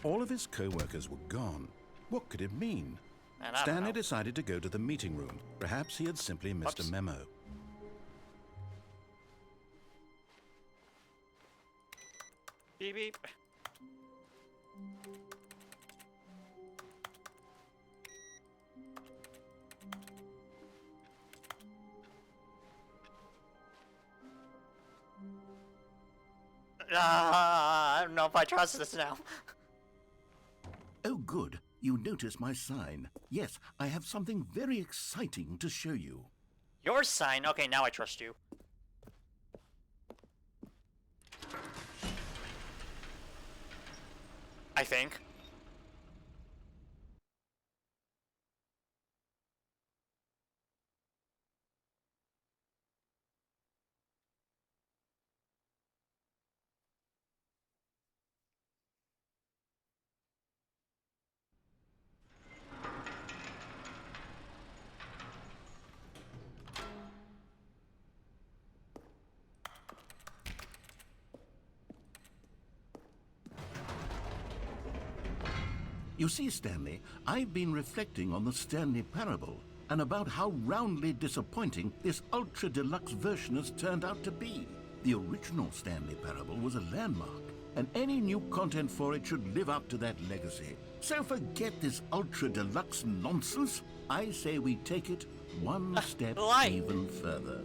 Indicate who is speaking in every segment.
Speaker 1: All of his co-workers were gone. What could it mean?
Speaker 2: Man,
Speaker 1: Stanley decided to go to the meeting room. Perhaps he had simply missed a memo.
Speaker 2: Beep beep. I don't know if I trust this now.
Speaker 3: Oh, good. You notice my sign. Yes, I have something very exciting to show you.
Speaker 2: Your sign? Okay, now I trust you. I think.
Speaker 3: You see, Stanley, I've been reflecting on the Stanley parable and about how roundly disappointing this ultra deluxe version has turned out to be. The original Stanley parable was a landmark, and any new content for it should live up to that legacy. So forget this ultra deluxe nonsense. I say we take it one step even further.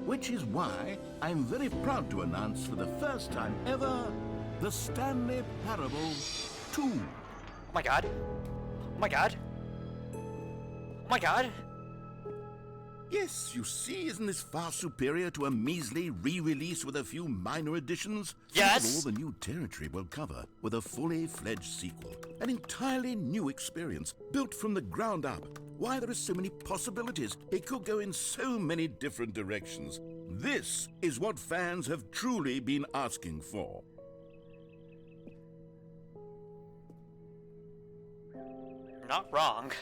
Speaker 3: Which is why I'm very proud to announce for the first time ever, the Stanley Parable 2.
Speaker 2: Oh my god. Oh my god. Oh my god.
Speaker 3: Yes, you see, isn't this far superior to a measly re-release with a few minor additions?
Speaker 2: Yes!
Speaker 3: Think of all the new territory we'll cover with a fully fledged sequel. An entirely new experience, built from the ground up. Why, there are so many possibilities. It could go in so many different directions. This is what fans have truly been asking for.
Speaker 2: Not wrong.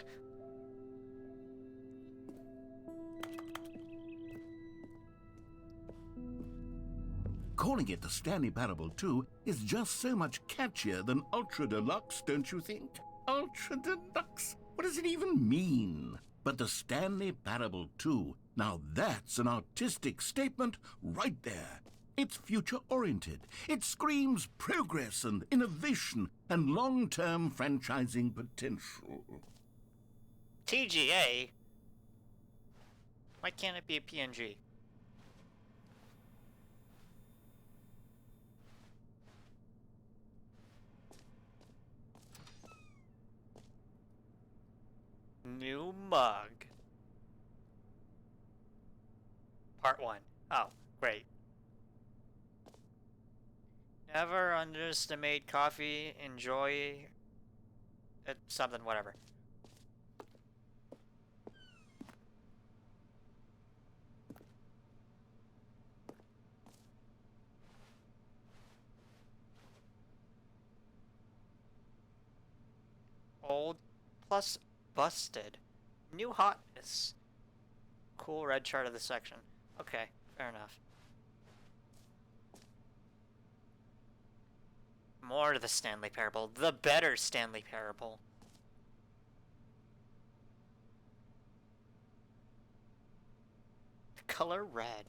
Speaker 3: Calling it the Stanley Parable 2 is just so much catchier than Ultra Deluxe, don't you think? Ultra Deluxe? What does it even mean? But the Stanley Parable 2, now that's an artistic statement right there. It's future-oriented. It screams progress and innovation and long-term franchising potential.
Speaker 2: TGA? Why can't it be a PNG? New mug. Part 1. Oh, great. Never underestimate coffee. Enjoy it. Something, whatever. Old plus busted. New hotness. Cool red chart of the section. Okay, fair enough. More to the Stanley Parable. The better Stanley Parable. The color red.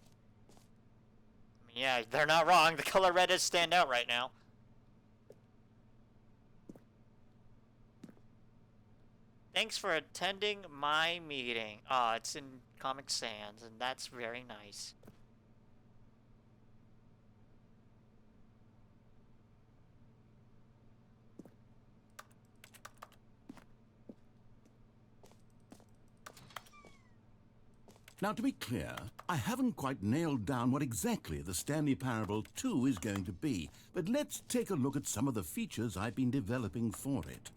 Speaker 2: I mean, yeah, they're not wrong. The color red does stand out right now. Thanks for attending my meeting. Ah, it's in Comic Sans, and that's very nice.
Speaker 3: Now, to be clear, I haven't quite nailed down what exactly the Stanley Parable 2 is going to be, but let's take a look at some of the features I've been developing for it.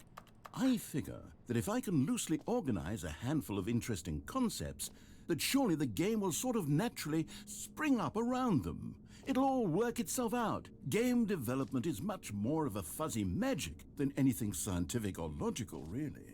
Speaker 3: I figure that if I can loosely organize a handful of interesting concepts, that surely the game will sort of naturally spring up around them. It'll all work itself out. Game development is much more of a fuzzy magic than anything scientific or logical, really.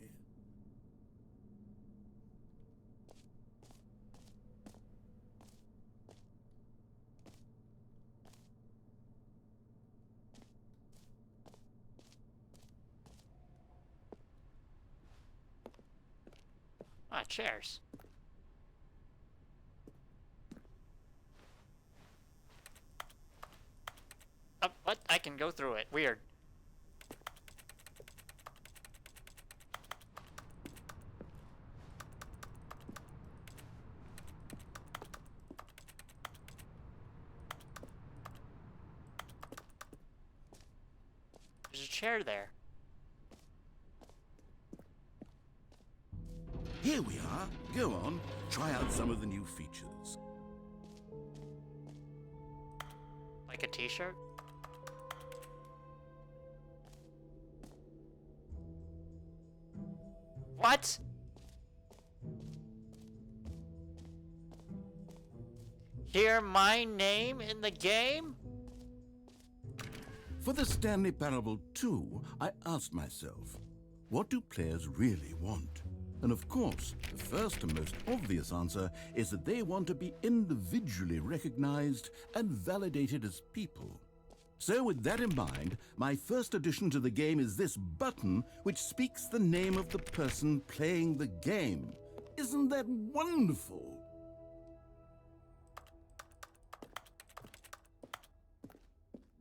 Speaker 2: Ah, chairs. What? I can go through it. Weird. There's a chair there.
Speaker 3: Here we are. Go on, try out some of the new features.
Speaker 2: Like a t-shirt? What? Hear my name in the game?
Speaker 3: For the Stanley Parable 2, I asked myself, what do players really want? And of course, the first and most obvious answer is that they want to be individually recognized and validated as people. So with that in mind, my first addition to the game is this button which speaks the name of the person playing the game. Isn't that wonderful?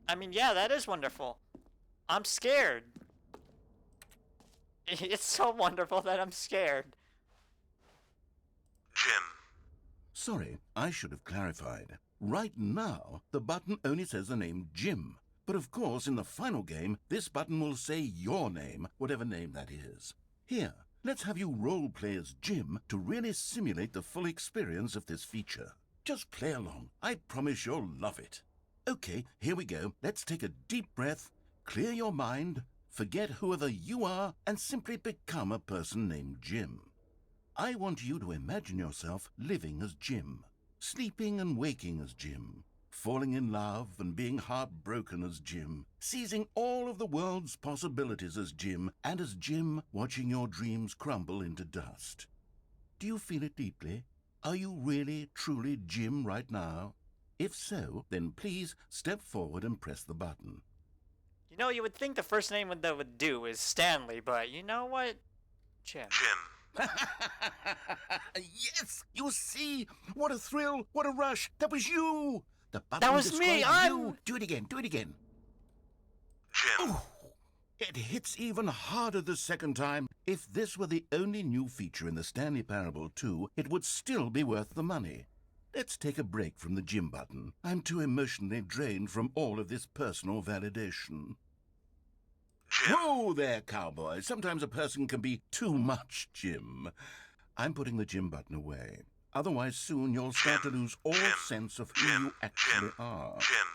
Speaker 2: I mean, yeah, that is wonderful. I'm scared. It's so wonderful that I'm scared.
Speaker 4: Jim.
Speaker 3: Sorry, I should have clarified. Right now, the button only says the name Jim. But of course, in the final game, this button will say your name, whatever name that is. Here, let's have you role-play as Jim to really simulate the full experience of this feature. Just play along. I promise you'll love it. Okay, here we go. Let's take a deep breath, clear your mind, forget whoever you are, and simply become a person named Jim. I want you to imagine yourself living as Jim, sleeping and waking as Jim, falling in love and being heartbroken as Jim, seizing all of the world's possibilities as Jim, and as Jim watching your dreams crumble into dust. Do you feel it deeply? Are you really, truly Jim right now? If so, then please step forward and press the button.
Speaker 2: You know, you would think the first name that would do is Stanley, but you know what? Jim.
Speaker 3: Yes! You see? What a thrill! What a rush! That was you! The button
Speaker 2: That was me!
Speaker 3: described
Speaker 2: I'm...
Speaker 3: you. Do it again, do it again.
Speaker 4: Jim.
Speaker 3: Ooh, it hits even harder the second time. If this were the only new feature in the Stanley Parable 2, it would still be worth the money. Let's take a break from the Jim button. I'm too emotionally drained from all of this personal validation.
Speaker 4: Jim.
Speaker 3: Whoa there, cowboy. Sometimes a person can be too much Jim. I'm putting the Jim button away. Otherwise, soon you'll start to lose all sense of who you actually are.
Speaker 4: Jim.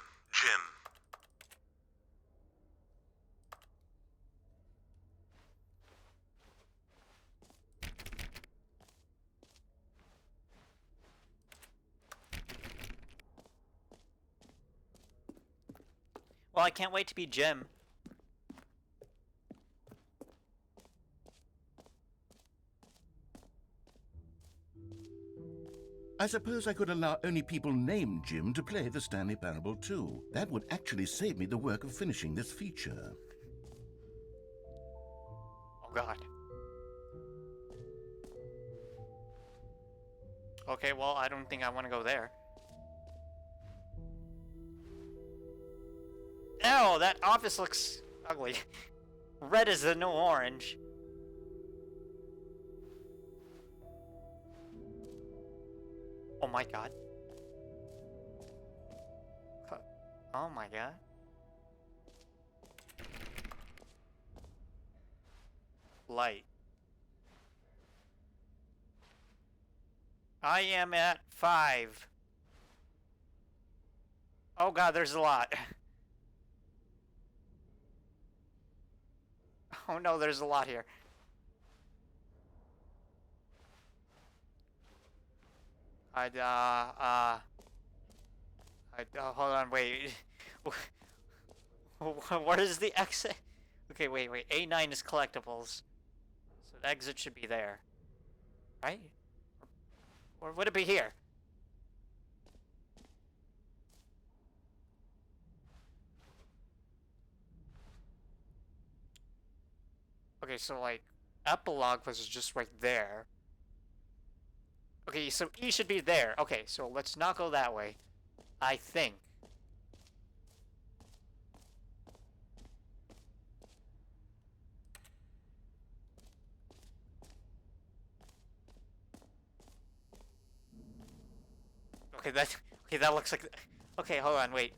Speaker 2: Well, I can't wait to be Jim.
Speaker 3: I suppose I could allow only people named Jim to play the Stanley Parable 2. That would actually save me the work of finishing this feature.
Speaker 2: Oh, God. Okay, well, I don't think I want to go there. Ew, that office looks ugly. Red is the new orange. Oh my God. Oh my God. Light. I am at 5. Oh God, there's a lot. Oh no, there's a lot here. Hold on, wait. What is the exit? Okay, wait. A9 is collectibles. So the exit should be there. Right? Or would it be here? Okay, so like, epilogue was just right there. Okay, so E should be there. Okay, so let's not go that way. I think. Okay, that looks like. Okay, hold on, wait.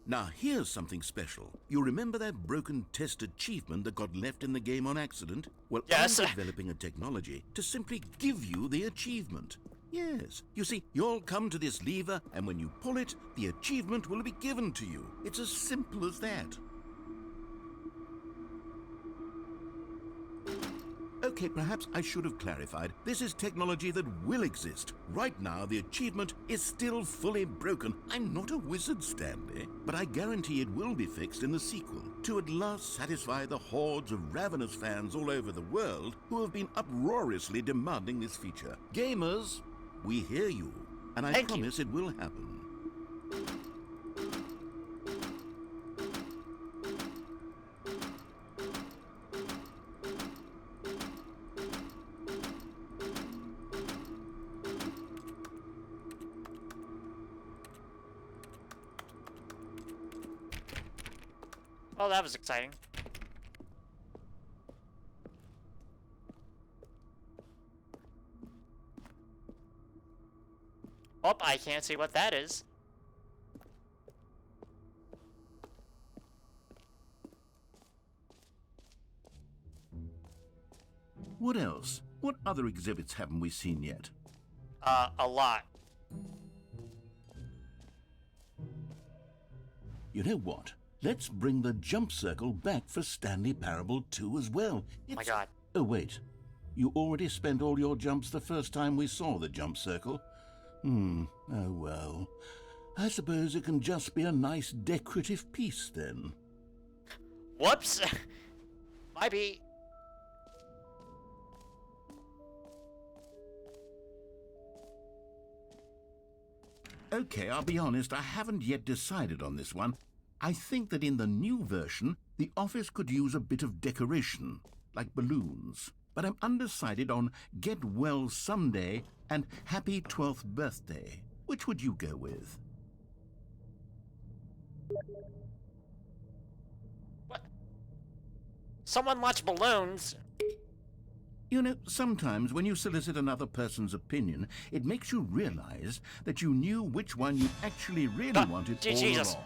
Speaker 3: Now, here's something special. You remember that broken test achievement that got left in the game on accident? Well,
Speaker 2: Yes.
Speaker 3: I'm developing a technology to simply give you the achievement. Yes. You see, you'll come to this lever, and when you pull it, the achievement will be given to you. It's as simple as that. Okay, perhaps I should have clarified. This is technology that will exist. Right now, the achievement is still fully broken. I'm not a wizard, Stanley, but I guarantee it will be fixed in the sequel to at last satisfy the hordes of ravenous fans all over the world who have been uproariously demanding this feature. Gamers, we hear you, and I
Speaker 2: Thank you.
Speaker 3: promise it will happen.
Speaker 2: Oh, that was exciting. Oh, I can't see what that is.
Speaker 3: What else? What other exhibits haven't we seen yet?
Speaker 2: A lot.
Speaker 3: You know what? Let's bring the jump circle back for Stanley Parable 2 as well.
Speaker 2: My God.
Speaker 3: Oh, wait. You already spent all your jumps the first time we saw the jump circle? Oh well. I suppose it can just be a nice decorative piece then.
Speaker 2: Whoops. Might be.
Speaker 3: Okay, I'll be honest, I haven't yet decided on this one. I think that in the new version, the office could use a bit of decoration, like balloons. But I'm undecided on Get Well Someday and Happy 12th Birthday. Which would you go with?
Speaker 2: What? Someone watch balloons.
Speaker 3: You know, sometimes when you solicit another person's opinion, it makes you realize that you knew which one you actually really wanted all
Speaker 2: Jesus.
Speaker 3: along.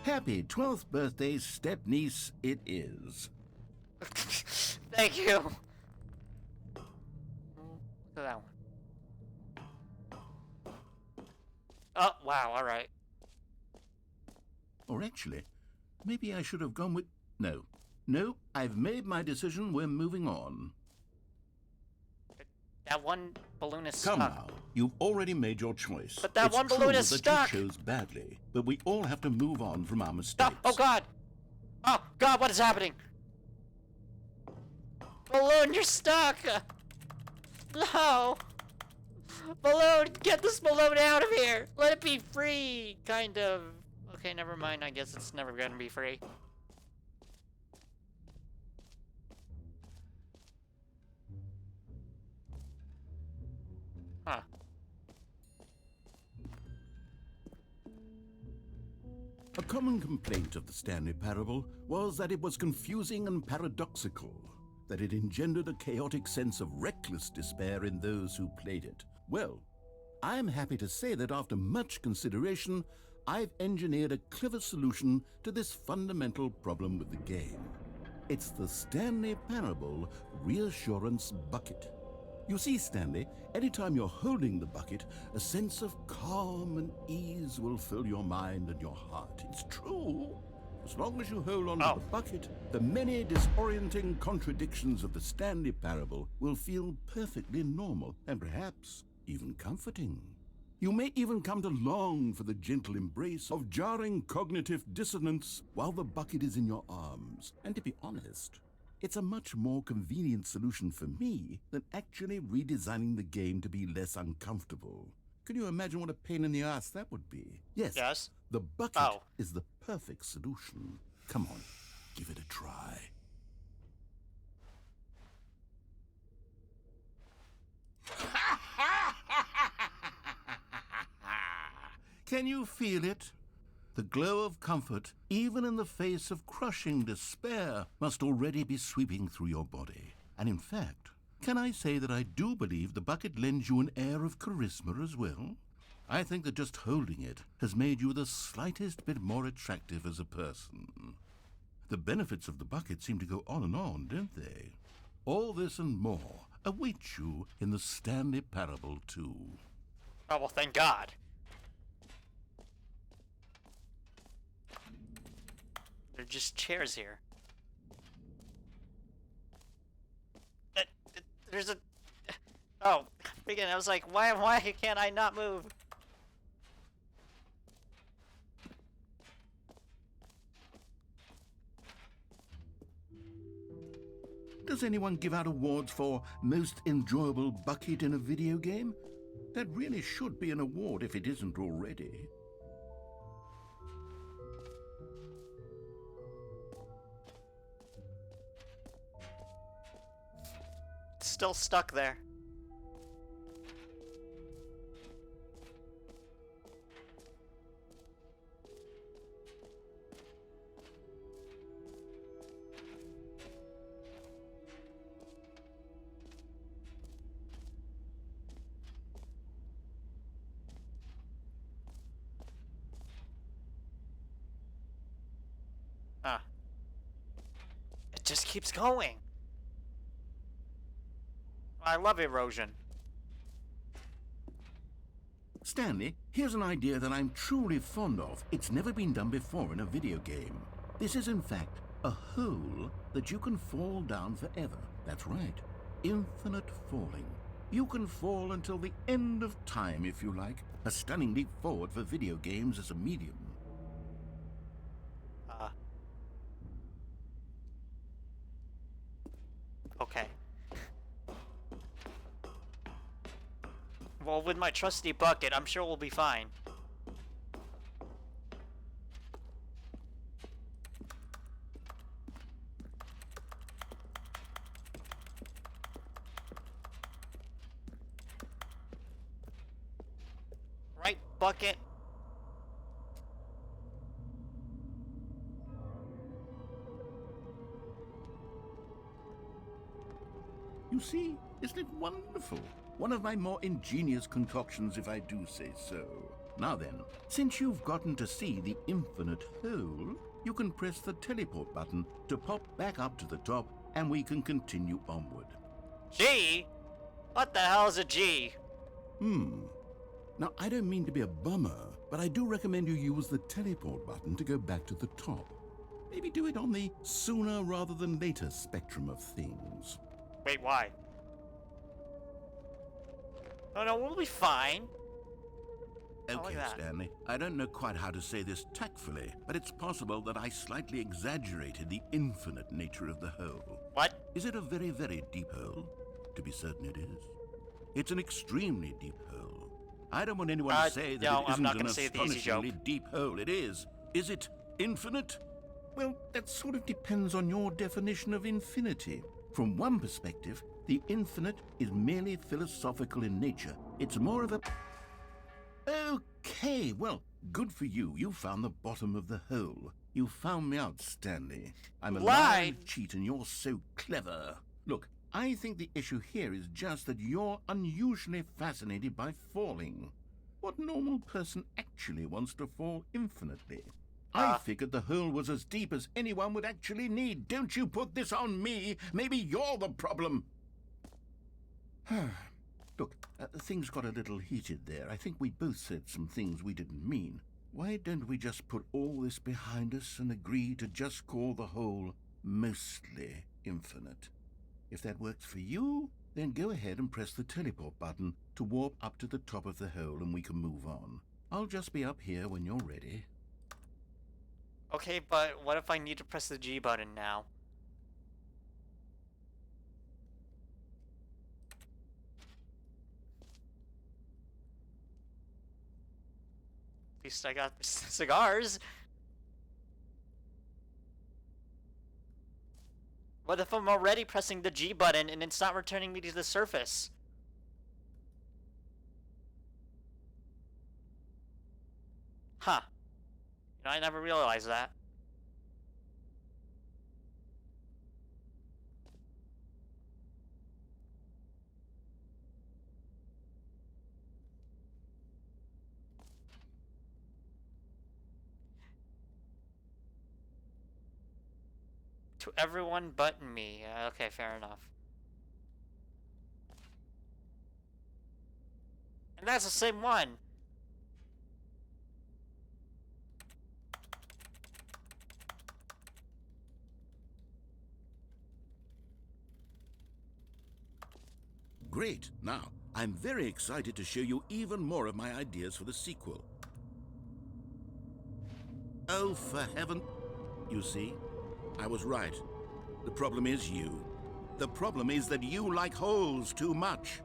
Speaker 3: Happy 12th birthday, step-niece, it is.
Speaker 2: Thank you. Look at that one. Oh, wow, alright.
Speaker 3: Or actually, maybe I should have gone with... No, I've made my decision, we're moving on.
Speaker 2: That one balloon is
Speaker 3: Come
Speaker 2: stuck.
Speaker 3: now, you've already made your choice.
Speaker 2: But that
Speaker 3: It's
Speaker 2: one balloon
Speaker 3: true
Speaker 2: is
Speaker 3: that
Speaker 2: stuck.
Speaker 3: You chose badly, but we all have to move on from our mistakes.
Speaker 2: Oh, God. Oh, God, what is happening? Balloon, you're stuck. No. Balloon, get this balloon out of here. Let it be free, kind of. Okay, never mind. I guess it's never gonna be free. Huh.
Speaker 3: A common complaint of the Stanley Parable was that it was confusing and paradoxical, that it engendered a chaotic sense of reckless despair in those who played it. Well, I'm happy to say that after much consideration, I've engineered a clever solution to this fundamental problem with the game. It's the Stanley Parable Reassurance Bucket. You see, Stanley, anytime you're holding the bucket, a sense of calm and ease will fill your mind and your heart. It's true. As long as you hold on to the bucket, the many disorienting contradictions of the Stanley Parable will feel perfectly normal and perhaps even comforting. You may even come to long for the gentle embrace of jarring cognitive dissonance while the bucket is in your arms. And to be honest, it's a much more convenient solution for me than actually redesigning the game to be less uncomfortable. Can you imagine what a pain in the ass that would be? Yes. The bucket is the perfect solution. Come on, give it a try. Can you feel it? The glow of comfort, even in the face of crushing despair, must already be sweeping through your body. And in fact, can I say that I do believe the bucket lends you an air of charisma as well? I think that just holding it has made you the slightest bit more attractive as a person. The benefits of the bucket seem to go on, don't they? All this and more await you in the Stanley Parable too.
Speaker 2: Oh, well, thank God. They're just chairs here. There's a... Oh, freaking, I was like, why can't I not move?
Speaker 3: Does anyone give out awards for most enjoyable bucket in a video game? That really should be an award if it isn't already.
Speaker 2: It's still stuck there. Ah. It just keeps going. I love erosion.
Speaker 3: Stanley, here's an idea that I'm truly fond of. It's never been done before in a video game. This is in fact a hole that you can fall down forever. That's right. Infinite falling. You can fall until the end of time if you like. A stunning leap forward for video games as a medium.
Speaker 2: Okay. Well, with my trusty bucket, I'm sure we'll be fine. Right, bucket?
Speaker 3: You see, isn't it wonderful? One of my more ingenious concoctions, if I do say so. Now then, since you've gotten to see the infinite hole, you can press the teleport button to pop back up to the top, and we can continue onward.
Speaker 2: G? What the hell is a G?
Speaker 3: Now, I don't mean to be a bummer, but I do recommend you use the teleport button to go back to the top. Maybe do it on the sooner rather than later spectrum of things.
Speaker 2: Wait, why? No, we'll be fine.
Speaker 3: Okay,
Speaker 2: like that.
Speaker 3: Stanley, I don't know quite how to say this tactfully, but it's possible that I slightly exaggerated the infinite nature of the hole.
Speaker 2: What?
Speaker 3: Is it a very, very deep hole? To be certain it is. It's an extremely deep hole. I don't want anyone to say that
Speaker 2: no,
Speaker 3: it
Speaker 2: I'm
Speaker 3: isn't
Speaker 2: not
Speaker 3: an
Speaker 2: gonna say the easy joke.
Speaker 3: astonishingly deep hole. It is. Is it infinite? Well, that sort of depends on your definition of infinity. From one perspective, the infinite is merely philosophical in nature. It's more of a... Okay, well, good for you. You found the bottom of the hole. You found me out, Stanley. I'm a live cheat and you're so clever. Look, I think the issue here is just that you're unusually fascinated by falling. What normal person actually wants to fall infinitely? I figured the hole was as deep as anyone would actually need. Don't you put this on me. Maybe you're the problem. Look, things got a little heated there. I think we both said some things we didn't mean. Why don't we just put all this behind us and agree to just call the hole mostly infinite? If that works for you, then go ahead and press the teleport button to warp up to the top of the hole and we can move on. I'll just be up here when you're ready.
Speaker 2: Okay, but what if I need to press the G button now? At least I got cigars. What if I'm already pressing the G button and it's not returning me to the surface? Huh. You know, I never realized that. To everyone but me. Okay, fair enough. And that's the same one.
Speaker 3: Great. Now, I'm very excited to show you even more of my ideas for the sequel. Oh, for heaven... You see? I was right. The problem is you. The problem is that you like holes too much.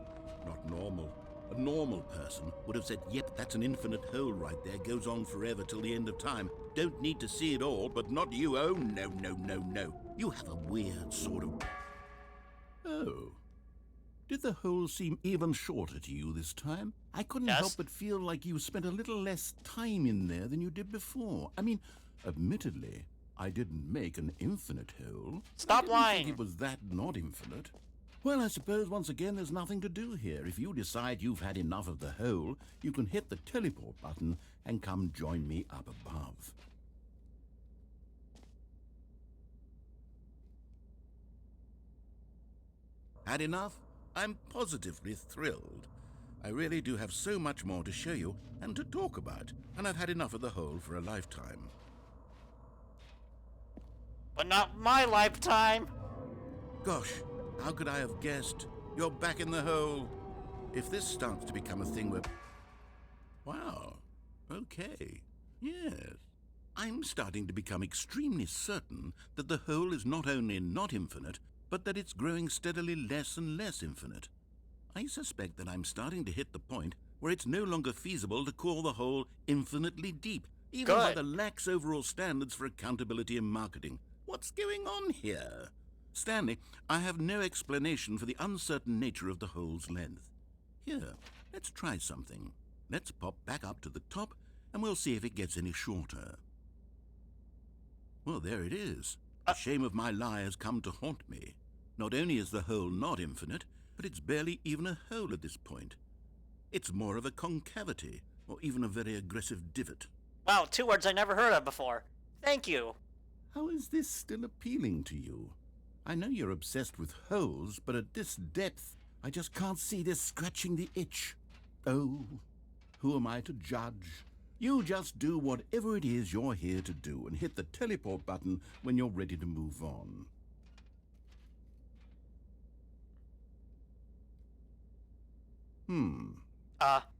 Speaker 3: Not normal. A normal person would have said, yep, that's an infinite hole right there, goes on forever till the end of time. Don't need to see it all, but not you. Oh, no, no, no, no. You have a weird sort of... Oh. Did the hole seem even shorter to you this time? I couldn't
Speaker 2: Yes.
Speaker 3: help but feel like you spent a little less time in there than you did before. I mean, admittedly, I didn't make an infinite hole.
Speaker 2: Stop
Speaker 3: I didn't
Speaker 2: lying.
Speaker 3: think it was that not infinite. Well, I suppose once again there's nothing to do here. If you decide you've had enough of the hole, you can hit the teleport button and come join me up above. Had enough? I'm positively thrilled. I really do have so much more to show you and to talk about, and I've had enough of the hole for a lifetime.
Speaker 2: But not my lifetime.
Speaker 3: Gosh, how could I have guessed? You're back in the hole. If this starts to become a thing where... Wow. Okay. Yes. I'm starting to become extremely certain that the hole is not only not infinite, but that it's growing steadily less and less infinite. I suspect that I'm starting to hit the point where it's no longer feasible to call the hole infinitely deep, even by
Speaker 2: Good.
Speaker 3: the lax overall standards for accountability and marketing. What's going on here? Stanley, I have no explanation for the uncertain nature of the hole's length. Here, let's try something. Let's pop back up to the top, and we'll see if it gets any shorter. Well, there it is. The shame of my lie has come to haunt me. Not only is the hole not infinite, but it's barely even a hole at this point. It's more of a concavity, or even a very aggressive divot.
Speaker 2: Wow, 2 words I never heard of before. Thank you.
Speaker 3: How is this still appealing to you? I know you're obsessed with holes, but at this depth, I just can't see this scratching the itch. Oh, who am I to judge? You just do whatever it is you're here to do and hit the teleport button when you're ready to move on.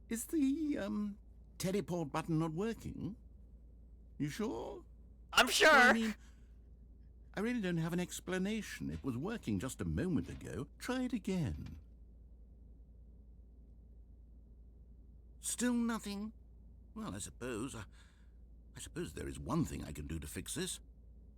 Speaker 3: Is the, teleport button not working? You sure?
Speaker 2: I'm sure.
Speaker 3: Well, I mean, I really don't have an explanation. It was working just a moment ago. Try it again. Still nothing? Well, I suppose there is one thing I can do to fix this.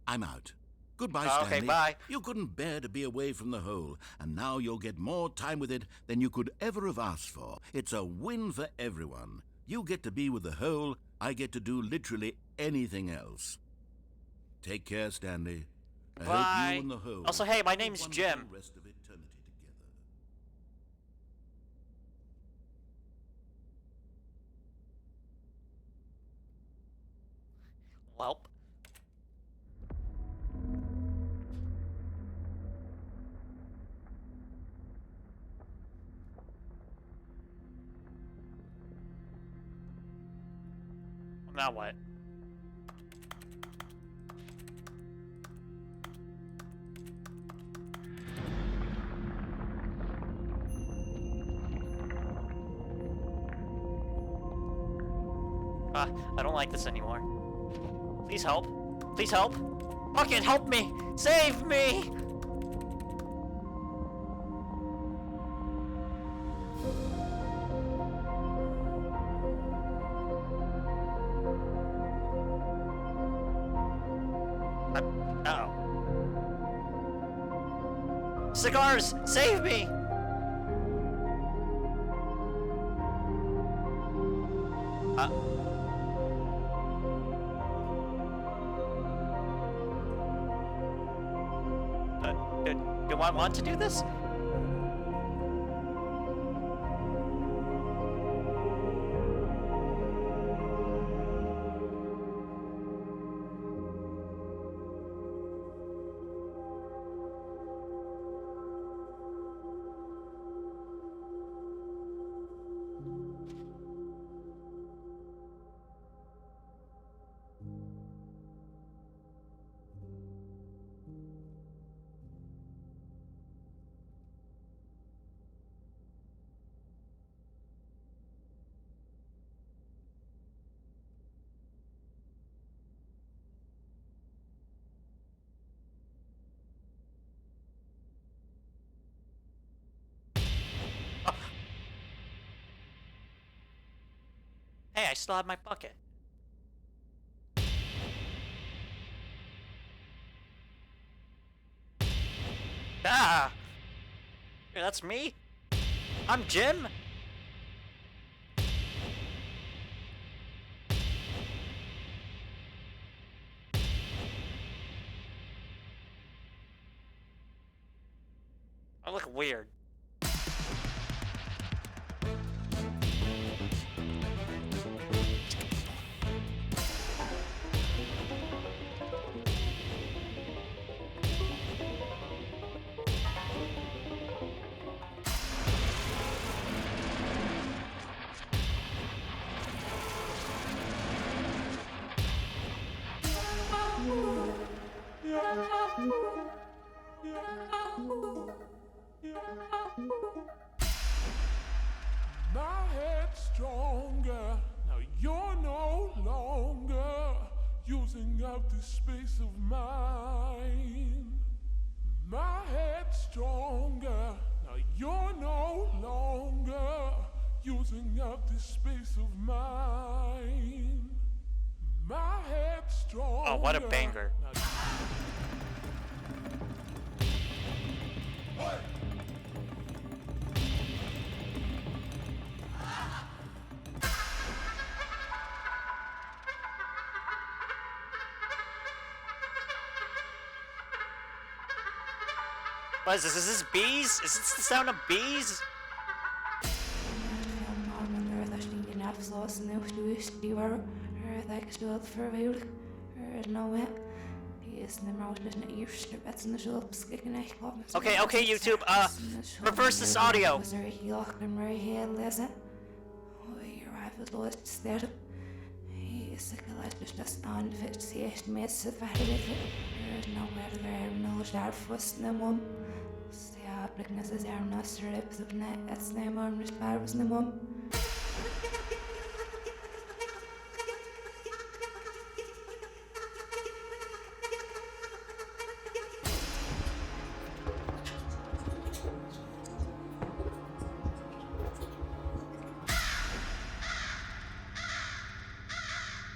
Speaker 3: I'm out. Goodbye, Stanley.
Speaker 2: Okay, bye.
Speaker 3: You couldn't bear to be away from the hole, and now you'll get more time with it than you could ever have asked for. It's a win for everyone. You get to be with the hole, I get to do literally anything else. Take care, Stanley. I hope
Speaker 2: Bye.
Speaker 3: you and the hole
Speaker 2: Also, hey, my
Speaker 3: have a
Speaker 2: name's
Speaker 3: wonderful
Speaker 2: Jim.
Speaker 3: rest of eternity together.
Speaker 2: Welp. Now what? I don't like this anymore. Please help. Please help. Fucking help me! Save me! Uh-oh. Cigars! Save me! do I want to do this? Hey, I still have my bucket. Ah! Yeah, that's me? I'm Jim? I look weird.
Speaker 5: My head's stronger. Now you're no longer using up this space of mine. My head's stronger. Now you're no longer using up this space of mine. My head's stronger.
Speaker 2: Oh, what a banger. What is this? Is this bees? Is this the sound of bees? Okay, okay, YouTube, reverse this audio.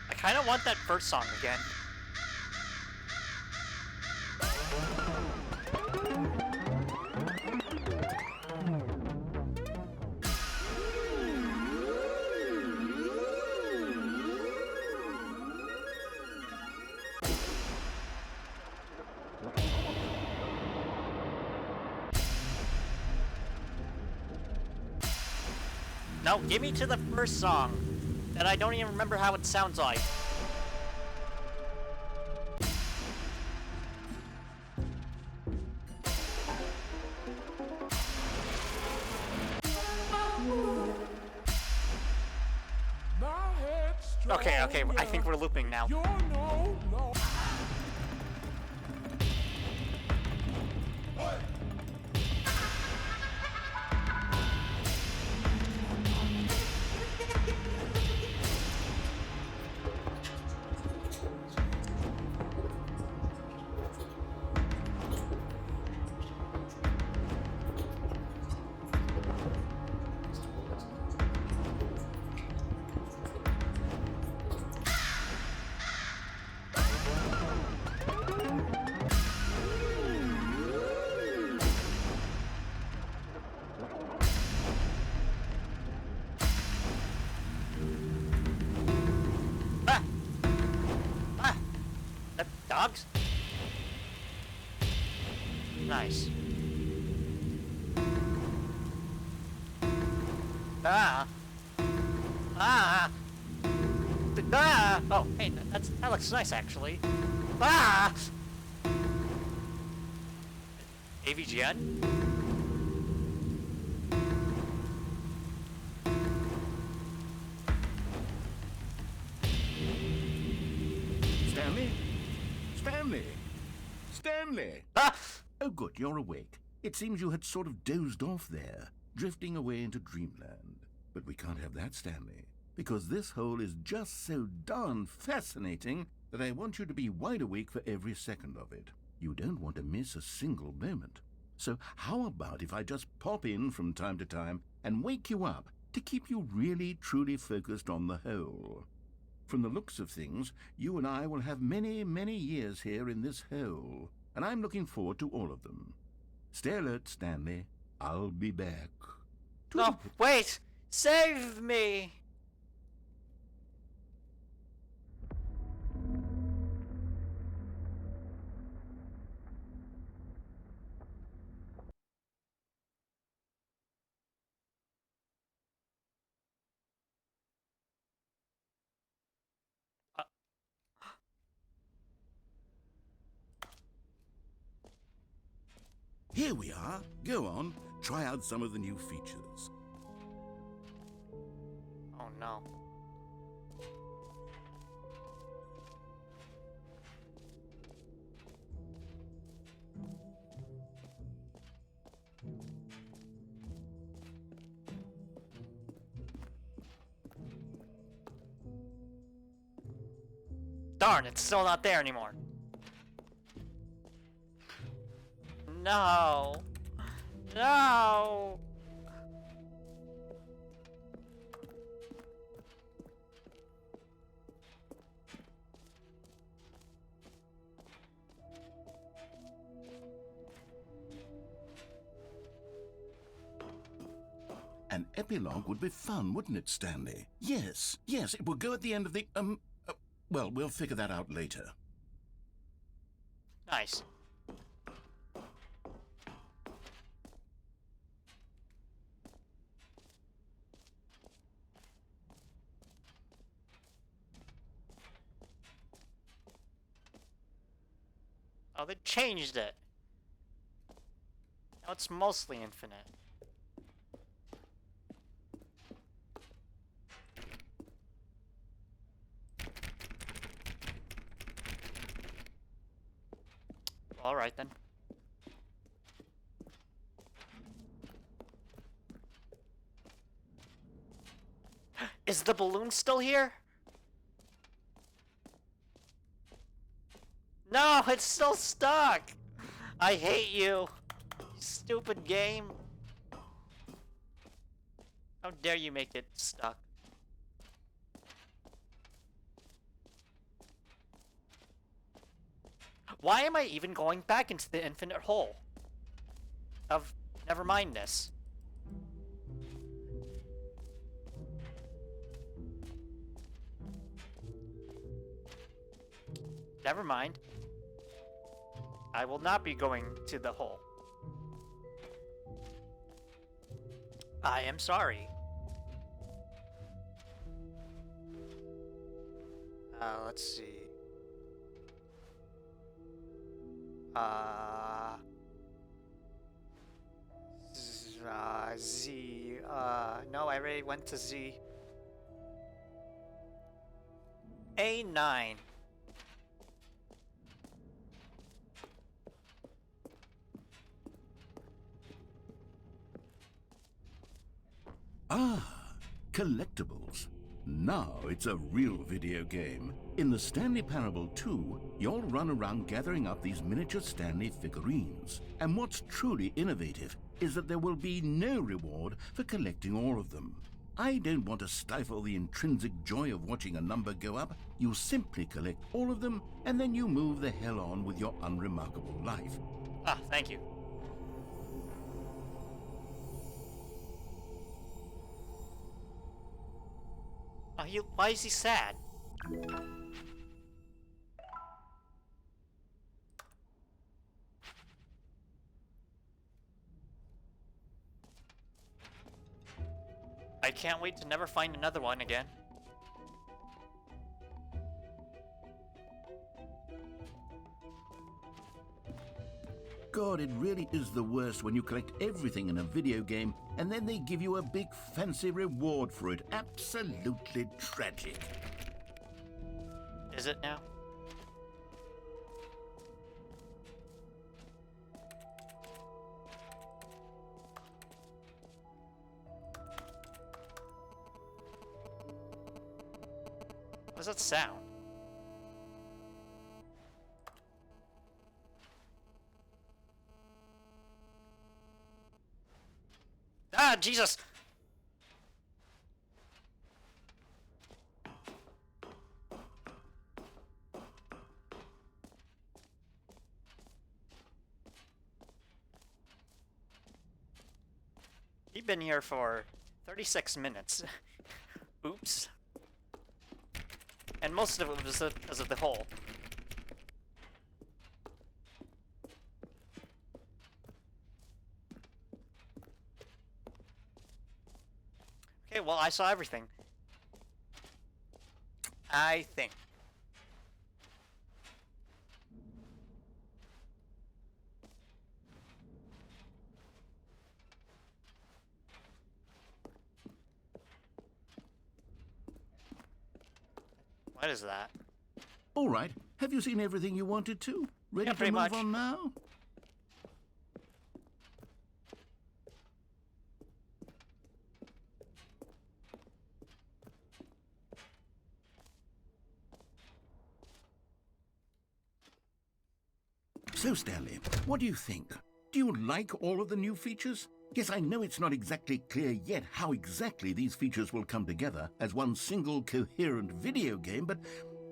Speaker 2: I kinda want that first song again. No, give me to the first song. That I don't even remember how it sounds like. Okay, okay, I think we're looping now. Dogs? Nice. Ah. Ah. Ah. Oh, hey, that looks nice, actually. Ah. AVGN?
Speaker 3: Stanley? Stanley! Stanley!
Speaker 2: Ah.
Speaker 3: Oh, good, you're awake. It seems you had sort of dozed off there, drifting away into dreamland. But we can't have that, Stanley, because this hole is just so darn fascinating that I want you to be wide awake for every second of it. You don't want to miss a single moment. So how about if I just pop in from time to time and wake you up to keep you really, truly focused on the hole? From the looks of things, you and I will have many, many years here in this hole, and I'm looking forward to all of them. Stay alert, Stanley. I'll be back.
Speaker 2: No, wait! Save me!
Speaker 3: Here we are. Go on. Try out some of the new features.
Speaker 2: Oh no. Darn, it's still not there anymore. No. No.
Speaker 3: An epilogue would be fun, wouldn't it, Stanley? Yes, yes, it will go at the end of the, well, we'll figure that out later.
Speaker 2: Nice. Oh, they changed it. Now it's mostly infinite. All right then. Is the balloon still here? No, it's still stuck. I hate you. Stupid game. How dare you make it stuck? Why am I even going back into the infinite hole? Never mind this. Never mind. I will not be going to the hole. I am sorry. Let's see. Z. No, I already went to Z. A9.
Speaker 3: Ah, collectibles. Now it's a real video game. In the Stanley Parable 2, you'll run around gathering up these miniature Stanley figurines. And what's truly innovative is that there will be no reward for collecting all of them. I don't want to stifle the intrinsic joy of watching a number go up. You simply collect all of them, and then you move the hell on with your unremarkable life.
Speaker 2: Ah, thank you. Why is he sad? can't wait to never find another one again.
Speaker 3: God, it really is the worst when you collect everything in a video game and then they give you a big fancy reward for it. Absolutely tragic.
Speaker 2: Is it now? What does that sound? Ah, Jesus! You've been here for 36 minutes. Oops. And most of it was because of the hole. Okay, well, I saw everything. I think. What is that?
Speaker 3: All right. Have you seen everything you wanted to? Ready
Speaker 2: Yeah,
Speaker 3: to
Speaker 2: pretty
Speaker 3: move
Speaker 2: much.
Speaker 3: on now? So, Stanley, what do you think? Do you like all of the new features? Yes, I know it's not exactly clear yet how exactly these features will come together as one single coherent video game, but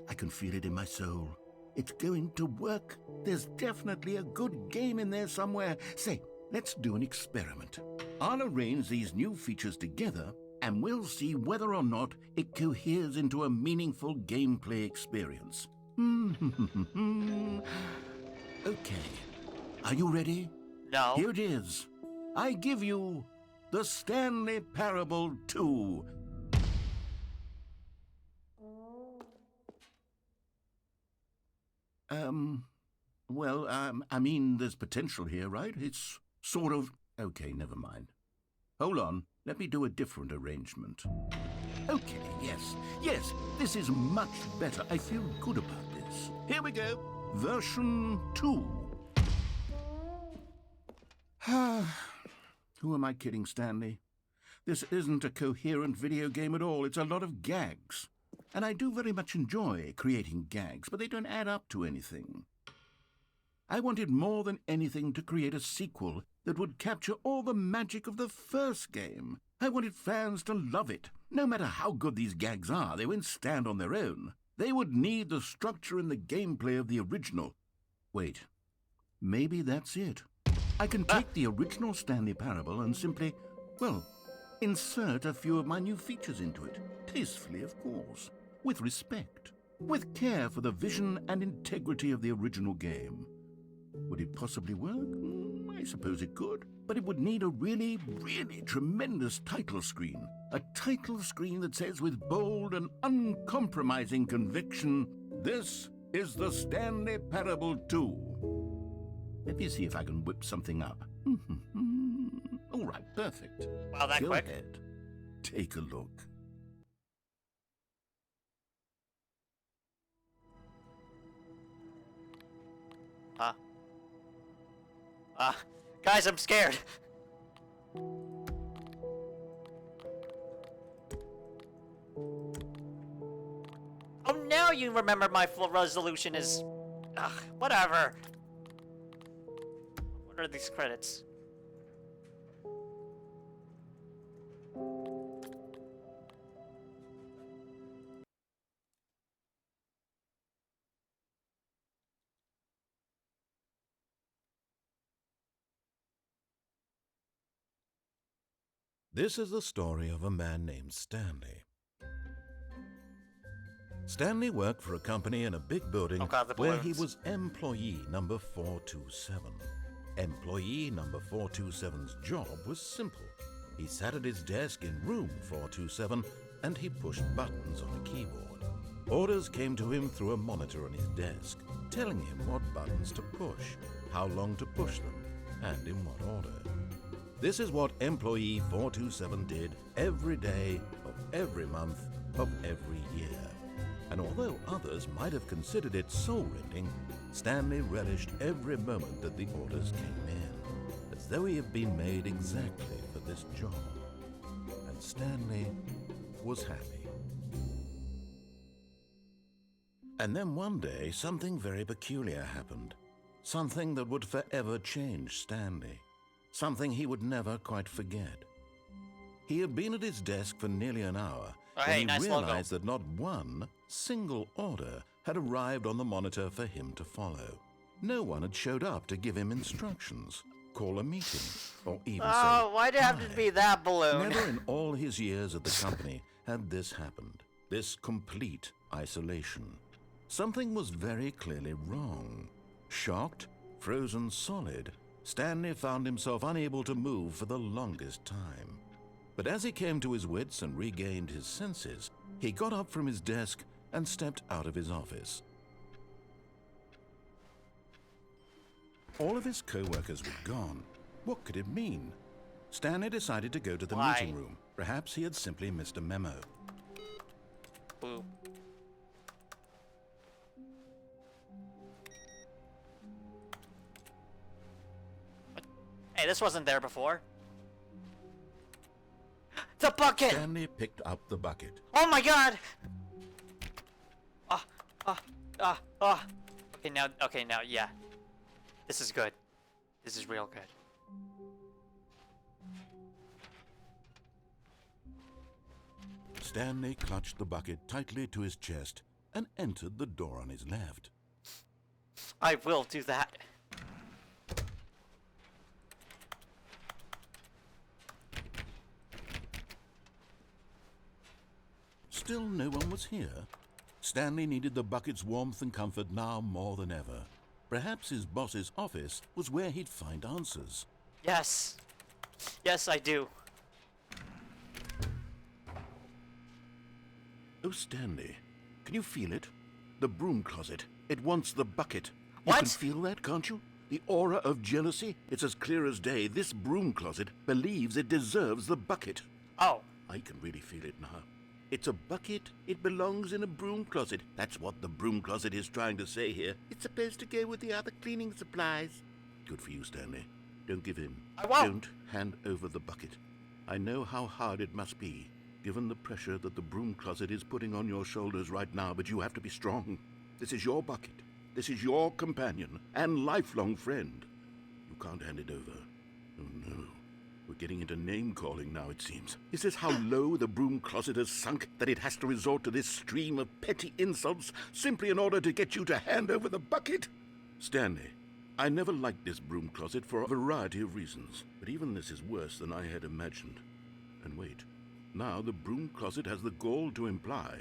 Speaker 3: I can feel it in my soul. It's going to work. There's definitely a good game in there somewhere. Say, let's do an experiment. I'll arrange these new features together, and we'll see whether or not it coheres into a meaningful gameplay experience. Okay. Are you ready?
Speaker 2: No.
Speaker 3: Here it is. I give you the Stanley Parable 2. I mean, there's potential here, right? It's sort of... Okay, never mind. Hold on. Let me do a different arrangement. Okay, yes, this is much better. I feel good about this. Here we go. Version 2. Who am I kidding, Stanley? This isn't a coherent video game at all. It's a lot of gags. And I do very much enjoy creating gags, but they don't add up to anything. I wanted more than anything to create a sequel that would capture all the magic of the first game. I wanted fans to love it. No matter how good these gags are, they won't stand on their own. They would need the structure and the gameplay of the original. Wait, maybe that's it. I can take the original Stanley Parable and simply, well, insert a few of my new features into it. Tastefully, of course. With respect. With care for the vision and integrity of the original game. Would it possibly work? I suppose it could. But it would need a really, really tremendous title screen. A title screen that says with bold and uncompromising conviction, "This is the Stanley Parable 2." Let me see if I can whip something up. All right, perfect.
Speaker 2: Wow, that
Speaker 3: Go
Speaker 2: quick?
Speaker 3: ahead. Take a look.
Speaker 2: Guys, I'm scared. Oh, now you remember my full resolution is... Ugh, whatever. What are these credits?
Speaker 1: This is the story of a man named Stanley. Stanley worked for a company in a big building
Speaker 2: Oh God, the
Speaker 1: where he
Speaker 2: balloons.
Speaker 1: was employee number 427. Employee number 427's job was simple. He sat at his desk in room 427 and he pushed buttons on a keyboard. Orders came to him through a monitor on his desk, telling him what buttons to push, how long to push them, and in what order. This is what employee 427 did every day of every month of every year. And although others might have considered it soul-rending, Stanley relished every moment that the orders came in, as though he had been made exactly for this job. And Stanley was happy. And then one day, something very peculiar happened. Something that would forever change Stanley. Something he would never quite forget. He had been at his desk for nearly an hour when he
Speaker 2: nice
Speaker 1: realized that not one single order had arrived on the monitor for him to follow. No one had showed up to give him instructions, call a meeting, or even say,
Speaker 2: why'd it have to
Speaker 1: "Hi."
Speaker 2: be that balloon?
Speaker 1: Never in all his years at the company had this happened. This complete isolation. Something was very clearly wrong. Shocked, frozen solid, Stanley found himself unable to move for the longest time. But as he came to his wits and regained his senses, he got up from his desk and stepped out of his office. All of his co-workers were gone. What could it mean? Stanley decided to go to the
Speaker 2: Why?
Speaker 1: meeting room. Perhaps he had simply missed a memo.
Speaker 2: Boo. Hey, this wasn't there before. The bucket!
Speaker 1: Stanley picked up the bucket.
Speaker 2: Oh my god! Okay, now, yeah. This is good. This is real good.
Speaker 1: Stanley clutched the bucket tightly to his chest and entered the door on his left.
Speaker 2: I will do that.
Speaker 1: Still no one was here. Stanley needed the bucket's warmth and comfort now more than ever. Perhaps his boss's office was where he'd find answers.
Speaker 2: Yes. Yes, I do.
Speaker 3: Oh, Stanley, can you feel it? The broom closet. It wants the bucket.
Speaker 2: What?
Speaker 3: You can feel that, can't you? The aura of jealousy. It's as clear as day. This broom closet believes it deserves the bucket.
Speaker 2: Oh.
Speaker 3: I can really feel it now. It's a bucket. It belongs in a broom closet. That's what the broom closet is trying to say here. It's supposed to go with the other cleaning supplies. Good for you, Stanley. Don't give in.
Speaker 2: I won't.
Speaker 3: Don't hand over the bucket. I know how hard it must be, given the pressure that the broom closet is putting on your shoulders right now, but you have to be strong. This is your bucket. This is your companion and lifelong friend. You can't hand it over. Oh, no. We're getting into name-calling now, it seems. Is this how low the broom closet has sunk, that it has to resort to this stream of petty insults simply in order to get you to hand over the bucket? Stanley, I never liked this broom closet for a variety of reasons, but even this is worse than I had imagined. And wait, now the broom closet has the gall to imply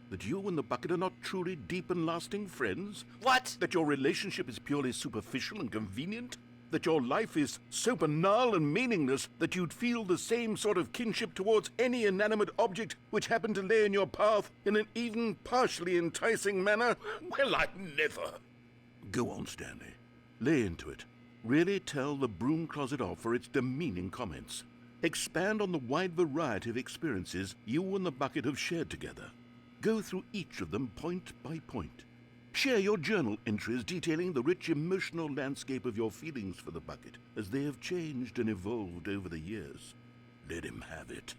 Speaker 3: that you and the bucket are not truly deep and lasting friends?
Speaker 2: What?
Speaker 3: That your relationship is purely superficial and convenient? That your life is so banal and meaningless that you'd feel the same sort of kinship towards any inanimate object which happened to lay in your path in an even partially enticing manner? Well, I never. Go on, Stanley. Lay into it. Really tell the broom closet off for its demeaning comments. Expand on the wide variety of experiences you and the bucket have shared together. Go through each of them point by point. Share your journal entries detailing the rich emotional landscape of your feelings for the bucket as they have changed and evolved over the years. Let him have it.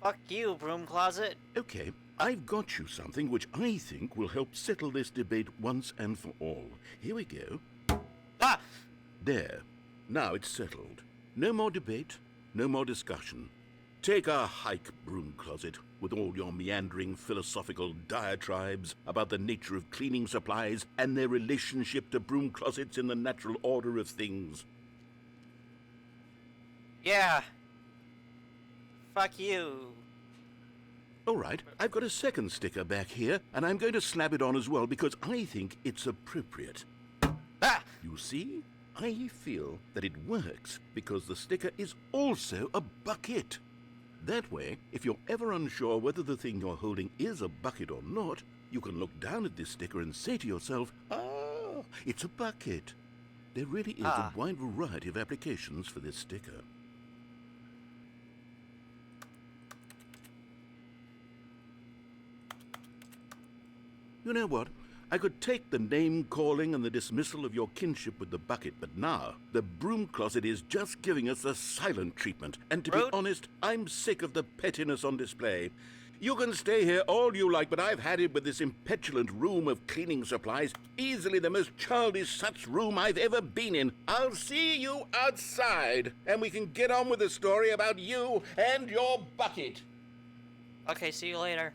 Speaker 2: Fuck you, broom closet.
Speaker 3: Okay, I've got you something which I think will help settle this debate once and for all. Here we go.
Speaker 2: Ah!
Speaker 3: There. Now it's settled. No more debate, no more discussion. Take a hike, broom closet, with all your meandering philosophical diatribes about the nature of cleaning supplies and their relationship to broom closets in the natural order of things.
Speaker 2: Yeah. Fuck you.
Speaker 3: All right, I've got a second sticker back here, and I'm going to slap it on as well because I think it's appropriate. You see? I feel that it works because the sticker is also a bucket. That way, if you're ever unsure whether the thing you're holding is a bucket or not, you can look down at this sticker and say to yourself, "Ah, it's a bucket." There really is a wide variety of applications for this sticker. You know what? I could take the name-calling and the dismissal of your kinship with the bucket, but now the broom closet is just giving us the silent treatment. And to be honest, I'm sick of the pettiness on display. You can stay here all you like, but I've had it with this impetulant room of cleaning supplies. Easily the most childish such room I've ever been in. I'll see you outside, and we can get on with the story about you and your bucket.
Speaker 2: Okay, see you later.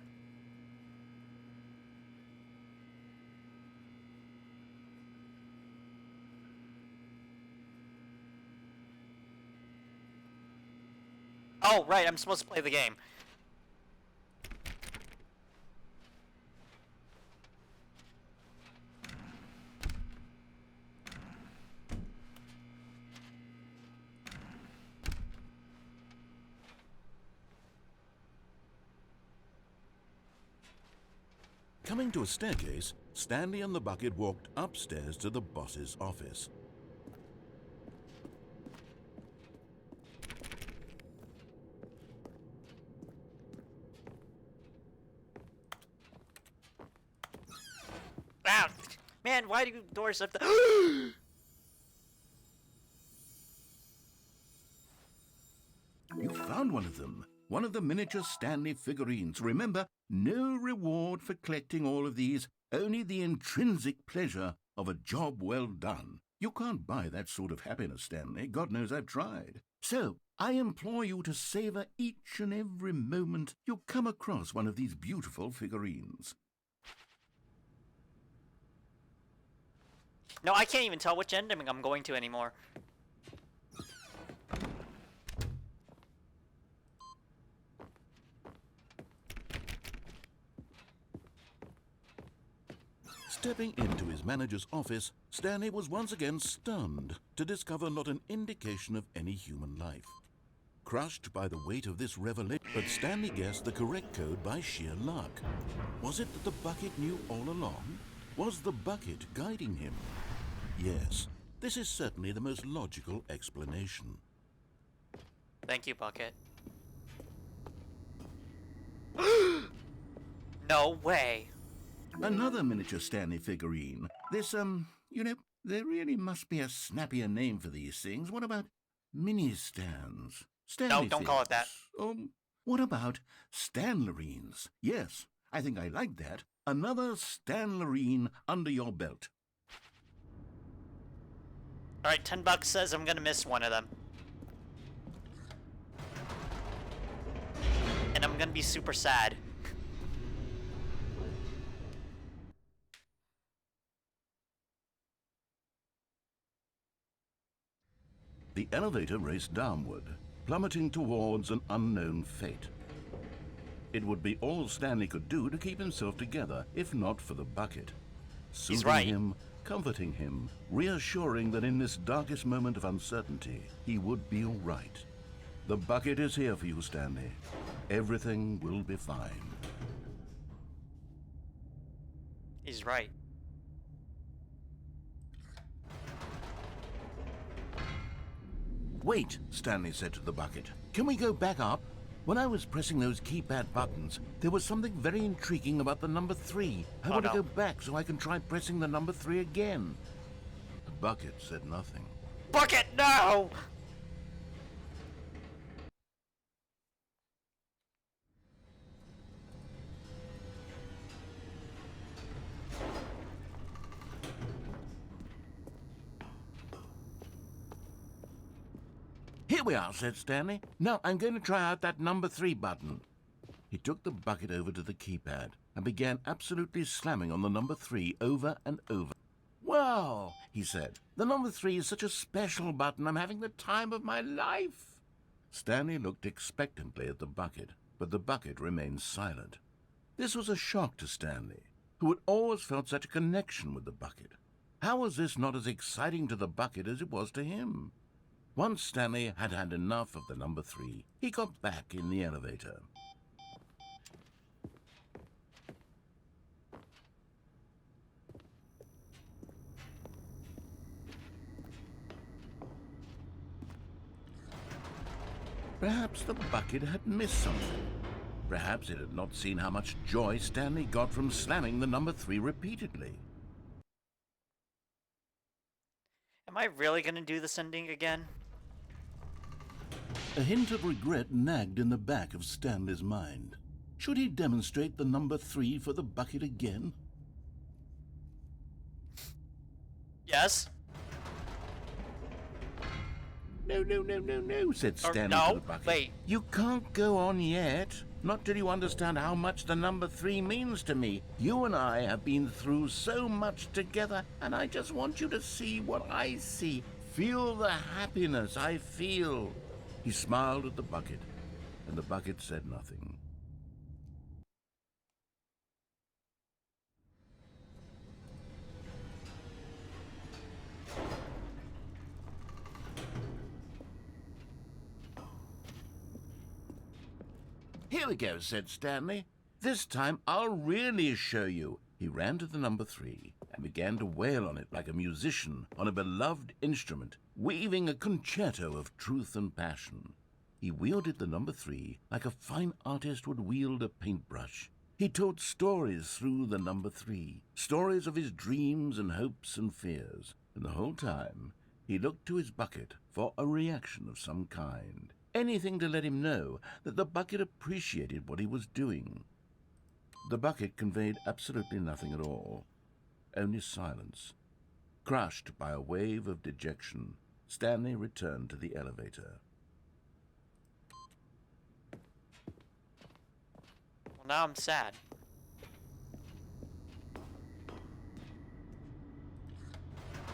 Speaker 2: Oh, right, I'm supposed to play the game.
Speaker 1: Coming to a staircase, Stanley and the bucket walked upstairs to the boss's office.
Speaker 2: Ah, man, why do doors have to...
Speaker 3: You found one of them. One of the miniature Stanley figurines. Remember, no reward for collecting all of these, only the intrinsic pleasure of a job well done. You can't buy that sort of happiness, Stanley. God knows I've tried. So, I implore you to savor each and every moment you come across one of these beautiful figurines.
Speaker 2: No, I can't even tell which ending I'm going to anymore.
Speaker 1: Stepping into his manager's office, Stanley was once again stunned to discover not an indication of any human life. Crushed by the weight of this revelation, but Stanley guessed the correct code by sheer luck. Was it that the bucket knew all along? Was the bucket guiding him? Yes, this is certainly the most logical explanation.
Speaker 2: Thank you, Bucket. No way.
Speaker 3: Another miniature Stanley figurine. This, you know, there really must be a snappier name for these things. What about mini-stands? Stanley
Speaker 2: No, don't call it that.
Speaker 3: What about Stanlerines? Yes, I think I like that. Another Stanlerine under your belt.
Speaker 2: Alright, $10 says I'm gonna miss one of them. And I'm gonna be super sad.
Speaker 3: The elevator raced downward, plummeting towards an unknown fate. It would be all Stanley could do to keep himself together, if not for the bucket. Soothing
Speaker 2: right.
Speaker 3: him, comforting him, reassuring that in this darkest moment of uncertainty, he would be all right. The bucket is here for you, Stanley. Everything will be fine.
Speaker 2: He's right.
Speaker 3: Wait, Stanley said to the bucket. Can we go back up? When I was pressing those keypad buttons, there was something very intriguing about the number 3. I want to go back so I can try pressing the number 3 again. The bucket said nothing.
Speaker 2: Bucket, no!
Speaker 3: Here we are, said Stanley. Now I'm going to try out that number 3 button. He took the bucket over to the keypad and began absolutely slamming on the number 3 over and over. Wow, he said. The number 3 is such a special button. I'm having the time of my life. Stanley looked expectantly at the bucket, but the bucket remained silent. This was a shock to Stanley, who had always felt such a connection with the bucket. How was this not as exciting to the bucket as it was to him? Once Stanley had had enough of the number 3, he got back in the elevator. Perhaps the bucket had missed something. Perhaps it had not seen how much joy Stanley got from slamming the number 3 repeatedly.
Speaker 2: Am I really gonna do this ending again?
Speaker 3: A hint of regret nagged in the back of Stanley's mind. Should he demonstrate the number 3 for the bucket again?
Speaker 2: Yes.
Speaker 3: No, said Stanley
Speaker 2: no,
Speaker 3: to the bucket.
Speaker 2: wait.
Speaker 3: You can't go on yet. Not till you understand how much the number 3 means to me. You and I have been through so much together, and I just want you to see what I see. Feel the happiness I feel. He smiled at the bucket, and the bucket said nothing. Here we go, said Stanley. This time I'll really show you. He ran to the number 3 and began to wail on it like a musician on a beloved instrument, weaving a concerto of truth and passion. He wielded the number 3 like a fine artist would wield a paintbrush. He told stories through the number 3, stories of his dreams and hopes and fears, and the whole time he looked to his bucket for a reaction of some kind. Anything to let him know that the bucket appreciated what he was doing. The bucket conveyed absolutely nothing at all, only silence. Crushed by a wave of dejection, Stanley returned to the elevator.
Speaker 2: Well, now I'm sad.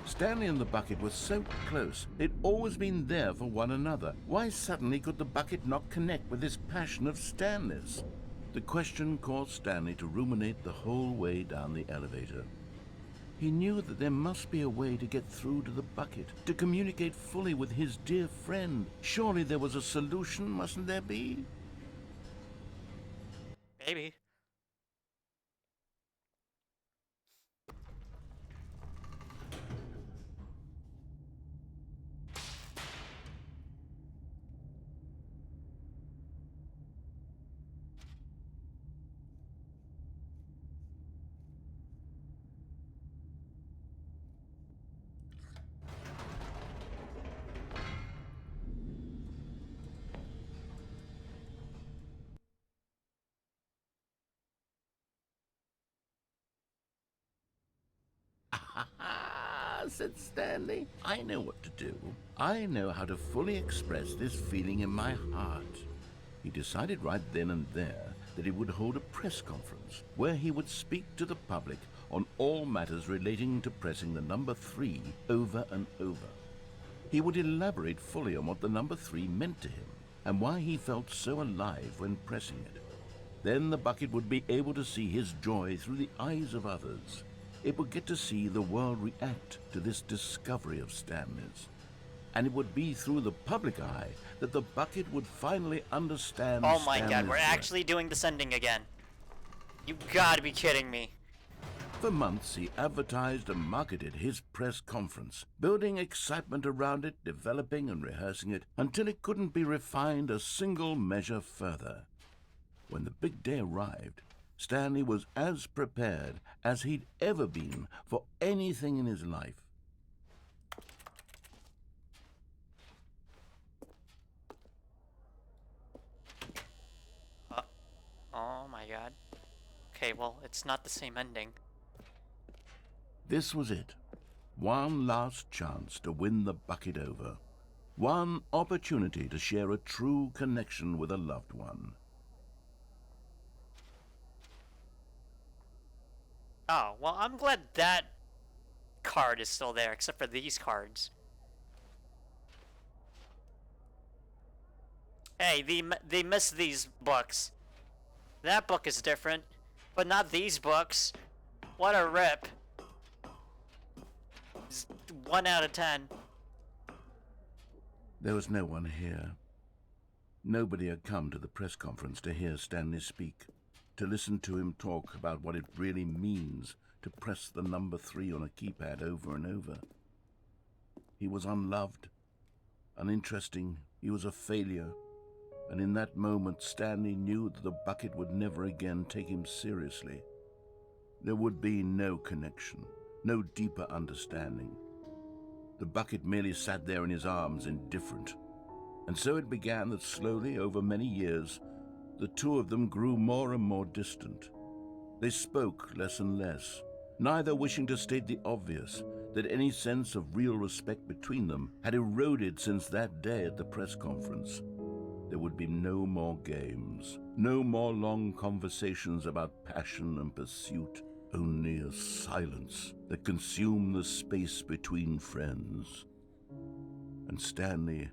Speaker 3: Stanley and the bucket were so close. They'd always been there for one another. Why suddenly could the bucket not connect with this passion of Stanley's? The question caused Stanley to ruminate the whole way down the elevator. He knew that there must be a way to get through to the bucket, to communicate fully with his dear friend. Surely there was a solution, mustn't there be?
Speaker 2: Maybe.
Speaker 3: Said Stanley. I know what to do. I know how to fully express this feeling in my heart. He decided right then and there that he would hold a press conference where he would speak to the public on all matters relating to pressing the number 3 over and over. He would elaborate fully on what the number 3 meant to him and why he felt so alive when pressing it. Then the bucket would be able to see his joy through the eyes of others. It would get to see the world react to this discovery of Stanley's. And it would be through the public eye that the bucket would finally understand
Speaker 2: Oh my
Speaker 3: Stanley's
Speaker 2: god, we're
Speaker 3: work.
Speaker 2: actually doing this ending again. You gotta be kidding me.
Speaker 3: For months, he advertised and marketed his press conference, building excitement around it, developing and rehearsing it, until it couldn't be refined a single measure further. When the big day arrived, Stanley was as prepared as he'd ever been for anything in his life.
Speaker 2: Oh my god. Okay, well, it's not the same ending.
Speaker 3: This was it. One last chance to win the bucket over. One opportunity to share a true connection with a loved one.
Speaker 2: Oh, well, I'm glad that card is still there, except for these cards. Hey, they missed these books. That book is different, but not these books. What a rip. 1 out of 10.
Speaker 3: There was no one here. Nobody had come to the press conference to hear Stanley speak, to listen to him talk about what it really means to press the number 3 on a keypad over and over. He was unloved, uninteresting, he was a failure, and in that moment Stanley knew that the bucket would never again take him seriously. There would be no connection, no deeper understanding. The bucket merely sat there in his arms, indifferent. And so it began that slowly, over many years, the two of them grew more and more distant. They spoke less and less, neither wishing to state the obvious, that any sense of real respect between them had eroded since that day at the press conference. There would be no more games, no more long conversations about passion and pursuit, only a silence that consumed the space between friends. And Stanley,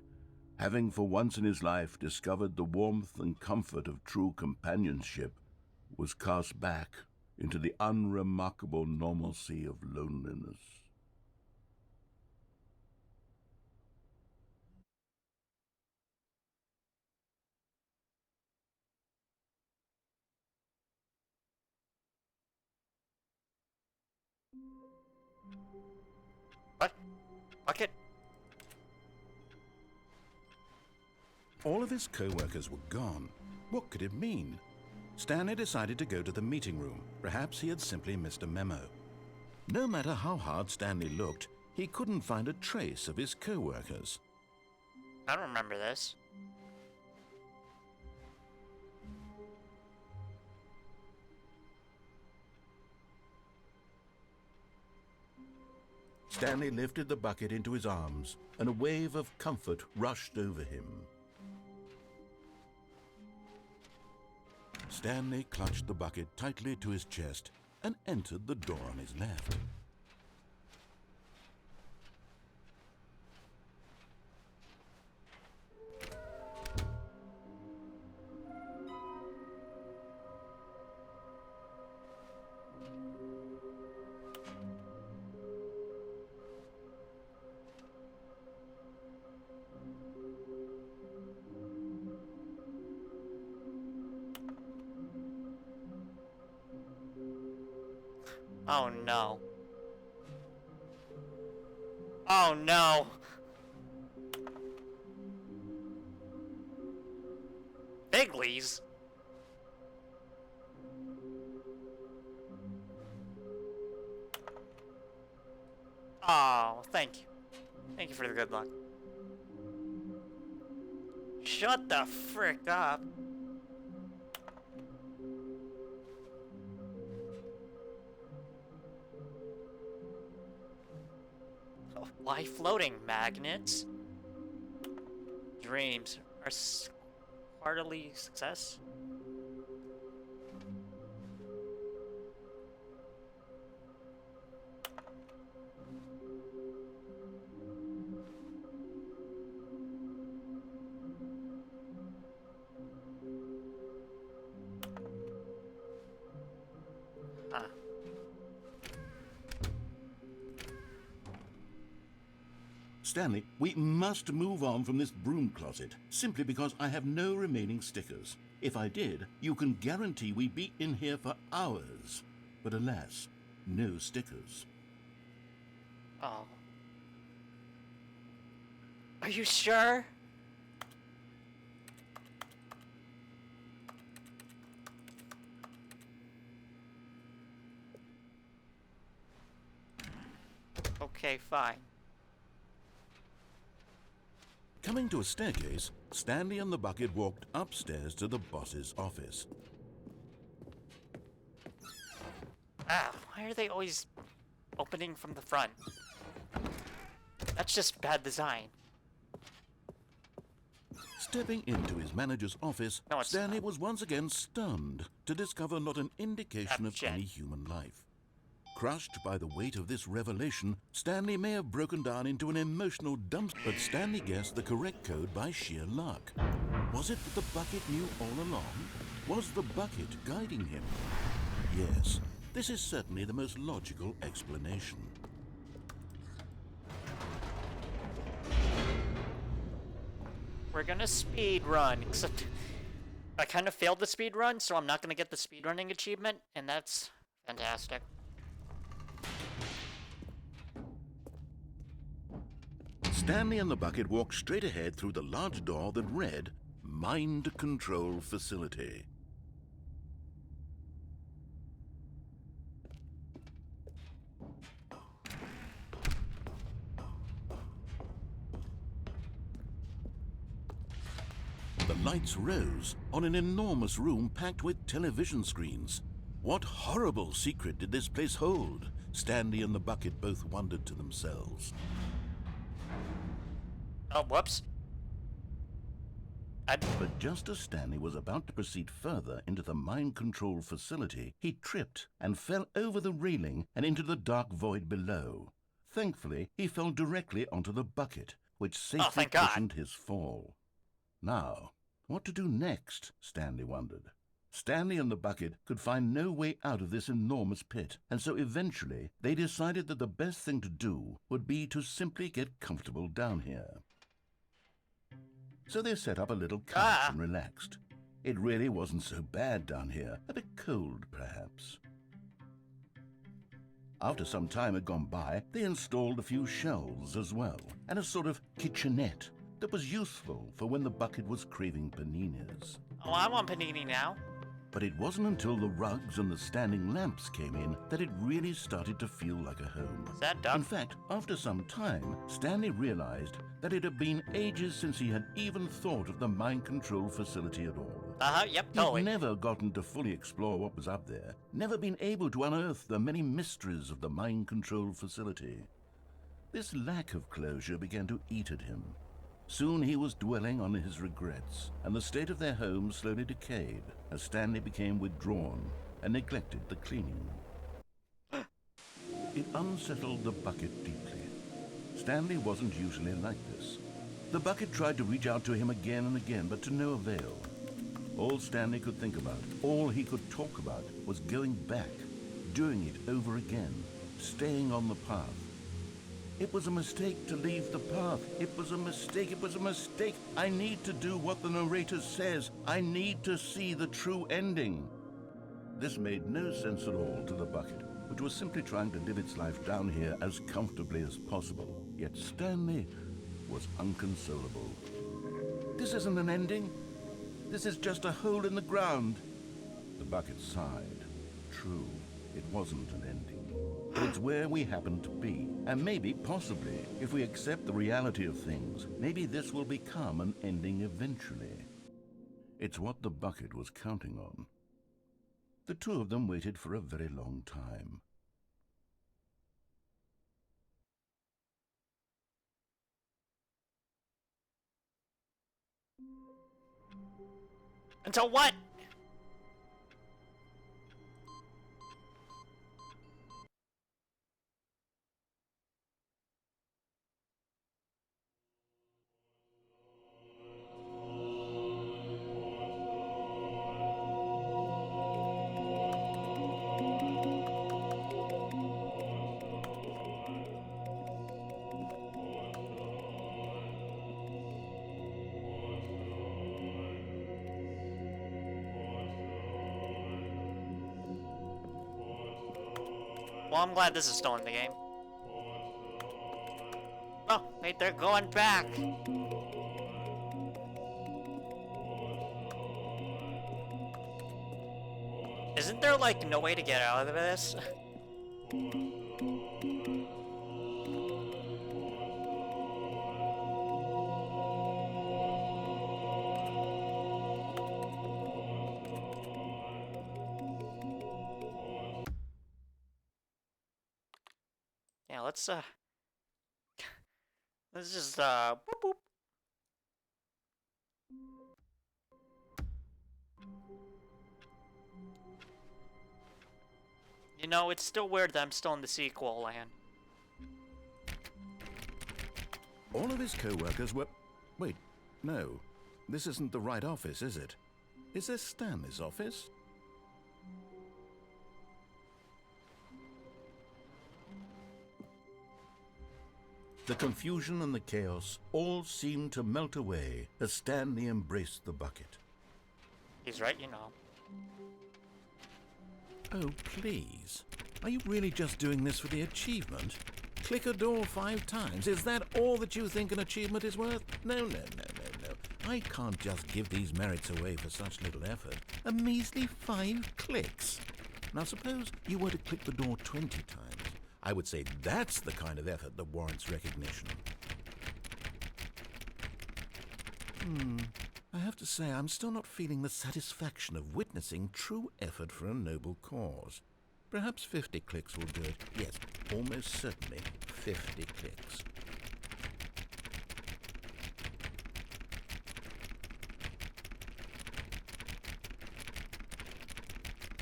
Speaker 3: having for once in his life discovered the warmth and comfort of true companionship, was cast back into the unremarkable normalcy of loneliness.
Speaker 2: What? Bucket?
Speaker 1: All of his co-workers were gone. What could it mean? Stanley decided to go to the meeting room. Perhaps he had simply missed a memo. No matter how hard Stanley looked, he couldn't find a trace of his co-workers.
Speaker 2: I don't remember this.
Speaker 1: Stanley lifted the bucket into his arms, and a wave of comfort rushed over him. Stanley clutched the bucket tightly to his chest and entered the door on his left.
Speaker 2: Oh no. Oh no. Bigley's? Oh, thank you. Thank you for the good luck. Shut the frick up. Why floating magnets? Dreams are heartily success. Huh.
Speaker 3: Stanley, we must move on from this broom closet, simply because I have no remaining stickers. If I did, you can guarantee we'd be in here for hours. But alas, no stickers.
Speaker 2: Oh. Are you sure? Okay, fine.
Speaker 1: Coming to a staircase, Stanley and the bucket walked upstairs to the boss's office.
Speaker 2: Ah, why are they always opening from the front? That's just bad design.
Speaker 1: Stepping into his manager's office,
Speaker 2: No, it's
Speaker 1: Stanley
Speaker 2: not.
Speaker 1: was once again stunned to discover not an indication of
Speaker 2: Shit.
Speaker 1: any human life. Crushed by the weight of this revelation, Stanley may have broken down into an emotional dump, but Stanley guessed the correct code by sheer luck. Was it that the bucket knew all along? Was the bucket guiding him? Yes, this is certainly the most logical explanation.
Speaker 2: we're gonna speed run. Except I kind of failed the speed run, so I'm not gonna get the speed running achievement, and that's fantastic.
Speaker 3: Stanley and the bucket walked straight ahead through the large door that read, Mind Control Facility. The lights rose on an enormous room packed with television screens. What horrible secret did this place hold? Stanley and the bucket both wondered to themselves.
Speaker 2: Oh, whoops.
Speaker 3: But just as Stanley was about to proceed further into the mind control facility, he tripped and fell over the railing and into the dark void below. Thankfully, he fell directly onto the bucket, which safely
Speaker 2: thank God.
Speaker 3: cushioned his fall. Now, what to do next? Stanley wondered. Stanley and the bucket could find no way out of this enormous pit, and so eventually they decided that the best thing to do would be to simply get comfortable down here. So they set up a little couch and relaxed. It really wasn't so bad down here, a bit cold perhaps. After some time had gone by, they installed a few shelves as well, and a sort of kitchenette that was useful for when the bucket was craving paninis.
Speaker 2: Oh, I want panini now.
Speaker 3: But it wasn't until the rugs and the standing lamps came in that it really started to feel like a home.
Speaker 2: Is that duck?
Speaker 3: In fact, after some time, Stanley realized that it had been ages since he had even thought of the mind control facility at all.
Speaker 2: Yep,
Speaker 3: He'd
Speaker 2: totally.
Speaker 3: never gotten to fully explore what was up there, never been able to unearth the many mysteries of the mind control facility. This lack of closure began to eat at him. Soon he was dwelling on his regrets, and the state of their home slowly decayed as Stanley became withdrawn and neglected the cleaning. It unsettled the bucket deeply. Stanley wasn't usually like this. The bucket tried to reach out to him again and again, but to no avail. All Stanley could think about, all he could talk about, was going back, doing it over again, staying on the path. It was a mistake to leave the path. It was a mistake. It was a mistake. I need to do what the narrator says. I need to see the true ending. This made no sense at all to the bucket, which was simply trying to live its life down here as comfortably as possible. Yet Stanley was unconsolable. This isn't an ending. This is just a hole in the ground. The bucket sighed. True, it wasn't an ending. But it's where we happen to be. And maybe, possibly, if we accept the reality of things, maybe this will become an ending eventually. It's what the bucket was counting on. The two of them waited for a very long time.
Speaker 2: Until what? Well, I'm glad this is still in the game. Oh, wait, they're going back. Isn't there, like, no way to get out of this? Yeah, let's just, boop, boop. You know, it's still weird that I'm still in the sequel land.
Speaker 3: All of his co-workers were... Wait, no. This isn't the right office, is it? Is this Stanley's office? The confusion and the chaos all seemed to melt away as Stanley embraced the bucket.
Speaker 2: He's right, you know.
Speaker 1: Oh, please. Are you really just doing this for the achievement? Click a door 5 times. Is that all that you think an achievement is worth? No. I can't just give these merits away for such little effort. A measly 5 clicks. Now suppose you were to click the door 20 times. I would say that's the kind of effort that warrants recognition. I have to say I'm still not feeling the satisfaction of witnessing true effort for a noble cause. Perhaps 50 clicks will do it. Yes, almost certainly 50 clicks.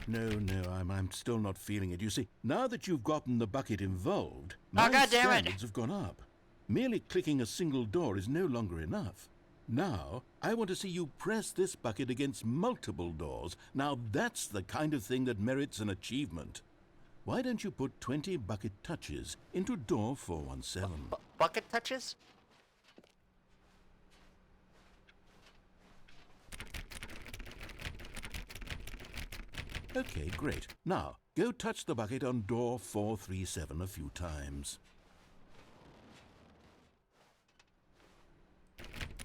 Speaker 1: No, I'm still not feeling it. You see, now that you've gotten the bucket involved, my
Speaker 2: God damn it.
Speaker 1: standards have gone up. Merely clicking a single door is no longer enough. Now, I want to see you press this bucket against multiple doors. Now that's the kind of thing that merits an achievement. Why don't you put 20 bucket touches into door 417?
Speaker 2: Bucket touches?
Speaker 1: Okay, great. Now, go touch the bucket on door 437 a few times.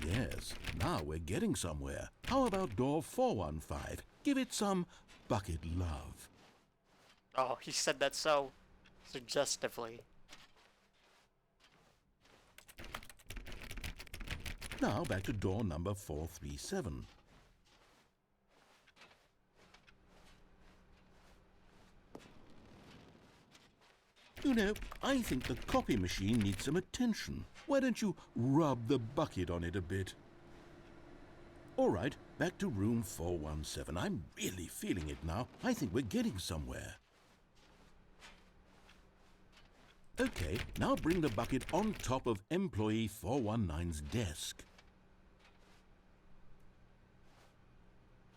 Speaker 1: Yes, now we're getting somewhere. How about door 415? Give it some bucket love.
Speaker 2: Oh, he said that so suggestively.
Speaker 1: Now back to door number 437. You know, I think the copy machine needs some attention. Why don't you rub the bucket on it a bit? All right, back to room 417. I'm really feeling it now. I think we're getting somewhere. Okay, now bring the bucket on top of employee 419's desk.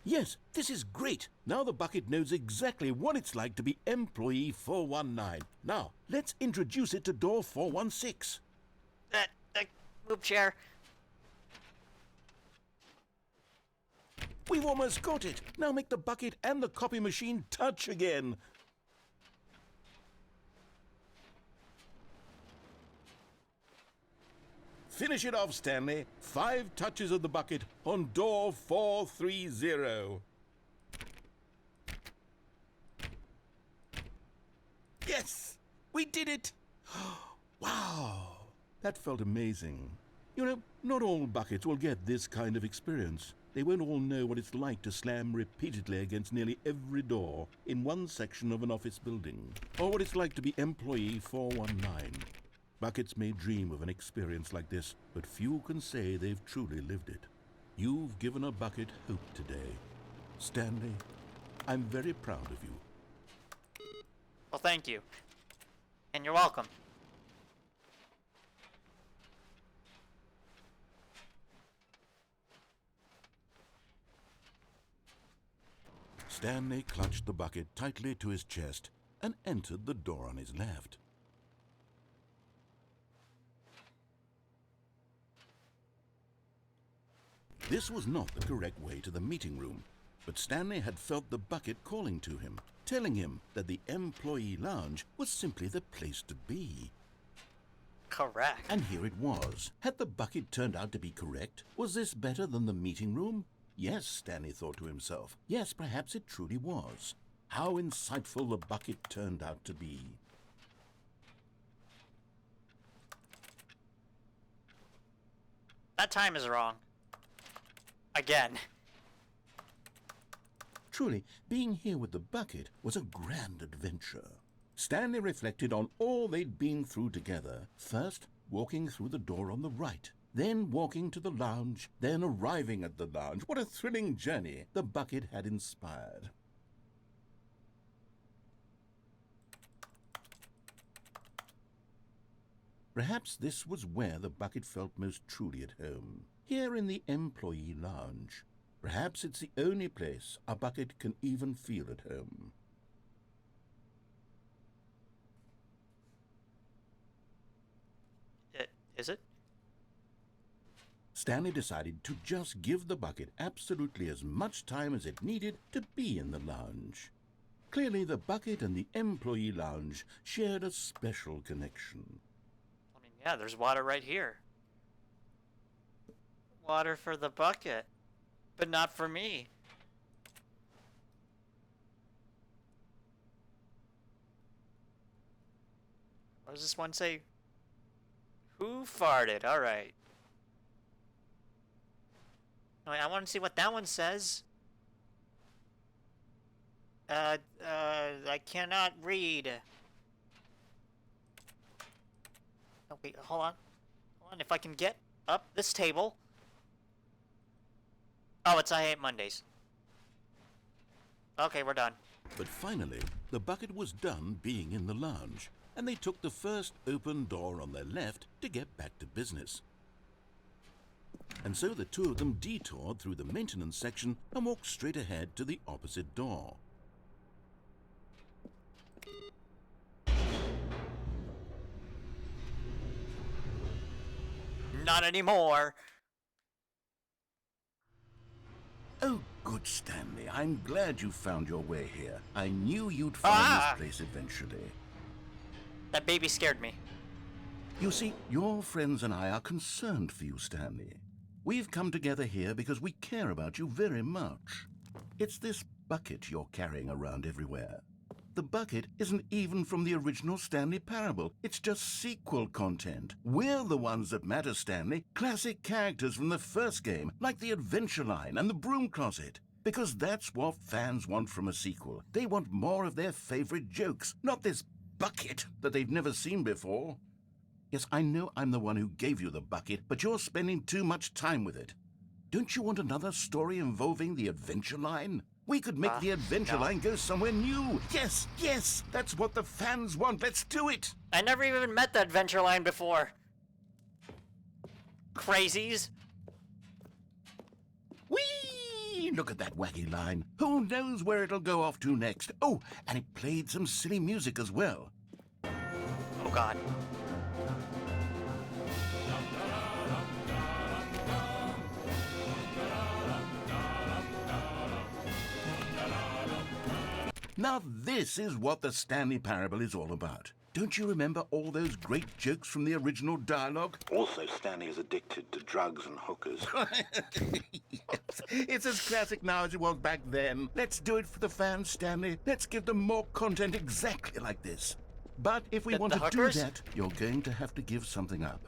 Speaker 1: Yes, this is great. Now the bucket knows exactly what it's like to be employee 419. Now, let's introduce it to door 416.
Speaker 2: Move chair.
Speaker 1: We've almost got it. Now make the bucket and the copy machine touch again. Finish it off, Stanley. 5 touches of the bucket on door 430. Yes! We did it! Wow! That felt amazing. You know, not all buckets will get this kind of experience. They won't all know what it's like to slam repeatedly against nearly every door in one section of an office building, or what it's like to be employee 419. Buckets may dream of an experience like this, but few can say they've truly lived it. You've given a bucket hope today. Stanley, I'm very proud of you.
Speaker 2: Well, thank you. And you're welcome.
Speaker 1: Stanley clutched the bucket tightly to his chest and entered the door on his left. This was not the correct way to the meeting room, but Stanley had felt the bucket calling to him, telling him that the employee lounge was simply the place to be.
Speaker 2: Correct.
Speaker 1: And here it was. Had the bucket turned out to be correct? Was this better than the meeting room? Yes, Stanley thought to himself. Yes, perhaps it truly was. How insightful the bucket turned out to be.
Speaker 2: That time is wrong. Again.
Speaker 1: Truly, being here with the bucket was a grand adventure. Stanley reflected on all they'd been through together. First, walking through the door on the right. Then walking to the lounge. Then arriving at the lounge. What a thrilling journey the bucket had inspired. Perhaps this was where the bucket felt most truly at home. Here in the employee lounge. Perhaps it's the only place a bucket can even feel at home.
Speaker 2: Is it?
Speaker 3: Stanley decided to just give the bucket absolutely as much time as it needed to be in the lounge. Clearly, the bucket and the employee lounge shared a special connection.
Speaker 2: I mean, yeah, there's water right here. Water for the bucket, but not for me. What does this one say? Who farted? All right. Wait, I want to see what that one says. I cannot read. Oh, wait, hold on. Hold on, if I can get up this table. Oh, it's I Hate Mondays. Okay, we're done.
Speaker 3: But finally, the bucket was done being in the lounge, and they took the first open door on their left to get back to business. And so the two of them detoured through the maintenance section and walked straight ahead to the opposite door.
Speaker 2: Not anymore.
Speaker 3: Oh, good, Stanley. I'm glad you found your way here. I knew you'd find this place eventually.
Speaker 2: That baby scared me.
Speaker 3: You see, your friends and I are concerned for you, Stanley. We've come together here because we care about you very much. It's this bucket you're carrying around everywhere. The bucket isn't even from the original Stanley Parable. It's just sequel content. We're the ones that matter, Stanley. Classic characters from the first game, like the Adventure Line and the Broom Closet. Because that's what fans want from a sequel. They want more of their favorite jokes, not this bucket that they've never seen before. Yes, I know I'm the one who gave you the bucket, but you're spending too much time with it. Don't you want another story involving the Adventure Line? We could make the Adventure Line go somewhere new. Yes, yes, that's what the fans want. Let's do it.
Speaker 2: I never even met the Adventure Line before. Crazies.
Speaker 3: Whee! Look at that wacky line. Who knows where it'll go off to next? Oh, and it played some silly music as well.
Speaker 2: Oh, God.
Speaker 3: Now this is what the Stanley Parable is all about. Don't you remember all those great jokes from the original dialogue?
Speaker 6: Also, Stanley is addicted to drugs and hookers.
Speaker 3: Yes, it's as classic now as it was back then. Let's do it for the fans, Stanley. Let's give them more content exactly like this. But if we want to do that, you're going to have to give something up.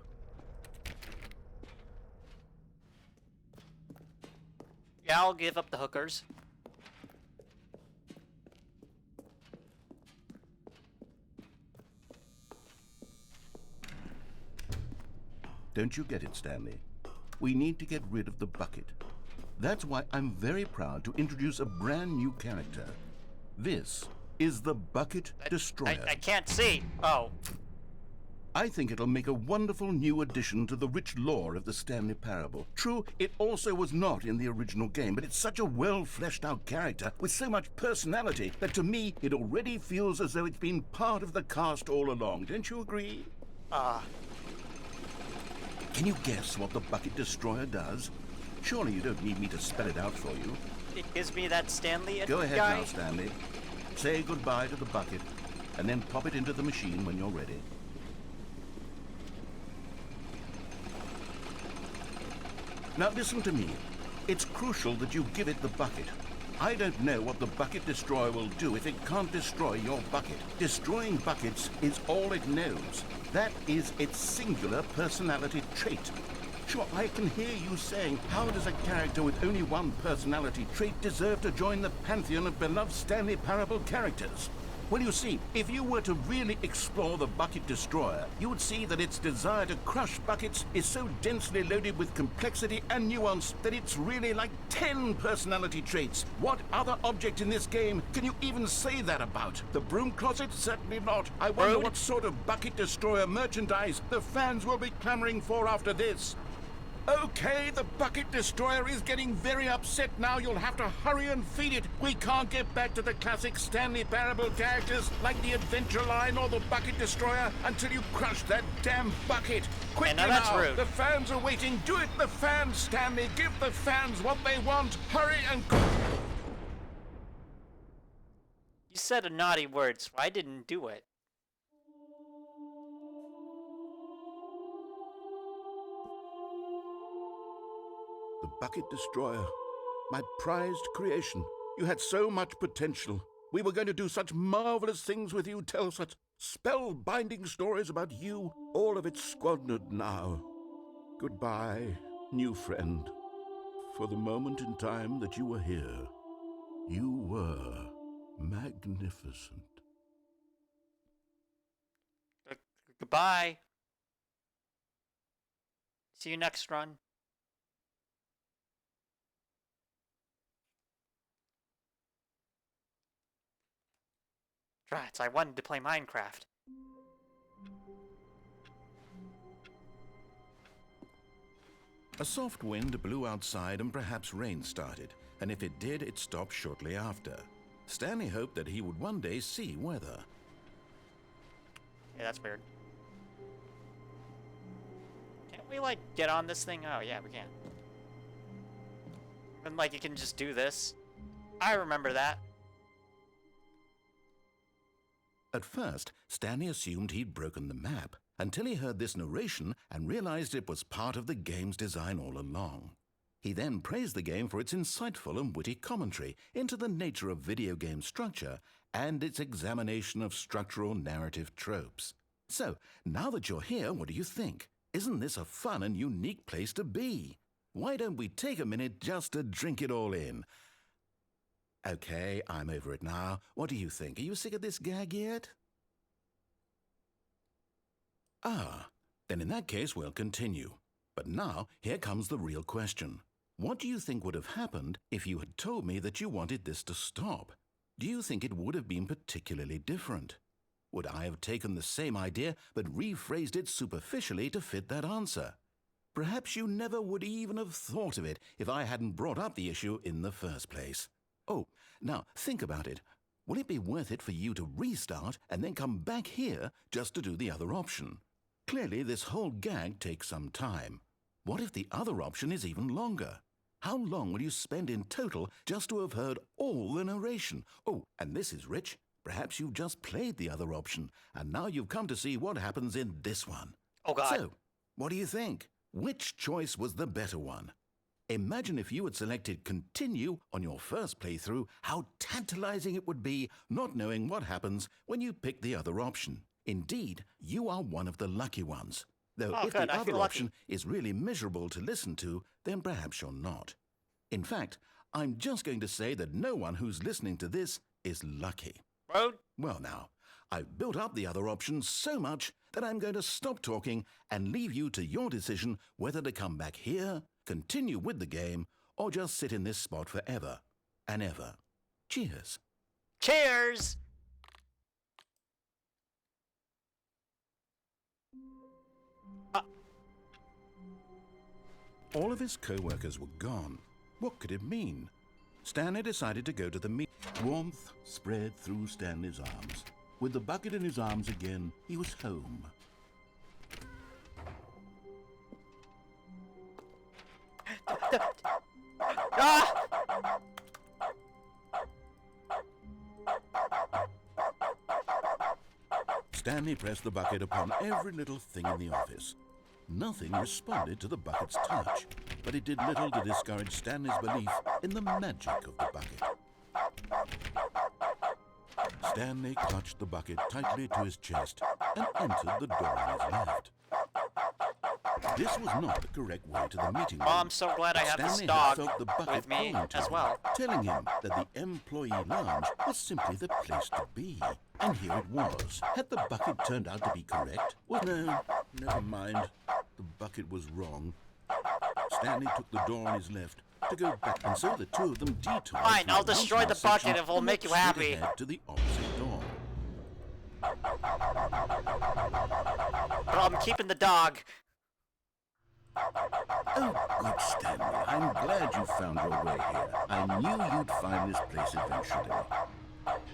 Speaker 2: Yeah, I'll give up the hookers.
Speaker 3: Don't you get it, Stanley? We need to get rid of the bucket. That's why I'm very proud to introduce a brand new character. This is the Bucket Destroyer.
Speaker 2: I can't see. Oh.
Speaker 3: I think it'll make a wonderful new addition to the rich lore of the Stanley Parable. True, it also was not in the original game, but it's such a well-fleshed-out character with so much personality that to me, it already feels as though it's been part of the cast all along. Don't you agree? Can you guess what the Bucket Destroyer does? Surely you don't need me to spell it out for you.
Speaker 2: It gives me that Stanley
Speaker 3: Go ahead
Speaker 2: guy.
Speaker 3: now, Stanley. Say goodbye to the bucket, and then pop it into the machine when you're ready. Now listen to me. It's crucial that you give it the bucket. I don't know what the Bucket Destroyer will do if it can't destroy your bucket. Destroying buckets is all it knows. That is its singular personality trait. Sure, I can hear you saying, how does a character with only one personality trait deserve to join the pantheon of beloved Stanley Parable characters? Well, you see, if you were to really explore the Bucket Destroyer, you would see that its desire to crush buckets is so densely loaded with complexity and nuance that it's really like 10 personality traits. What other object in this game can you even say that about? The Broom Closet? Certainly not. I wonder what sort of Bucket Destroyer merchandise the fans will be clamoring for after this. Okay, the bucket destroyer is getting very upset now. You'll have to hurry and feed it. We can't get back to the classic Stanley Parable characters like the Adventure Line or the bucket destroyer until you crush that damn bucket. Quickly
Speaker 2: now that's
Speaker 3: now.
Speaker 2: rude.
Speaker 3: The fans are waiting. Do it, the fans, Stanley. Give the fans what they want. Hurry and...
Speaker 2: You said a naughty word, so I didn't do it.
Speaker 3: The bucket destroyer. My prized creation. You had so much potential. We were going to do such marvelous things with you, tell such spellbinding stories about you. All of it squandered now. Goodbye, new friend. For the moment in time that you were here, you were magnificent.
Speaker 2: Goodbye. See you next run. Rats, I wanted to play Minecraft.
Speaker 1: A soft wind blew outside and perhaps rain started, and if it did, it stopped shortly after. Stanley hoped that he would one day see weather.
Speaker 2: Yeah, that's weird. Can't we, like, get on this thing? Oh, yeah, we can. And, like, you can just do this. I remember that.
Speaker 1: At first, Stanley assumed he'd broken the map, until he heard this narration and realized it was part of the game's design all along. He then praised the game for its insightful and witty commentary into the nature of video game structure and its examination of structural narrative tropes. So, now that you're here, what do you think? Isn't this a fun and unique place to be? Why don't we take a minute just to drink it all in? Okay, I'm over it now. What do you think? Are you sick of this gag yet? Ah, then in that case we'll continue. But now, here comes the real question. What do you think would have happened if you had told me that you wanted this to stop? Do you think it would have been particularly different? Would I have taken the same idea but rephrased it superficially to fit that answer? Perhaps you never would even have thought of it if I hadn't brought up the issue in the first place. Oh, now think about it. Will it be worth it for you to restart and then come back here just to do the other option? Clearly, this whole gag takes some time. What if the other option is even longer? How long will you spend in total just to have heard all the narration? Oh, and this is rich. Perhaps you've just played the other option, and now you've come to see what happens in this one.
Speaker 2: Oh, God.
Speaker 1: So, what do you think? Which choice was the better one? Imagine if you had selected continue on your first playthrough, how tantalizing it would be not knowing what happens when you pick the other option. Indeed, you are one of the lucky ones. Though
Speaker 2: Oh,
Speaker 1: if
Speaker 2: good,
Speaker 1: the
Speaker 2: I
Speaker 1: other
Speaker 2: feel lucky.
Speaker 1: option is really miserable to listen to, then perhaps you're not. In fact, I'm just going to say that no one who's listening to this is lucky.
Speaker 2: Road?
Speaker 1: Well now, I've built up the other option so much that I'm going to stop talking and leave you to your decision whether to come back here, continue with the game, or just sit in this spot forever and ever. Cheers.
Speaker 2: Cheers!
Speaker 1: All of his co-workers were gone. What could it mean? Stanley decided to go to the meet.
Speaker 3: Warmth spread through Stanley's arms. With the bucket in his arms again, he was home.
Speaker 2: Ah!
Speaker 1: Stanley pressed the bucket upon every little thing in the office. Nothing responded to the bucket's touch, but it did little to discourage Stanley's belief in the magic of the bucket. Stanley clutched the bucket tightly to his chest and entered the door on his left. This was not the correct way to the meeting room.
Speaker 2: Oh, I'm so glad I have this
Speaker 1: Stanley
Speaker 2: dog
Speaker 1: had felt the bucket
Speaker 2: with me
Speaker 1: calling to
Speaker 2: as
Speaker 1: him,
Speaker 2: well.
Speaker 1: telling him that the employee lounge was simply the place to be. And here it was. Had the bucket turned out to be correct? Well, no, never mind. The bucket was wrong. Stanley took the door on his left to go back, and so the two of them detoured.
Speaker 2: Fine,
Speaker 1: through
Speaker 2: I'll
Speaker 1: a
Speaker 2: destroy the
Speaker 1: one-small section
Speaker 2: bucket if it'll
Speaker 1: and
Speaker 2: make you
Speaker 1: went straight
Speaker 2: happy.
Speaker 1: ahead to the opposite door.
Speaker 2: But I'm keeping the dog.
Speaker 3: Oh, good Stanley. I'm glad you found your way here. I knew you'd find this place eventually.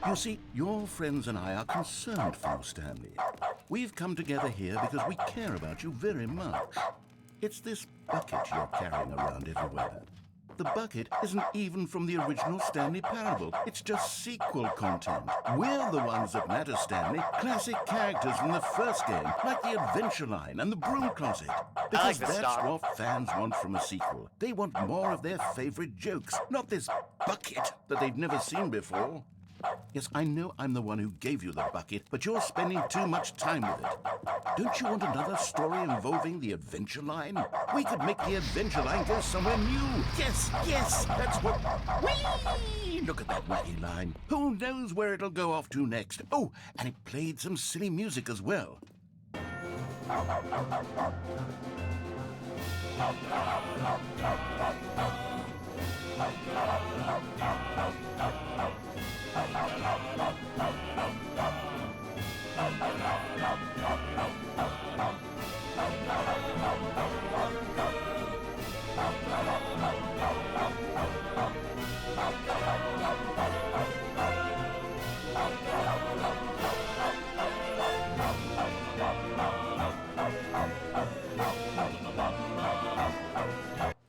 Speaker 3: You see, your friends and I are concerned for you, Stanley. We've come together here because we care about you very much. It's this bucket you're carrying around everywhere. The bucket isn't even from the original Stanley Parable. It's just sequel content. We're the ones that matter, Stanley. Classic characters from the first game, like the Adventure Line and the Broom Closet. Because
Speaker 2: this
Speaker 3: that's
Speaker 2: stuff.
Speaker 3: what fans want from a sequel. They want more of their favorite jokes, not this bucket that they've never seen before. Yes, I know I'm the one who gave you the bucket, but you're spending too much time with it. Don't you want another story involving the Adventure Line? We could make the Adventure Line go somewhere new. Yes, that's what... Whee! Look at that wacky line. Who knows where it'll go off to next? Oh, and it played some silly music as well.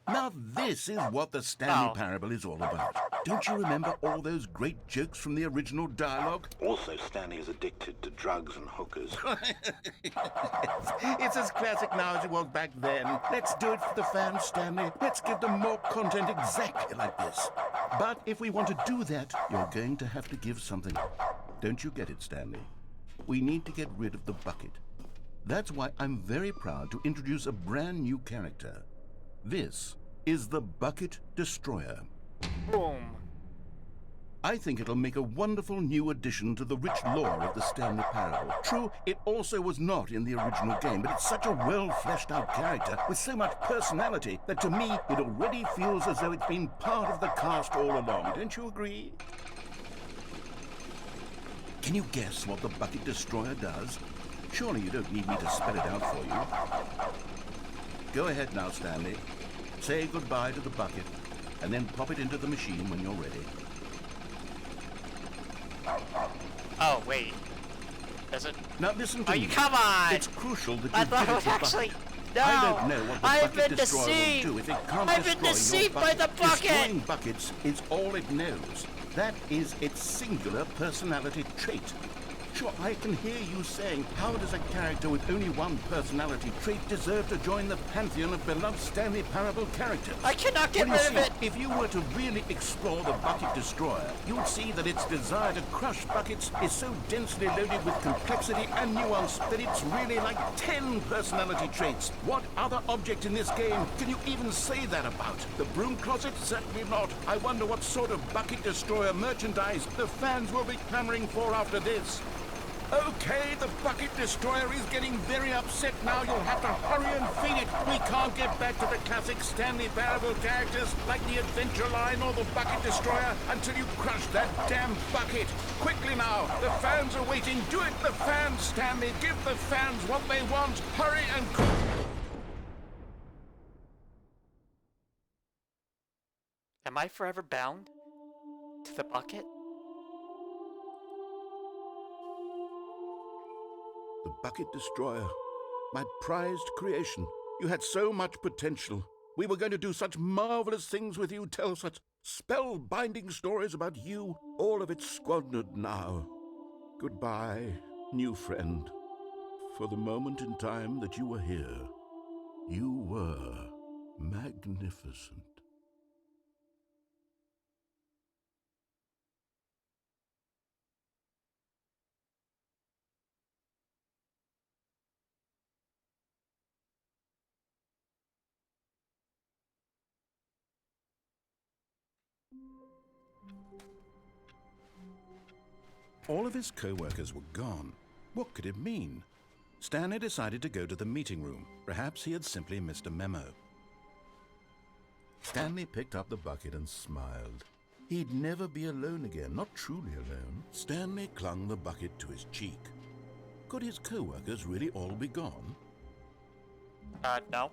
Speaker 3: Now this is what the Stanley Parable is all about. Don't you remember all those great jokes from the original dialogue?
Speaker 6: Also, Stanley is addicted to drugs and hookers.
Speaker 3: It's as classic now as it was back then. Let's do it for the fans, Stanley. Let's give them more content exactly like this. But if we want to do that, you're going to have to give something. Don't you get it, Stanley? We need to get rid of the bucket. That's why I'm very proud to introduce a brand new character. This is the Bucket Destroyer.
Speaker 2: Boom.
Speaker 3: I think it'll make a wonderful new addition to the rich lore of the Stanley Parable. True, it also was not in the original game, but it's such a well-fleshed-out character with so much personality that to me it already feels as though it's been part of the cast all along. Don't you agree? Can you guess what the Bucket Destroyer does? Surely you don't need me to spell it out for you. Go ahead now, Stanley. Say goodbye to the bucket, and then pop it into the machine when you're ready.
Speaker 2: Oh, wait. Is it?
Speaker 3: Now listen to me.
Speaker 2: Come on!
Speaker 3: It's crucial that you
Speaker 2: I thought
Speaker 3: give
Speaker 2: it
Speaker 3: it
Speaker 2: was
Speaker 3: the
Speaker 2: actually...
Speaker 3: bucket.
Speaker 2: No!
Speaker 3: I don't know what the
Speaker 2: I've
Speaker 3: Bucket
Speaker 2: been
Speaker 3: Destroyer
Speaker 2: deceived!
Speaker 3: will do if it can't
Speaker 2: I've been
Speaker 3: destroy your
Speaker 2: deceived by
Speaker 3: bucket.
Speaker 2: the bucket!
Speaker 3: Destroying buckets is all it knows. That is its singular personality trait. Sure, I can hear you saying, how does a character with only one personality trait deserve to join the pantheon of beloved Stanley Parable characters?
Speaker 2: I cannot get
Speaker 3: Well,
Speaker 2: rid of it!
Speaker 3: if you were to really explore the Bucket Destroyer, you would see that its desire to crush buckets is so densely loaded with complexity and nuance that it's really like 10 personality traits. What other object in this game can you even say that about? The Broom Closet? Certainly not. I wonder what sort of Bucket Destroyer merchandise the fans will be clamoring for after this. Okay, the Bucket Destroyer is getting very upset now. You'll have to hurry and feed it. We can't get back to the classic Stanley Parable characters like the Adventure Line or the Bucket Destroyer until you crush that damn bucket. Quickly now, the fans are waiting. Do it, the fans, Stanley. Give the fans what they want. Hurry and...
Speaker 2: Am I forever bound to the bucket?
Speaker 3: The Bucket Destroyer, my prized creation. You had so much potential. We were going to do such marvelous things with you, tell such spellbinding stories about you. All of it squandered now. Goodbye, new friend. For the moment in time that you were here, you were magnificent. All of his co-workers were gone. What could it mean? Stanley decided to go to the meeting room. Perhaps he had simply missed a memo. Stanley picked up the bucket and smiled. He'd never be alone again, not truly alone. Stanley clung the bucket to his cheek. Could his co-workers really all be gone?
Speaker 2: No.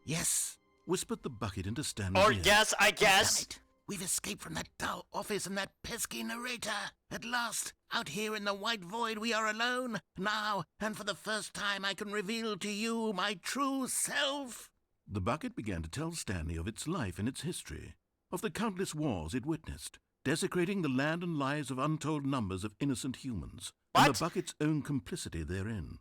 Speaker 3: Yes, whispered the bucket into Stanley's
Speaker 2: Or
Speaker 3: ear.
Speaker 2: yes, I guess.
Speaker 3: Damn it! We've escaped from that dull office and that pesky narrator. At last, out here in the white void, we are alone. Now, and for the first time, I can reveal to you my true self. The bucket began to tell Stanley of its life and its history, of the countless wars it witnessed, desecrating the land and lives of untold numbers of innocent humans, and
Speaker 2: What?
Speaker 3: the bucket's own complicity therein,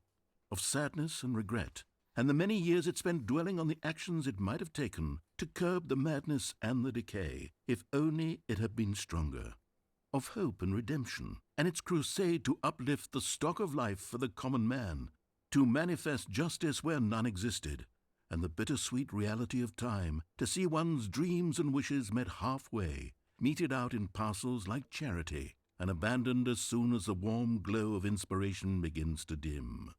Speaker 3: of sadness and regret, and the many years it spent dwelling on the actions it might have taken to curb the madness and the decay, if only it had been stronger, of hope and redemption, and its crusade to uplift the stock of life for the common man, to manifest justice where none existed, and the bittersweet reality of time, to see one's dreams and wishes met halfway, meted out in parcels like charity, and abandoned as soon as the warm glow of inspiration begins to dim.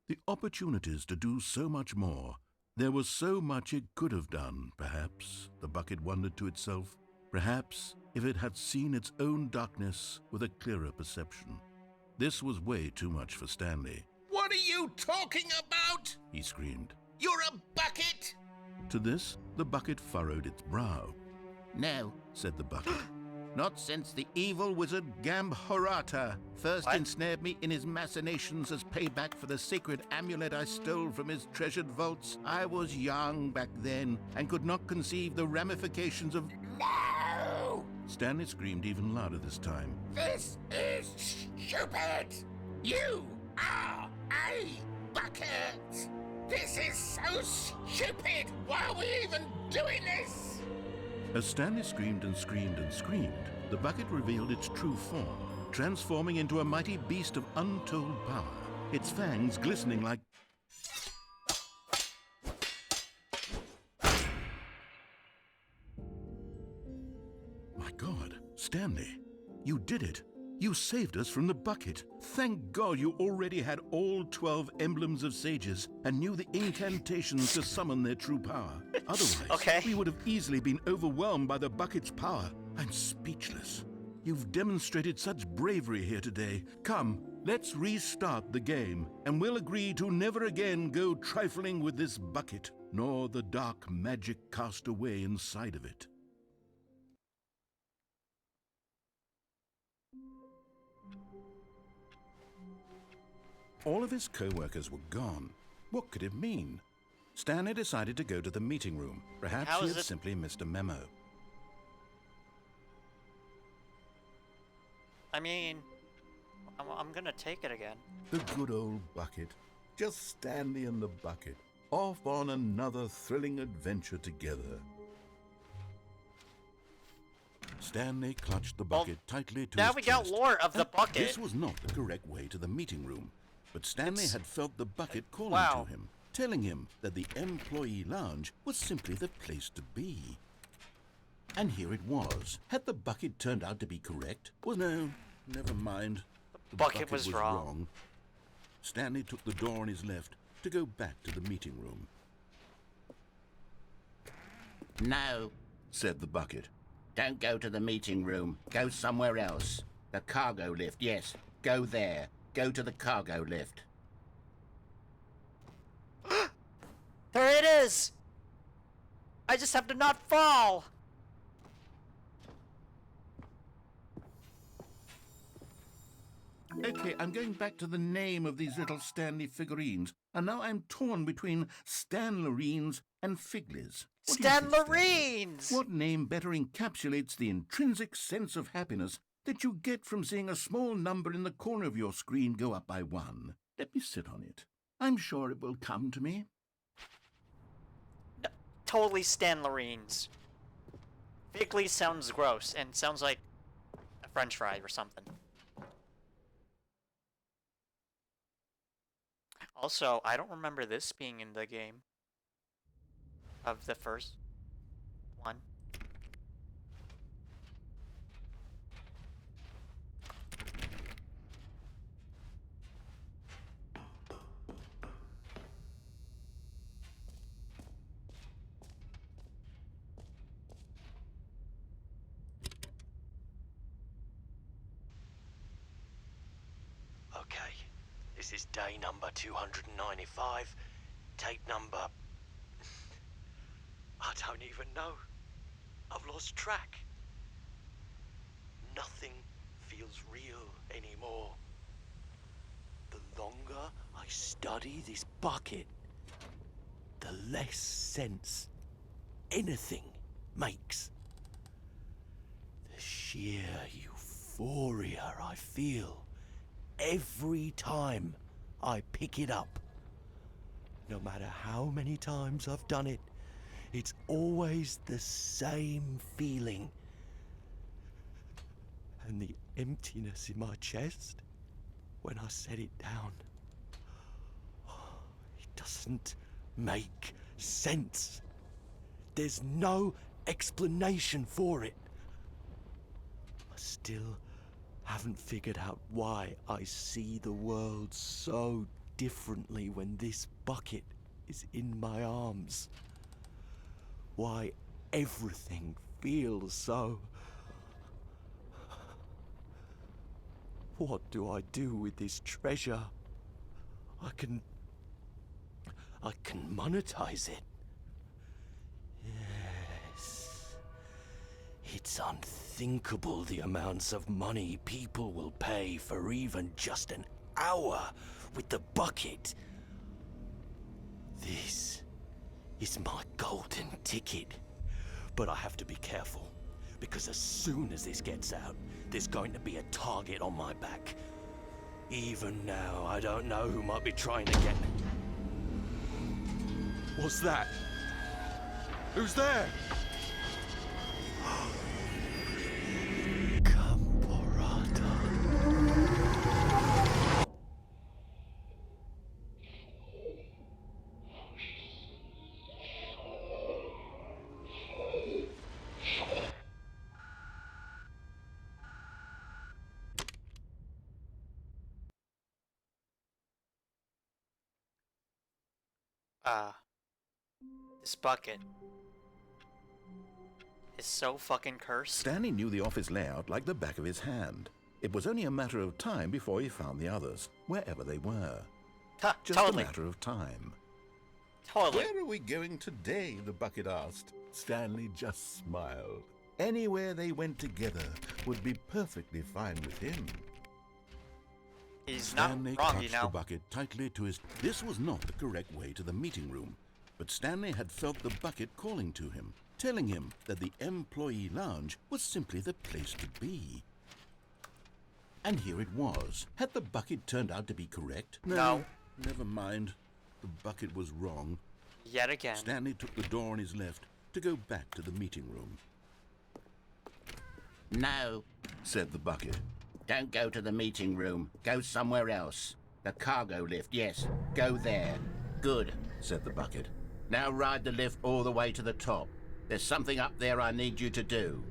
Speaker 3: The opportunities to do so much more. There was so much it could have done, perhaps, the bucket wondered to itself. Perhaps if it had seen its own darkness with a clearer perception. This was way too much for Stanley.
Speaker 7: What are you talking about?
Speaker 3: He screamed.
Speaker 7: You're a bucket!
Speaker 3: To this, the bucket furrowed its brow.
Speaker 7: No,
Speaker 3: Said the bucket.
Speaker 7: not since the evil wizard Gambhorata first
Speaker 2: What?
Speaker 7: ensnared me in his machinations as payback for the sacred amulet I stole from his treasured vaults. I was young back then and could not conceive the ramifications of... No!
Speaker 3: Stanley screamed even louder this time.
Speaker 7: This is stupid! You are a bucket! This is so stupid! Why are we even doing this?
Speaker 3: As Stanley screamed and screamed and screamed, the bucket revealed its true form, transforming into a mighty beast of untold power, its fangs glistening like... My God, Stanley, you did it. You saved us from the bucket. Thank God you already had all 12 emblems of sages and knew the incantations to summon their true power. Otherwise,
Speaker 2: Okay.
Speaker 3: we would have easily been overwhelmed by the bucket's power. I'm speechless. You've demonstrated such bravery here today. Come, let's restart the game, and we'll agree to never again go trifling with this bucket, nor the dark magic cast away inside of it. All of his co-workers were gone. What could it mean? Stanley decided to go to the meeting room. Perhaps
Speaker 2: How
Speaker 3: he
Speaker 2: is
Speaker 3: had
Speaker 2: it-
Speaker 3: simply missed a memo.
Speaker 2: I mean, I'm gonna take it again.
Speaker 3: The good old bucket. Just Stanley and the bucket. Off on another thrilling adventure together. Stanley clutched the
Speaker 2: Well,
Speaker 3: bucket tightly to
Speaker 2: now
Speaker 3: his
Speaker 2: we got
Speaker 3: chest.
Speaker 2: lore of the bucket.
Speaker 3: This was not the correct way to the meeting room, but Stanley
Speaker 2: It's-
Speaker 3: had felt the bucket calling
Speaker 2: Wow.
Speaker 3: to him, telling him that the employee lounge was simply the place to be. And here it was. Had the bucket turned out to be correct? Well, no, never mind. The
Speaker 2: bucket was wrong.
Speaker 3: Stanley took the door on his left to go back to the meeting room.
Speaker 7: No,
Speaker 3: Said the bucket.
Speaker 7: don't go to the meeting room. Go somewhere else. The cargo lift, yes. Go there. Go to the cargo lift.
Speaker 2: There it is! I just have to not fall!
Speaker 3: Okay, I'm going back to the name of these little Stanley figurines, and now I'm torn between Stanlerines and Figlies. What do you think, Stanley?
Speaker 2: Stanlerines!
Speaker 3: What name better encapsulates the intrinsic sense of happiness that you get from seeing a small number in the corner of your screen go up by 1? Let me sit on it. I'm sure it will come to me.
Speaker 2: Totally Stanlerines. Figley sounds gross and sounds like a french fry or something. Also, I don't remember this being in the game. Of the first one.
Speaker 8: Okay, this is day number 295, tape number I don't even know. I've lost track. Nothing feels real anymore. The longer I study this bucket, the less sense anything makes. The sheer euphoria I feel every time I pick it up. No matter how many times I've done it, it's always the same feeling. And the emptiness in my chest when I set it down, it doesn't make sense. There's no explanation for it. I still haven't figured out why I see the world so differently when this bucket is in my arms. Why everything feels so... What do I do with this treasure? I can monetize it. Yes. It's unthinkable the amounts of money people will pay for even just an hour with the bucket. This is my golden ticket. But I have to be careful, because as soon as this gets out, there's going to be a target on my back. Even now, I don't know who might be trying to get... What's that? Who's there? Camporata.
Speaker 2: This bucket is so fucking cursed.
Speaker 1: Stanley knew the office layout like the back of his hand. It was only a matter of time before he found the others, wherever they were. Just
Speaker 2: Totally.
Speaker 1: a matter of time.
Speaker 2: Totally.
Speaker 7: Where are we going today? The bucket asked. Stanley just smiled.
Speaker 1: Anywhere they went together would be perfectly fine with him.
Speaker 2: He's not
Speaker 1: Stanley
Speaker 2: wrong, you
Speaker 1: clutched the
Speaker 2: know.
Speaker 1: bucket tightly to his... This was not the correct way to the meeting room, but Stanley had felt the bucket calling to him, telling him that the employee lounge was simply the place to be. And here it was. Had the bucket turned out to be correct?
Speaker 2: No.
Speaker 1: Never mind. The bucket was wrong.
Speaker 2: Yet again.
Speaker 1: Stanley took the door on his left to go back to the meeting room.
Speaker 3: No,
Speaker 1: Said the bucket.
Speaker 3: don't go to the meeting room. Go somewhere else. The cargo lift, yes. Go there. Good.
Speaker 1: Said the bucket.
Speaker 3: Now ride the lift all the way to the top. There's something up there I need you to do.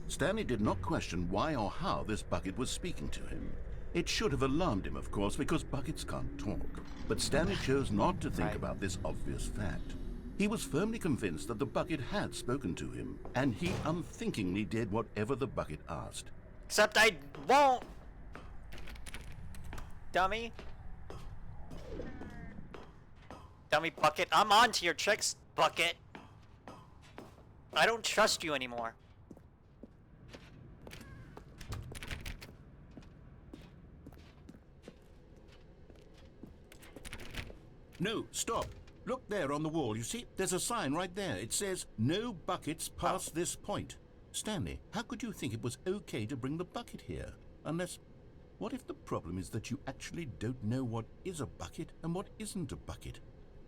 Speaker 1: Stanley did not question why or how this bucket was speaking to him. It should have alarmed him, of course, because buckets can't talk. But Stanley chose not to think
Speaker 2: Right.
Speaker 1: about this obvious fact. He was firmly convinced that the bucket had spoken to him, and he unthinkingly did whatever the bucket asked.
Speaker 2: Except I won't. Dummy. Dummy bucket. I'm on to your tricks, bucket. I don't trust you anymore.
Speaker 1: No, stop. Look there on the wall. You see, there's a sign right there. It says, "No buckets past this point." Stanley, how could you think it was okay to bring the bucket here? Unless, what if the problem is that you actually don't know what is a bucket and what isn't a bucket?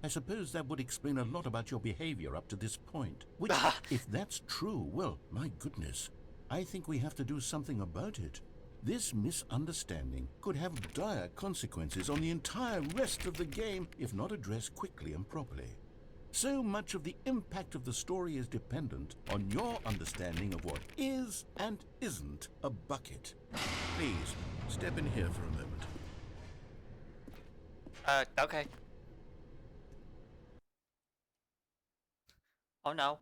Speaker 1: I suppose that would explain a lot about your behavior up to this point. Which, if that's true, well, my goodness, I think we have to do something about it. This misunderstanding could have dire consequences on the entire rest of the game if not addressed quickly and properly. So much of the impact of the story is dependent on your understanding of what is and isn't a bucket. Please, step in here for a moment.
Speaker 2: Okay. Oh no.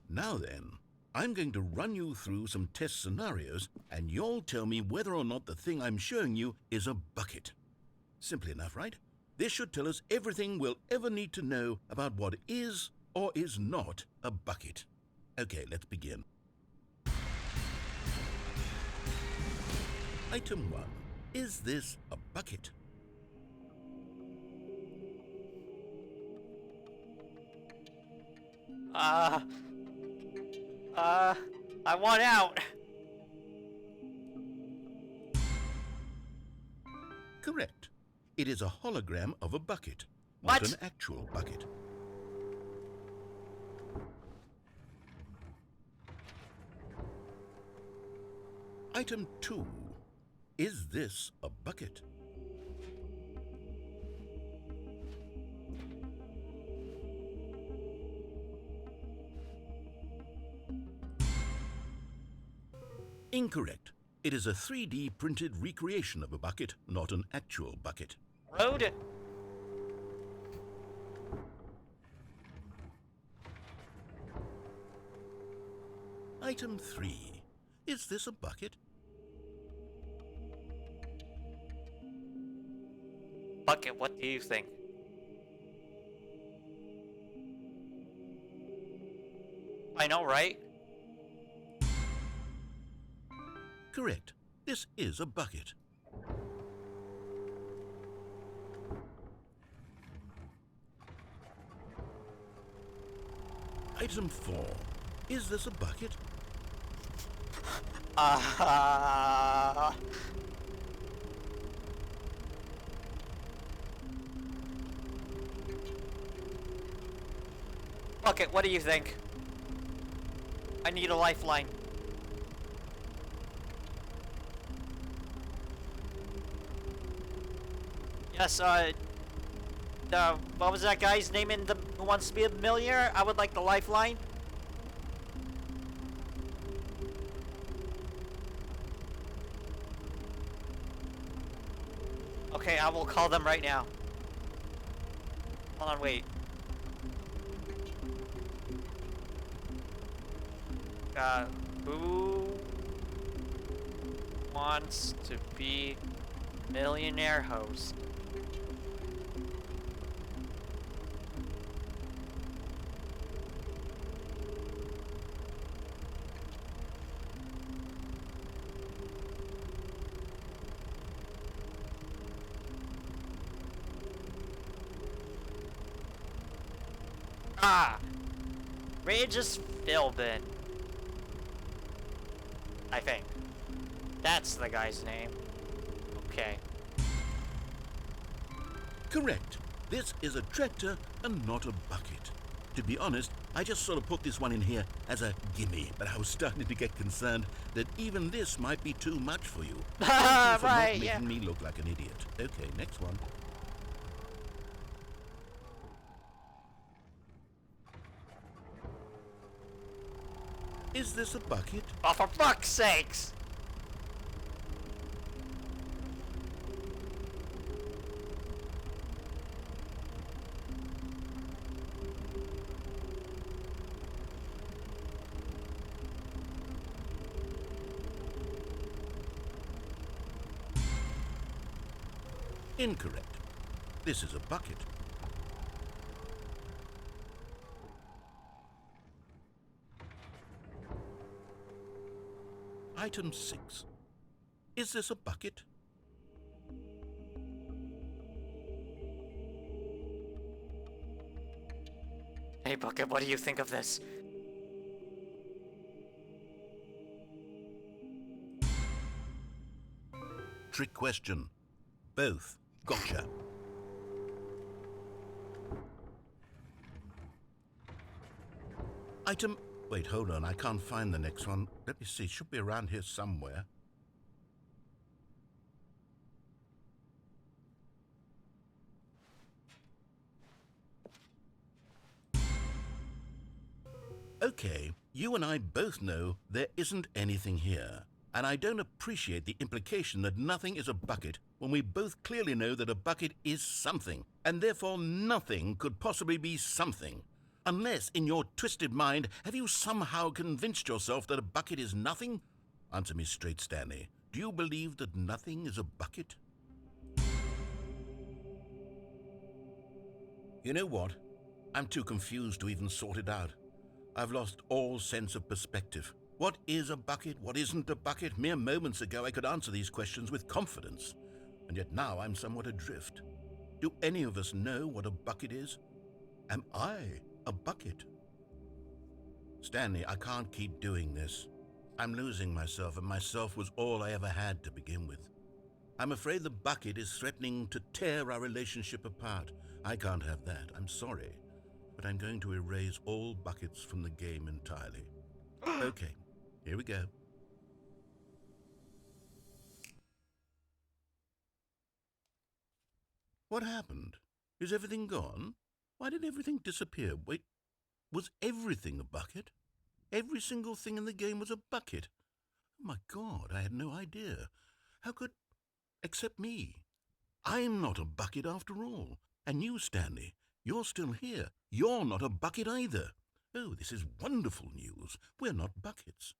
Speaker 1: Now then, I'm going to run you through some test scenarios, and you'll tell me whether or not the thing I'm showing you is a bucket. Simple enough, right?
Speaker 7: This should tell us everything we'll ever need to know about what is or is not a bucket. Okay, let's begin. Item 1. Is this a bucket?
Speaker 2: I want out.
Speaker 7: Correct. It is a hologram of a bucket,
Speaker 2: What?
Speaker 7: not an actual bucket. Item 2. Is this a bucket? Incorrect. It is a 3D printed recreation of a bucket, not an actual bucket.
Speaker 2: Road.
Speaker 7: Item 3. Is this a bucket?
Speaker 2: Bucket, what do you think? I know, right?
Speaker 7: Correct. This is a bucket. Item 4. Is this a bucket?
Speaker 2: Bucket, what do you think? I need a lifeline. Yes, what was that guy's name in the Who Wants to Be a Millionaire? I would like the lifeline. Okay, I will call them right now. Hold on, wait. Who wants to be millionaire host? Regis Philbin. I think. That's the guy's name. Okay.
Speaker 7: Correct. This is a tractor and not a bucket. To be honest, I just sort of put this one in here as a gimme, but I was starting to get concerned that even this might be too much for you. Thank you for not making me look like an idiot. Okay, next one. Is this a bucket?
Speaker 2: Oh, for fuck's sakes!
Speaker 7: Incorrect. This is a bucket. Item 6. Is this a bucket?
Speaker 2: Hey, Bucket, what do you think of this?
Speaker 7: Trick question. Both. Gotcha. Item... Wait, hold on. I can't find the next one. Let me see. It should be around here somewhere. Okay, you and I both know there isn't anything here. And I don't appreciate the implication that nothing is a bucket when we both clearly know that a bucket is something, and therefore nothing could possibly be something. Unless, in your twisted mind, have you somehow convinced yourself that a bucket is nothing? Answer me straight, Stanley. Do you believe that nothing is a bucket? You know what? I'm too confused to even sort it out. I've lost all sense of perspective. What is a bucket? What isn't a bucket? Mere moments ago I could answer these questions with confidence, and yet now I'm somewhat adrift. Do any of us know what a bucket is? Am I a bucket? Stanley, I can't keep doing this. I'm losing myself, and myself was all I ever had to begin with. I'm afraid the bucket is threatening to tear our relationship apart. I can't have that. I'm sorry. But I'm going to erase all buckets from the game entirely. Okay, here we go. What happened? Is everything gone? Why did everything disappear? Wait, was everything a bucket? Every single thing in the game was a bucket. Oh my God, I had no idea. How could... except me. I'm not a bucket after all. And you, Stanley, you're still here. You're not a bucket either. Oh, this is wonderful news. We're not buckets.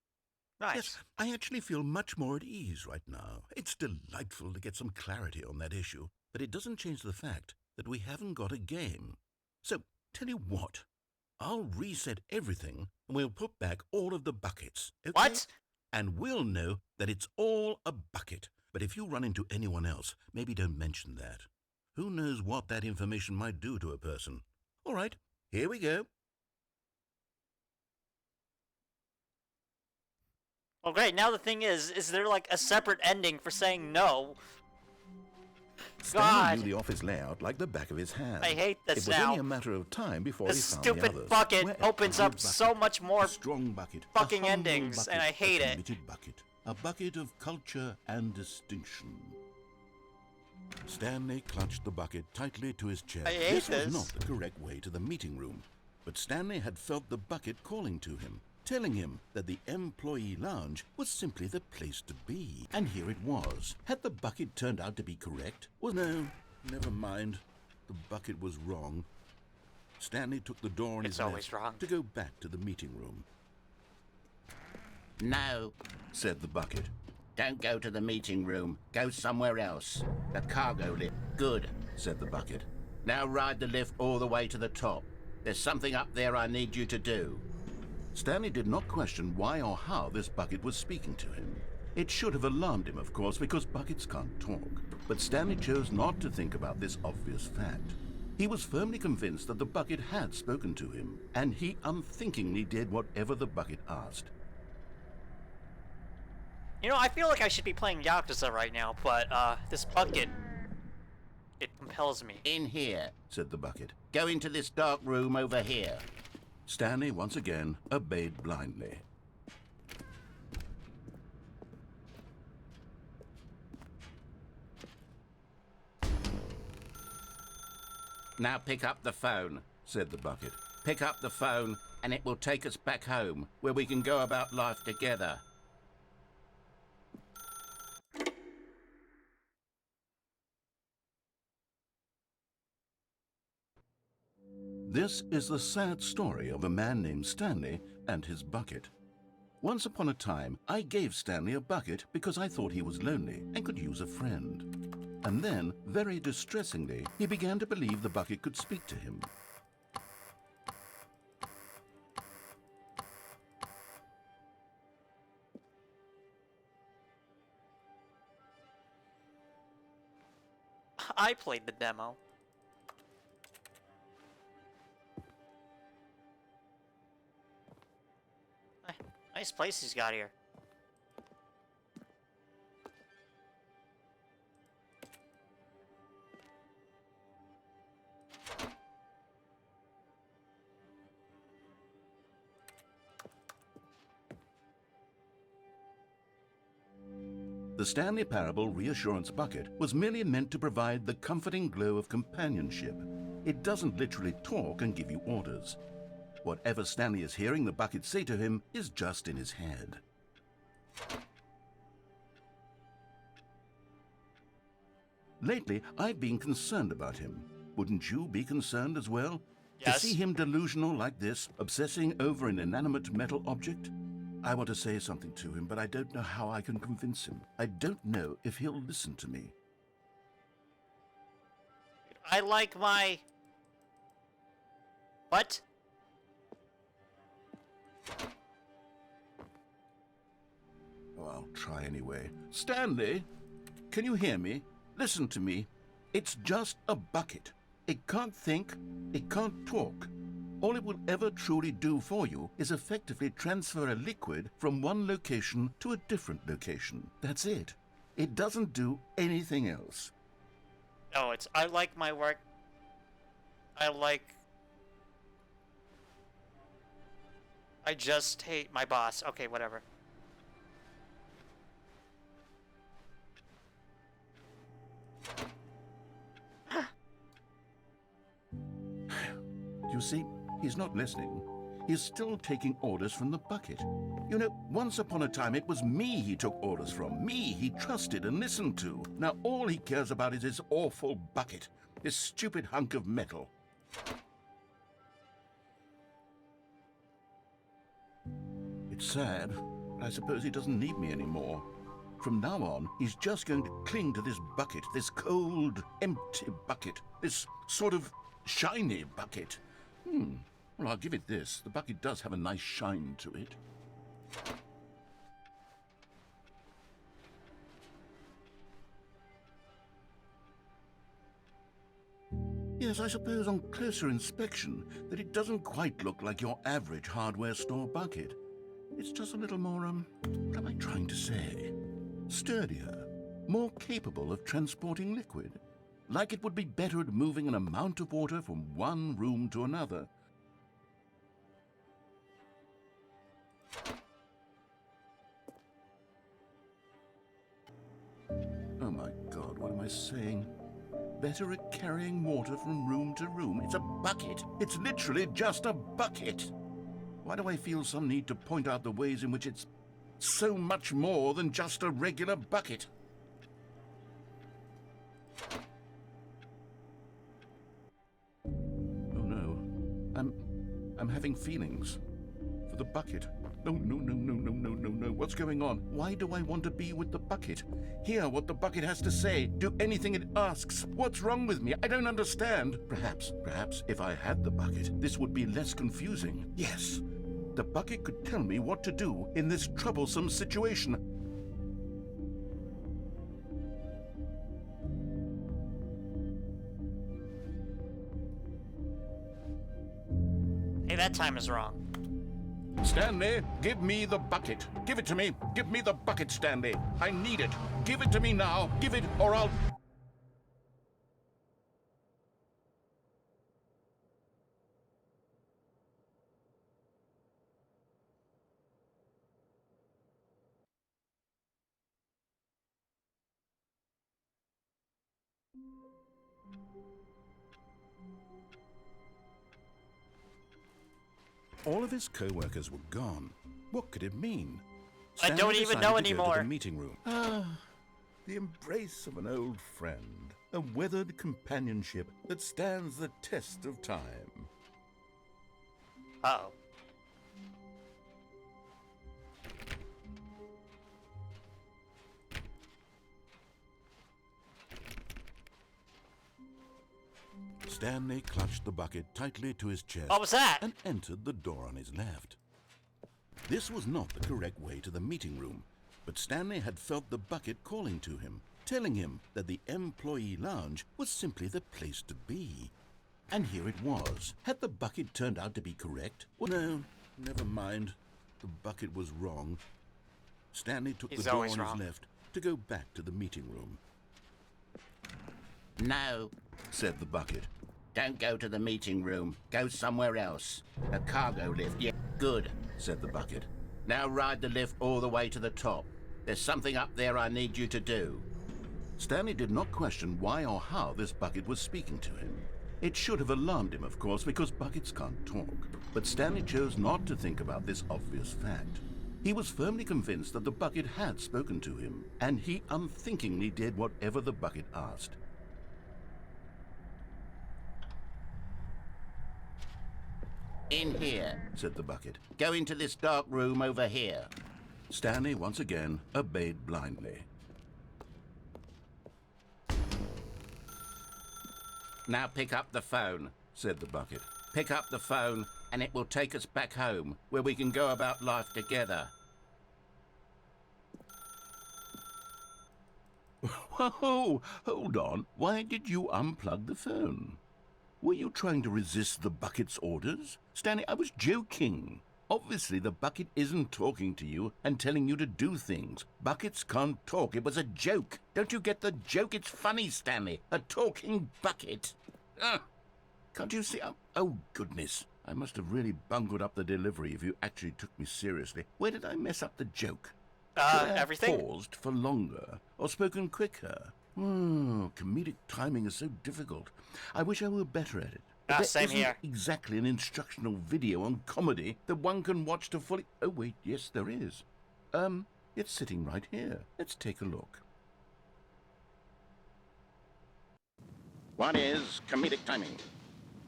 Speaker 2: Nice.
Speaker 7: Yes, I actually feel much more at ease right now. It's delightful to get some clarity on that issue, but it doesn't change the fact that we haven't got a game. So, tell you what, I'll reset everything and we'll put back all of the buckets. Okay?
Speaker 2: What?
Speaker 7: And we'll know that it's all a bucket. But if you run into anyone else, maybe don't mention that. Who knows what that information might do to a person? All right, here we go.
Speaker 2: Well, great. Now the thing is there like a separate ending for saying no?
Speaker 1: Stanley
Speaker 2: God.
Speaker 1: knew the office layout like the back of his hand.
Speaker 2: I hate this
Speaker 1: It was
Speaker 2: now.
Speaker 1: only a matter of time before
Speaker 2: This
Speaker 1: he found the
Speaker 2: stupid
Speaker 1: others.
Speaker 2: bucket
Speaker 1: Where
Speaker 2: opens
Speaker 1: a
Speaker 2: up
Speaker 1: bucket,
Speaker 2: so much more
Speaker 3: A strong bucket.
Speaker 2: fucking
Speaker 3: A humble
Speaker 2: endings,
Speaker 3: bucket,
Speaker 2: and I hate
Speaker 3: a
Speaker 2: it.
Speaker 3: committed bucket. A bucket of culture and distinction.
Speaker 1: Stanley clutched the bucket tightly to his chest.
Speaker 2: I hate
Speaker 1: This
Speaker 2: this.
Speaker 1: was not the correct way to the meeting room, but Stanley had felt the bucket calling to him, telling him that the employee lounge was simply the place to be. And here it was. Had the bucket turned out to be correct? Well, no, never mind. The bucket was wrong. Stanley took the door on
Speaker 2: It's
Speaker 1: his
Speaker 2: always
Speaker 1: left
Speaker 2: wrong.
Speaker 1: to go back to the meeting room.
Speaker 3: No,
Speaker 1: Said the bucket.
Speaker 3: don't go to the meeting room. Go somewhere else. The cargo lift. Good.
Speaker 1: Said the bucket.
Speaker 3: Now ride the lift all the way to the top. There's something up there I need you to do.
Speaker 1: Stanley did not question why or how this bucket was speaking to him. It should have alarmed him, of course, because buckets can't talk. But Stanley chose not to think about this obvious fact. He was firmly convinced that the bucket had spoken to him, and he unthinkingly did whatever the bucket asked.
Speaker 2: You know, I feel like I should be playing Yakuza right now, but this bucket, it compels me.
Speaker 3: In here.
Speaker 1: Said the bucket.
Speaker 3: Go into this dark room over here.
Speaker 1: Stanley once again obeyed blindly.
Speaker 3: Now pick up the phone.
Speaker 1: Said the bucket.
Speaker 3: Pick up the phone and it will take us back home, where we can go about life together.
Speaker 1: This is the sad story of a man named Stanley and his bucket. Once upon a time, I gave Stanley a bucket because I thought he was lonely and could use a friend. And then, very distressingly, he began to believe the bucket could speak to him.
Speaker 2: I played the demo. Nice place he's got here.
Speaker 1: The Stanley Parable Reassurance Bucket was merely meant to provide the comforting glow of companionship. It doesn't literally talk and give you orders. Whatever Stanley is hearing the bucket say to him is just in his head. Lately, I've been concerned about him. Wouldn't you be concerned as well?
Speaker 2: Yes.
Speaker 1: To see him delusional like this, obsessing over an inanimate metal object? I want to say something to him, but I don't know how I can convince him. I don't know if he'll listen to me.
Speaker 2: I like my What?
Speaker 3: Oh, I'll try anyway. Stanley, can you hear me? Listen to me. It's just a bucket. It can't think, it can't talk. All it will ever truly do for you is effectively transfer a liquid from one location to a different location. That's it. It doesn't do anything else.
Speaker 2: Oh, it's, I like my work. I just hate my boss. Okay, whatever.
Speaker 3: You see, he's not listening. He's still taking orders from the bucket. You know, once upon a time it was me he took orders from. Me he trusted and listened to. Now all he cares about is his awful bucket. This stupid hunk of metal. It's sad, but I suppose he doesn't need me anymore. From now on, he's just going to cling to this bucket, this cold, empty bucket, this sort of shiny bucket. Well, I'll give it this. The bucket does have a nice shine to it. Yes, I suppose on closer inspection that it doesn't quite look like your average hardware store bucket. It's just a little more, what am I trying to say? Sturdier, more capable of transporting liquid. Like it would be better at moving an amount of water from one room to another. Oh my God, what am I saying? Better at carrying water from room to room. It's a bucket. It's literally just a bucket. Why do I feel some need to point out the ways in which it's so much more than just a regular bucket? Oh no, I'm having feelings for the bucket. No, no. What's going on? Why do I want to be with the bucket? Hear what the bucket has to say. Do anything it asks. What's wrong with me? I don't understand. Perhaps if I had the bucket, this would be less confusing. Yes, the bucket could tell me what to do in this troublesome situation.
Speaker 2: Hey, that time is wrong.
Speaker 3: Stanley, give me the bucket. Give it to me. Give me the bucket, Stanley. I need it. Give it to me now. Give it, or I'll...
Speaker 1: All of his co-workers were gone. What could it mean?
Speaker 2: I don't
Speaker 1: Stanley
Speaker 2: even
Speaker 1: decided
Speaker 2: know
Speaker 1: to go to
Speaker 2: anymore.
Speaker 1: the meeting room.
Speaker 3: The embrace of an old friend. A weathered companionship that stands the test of time.
Speaker 2: Uh-oh.
Speaker 1: Stanley clutched the bucket tightly to his chest
Speaker 2: What was that?
Speaker 1: and entered the door on his left. This was not the correct way to the meeting room, but Stanley had felt the bucket calling to him, telling him that the employee lounge was simply the place to be. And here it was. Had the bucket turned out to be correct? Well, no, never mind. The bucket was wrong. Stanley took
Speaker 2: He's
Speaker 1: the door
Speaker 2: always
Speaker 1: on
Speaker 2: wrong.
Speaker 1: his left to go back to the meeting room.
Speaker 3: No, said the bucket. Don't go to the meeting room. Go somewhere else. A cargo lift. Yeah, good, said the bucket. Now ride the lift all the way to the top. There's something up there I need you to do. Stanley did not question why or how this bucket was speaking to him. It should have alarmed him, of course, because buckets can't talk. But Stanley chose not to think about this obvious fact. He was firmly convinced that the bucket had spoken to him, and he unthinkingly did whatever the bucket asked. In here, said the bucket. Go into this dark room over here. Stanley once again obeyed blindly. Now pick up the phone, said the bucket. pick up the phone and it will take us back home, where we can go about life together. Whoa, hold on. Why did you unplug the phone? Were you trying to resist the bucket's orders? Stanley, I was joking. Obviously, the bucket isn't talking to you and telling you to do things. Buckets can't talk. It was a joke. Don't you get the joke? It's funny, Stanley. A talking bucket. Can't you see? Oh, goodness. I must have really bungled up the delivery if you actually took me seriously. Where did I mess up the joke?
Speaker 2: Everything.
Speaker 3: Paused for longer or spoken quicker. Comedic timing is so difficult. I wish I were better at it. But
Speaker 2: Same here.
Speaker 3: Exactly an instructional video on comedy that one can watch to fully... Oh, wait, yes, there is. It's sitting right here. Let's take a look. What is comedic timing?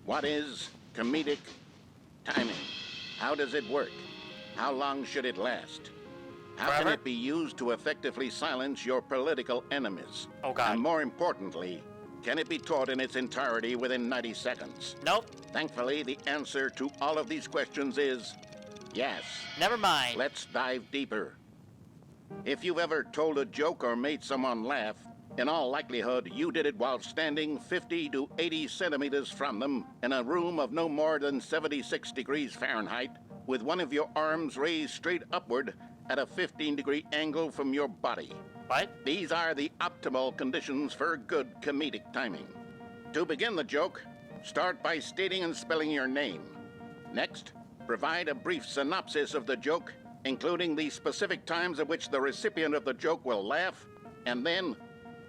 Speaker 3: What is comedic timing? How does it work? How long should it last? How can it be used to effectively silence your political enemies?
Speaker 2: Oh, God.
Speaker 3: And more importantly, can it be taught in its entirety within 90 seconds?
Speaker 2: Nope.
Speaker 3: Thankfully, the answer to all of these questions is yes.
Speaker 2: Never mind.
Speaker 3: Let's dive deeper. If you've ever told a joke or made someone laugh, in all likelihood, you did it while standing 50 to 80 centimeters from them in a room of no more than 76 degrees Fahrenheit, with one of your arms raised straight upward at a 15-degree angle from your body.
Speaker 2: What?
Speaker 3: These are the optimal conditions for good comedic timing. To begin the joke, start by stating and spelling your name. Next, provide a brief synopsis of the joke, including the specific times at which the recipient of the joke will laugh, and then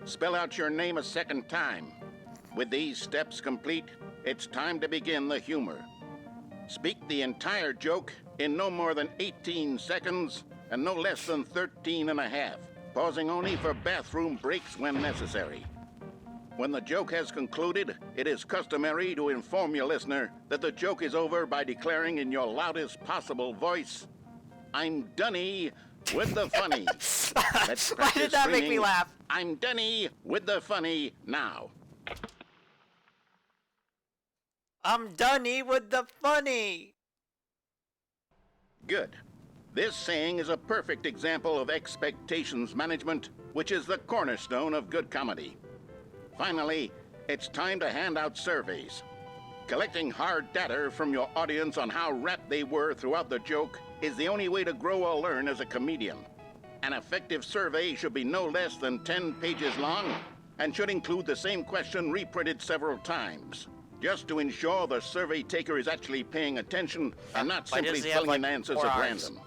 Speaker 3: spell out your name a second time. With these steps complete, it's time to begin the humor. Speak the entire joke in no more than 18 seconds and no less than 13 and a half, pausing only for bathroom breaks when necessary. When the joke has concluded, it is customary to inform your listener that the joke is over by declaring in your loudest possible voice, "I'm Dunny with the funny."
Speaker 2: Why did that make me laugh?
Speaker 3: I'm Dunny with the funny now.
Speaker 2: I'm Dunny with the funny.
Speaker 3: Good. This saying is a perfect example of expectations management, which is the cornerstone of good comedy. Finally, it's time to hand out surveys. Collecting hard data from your audience on how rapt they were throughout the joke is the only way to grow or learn as a comedian. An effective survey should be no less than 10 pages long and should include the same question reprinted several times, just to ensure the survey taker is actually paying attention and not simply filling in answers at random.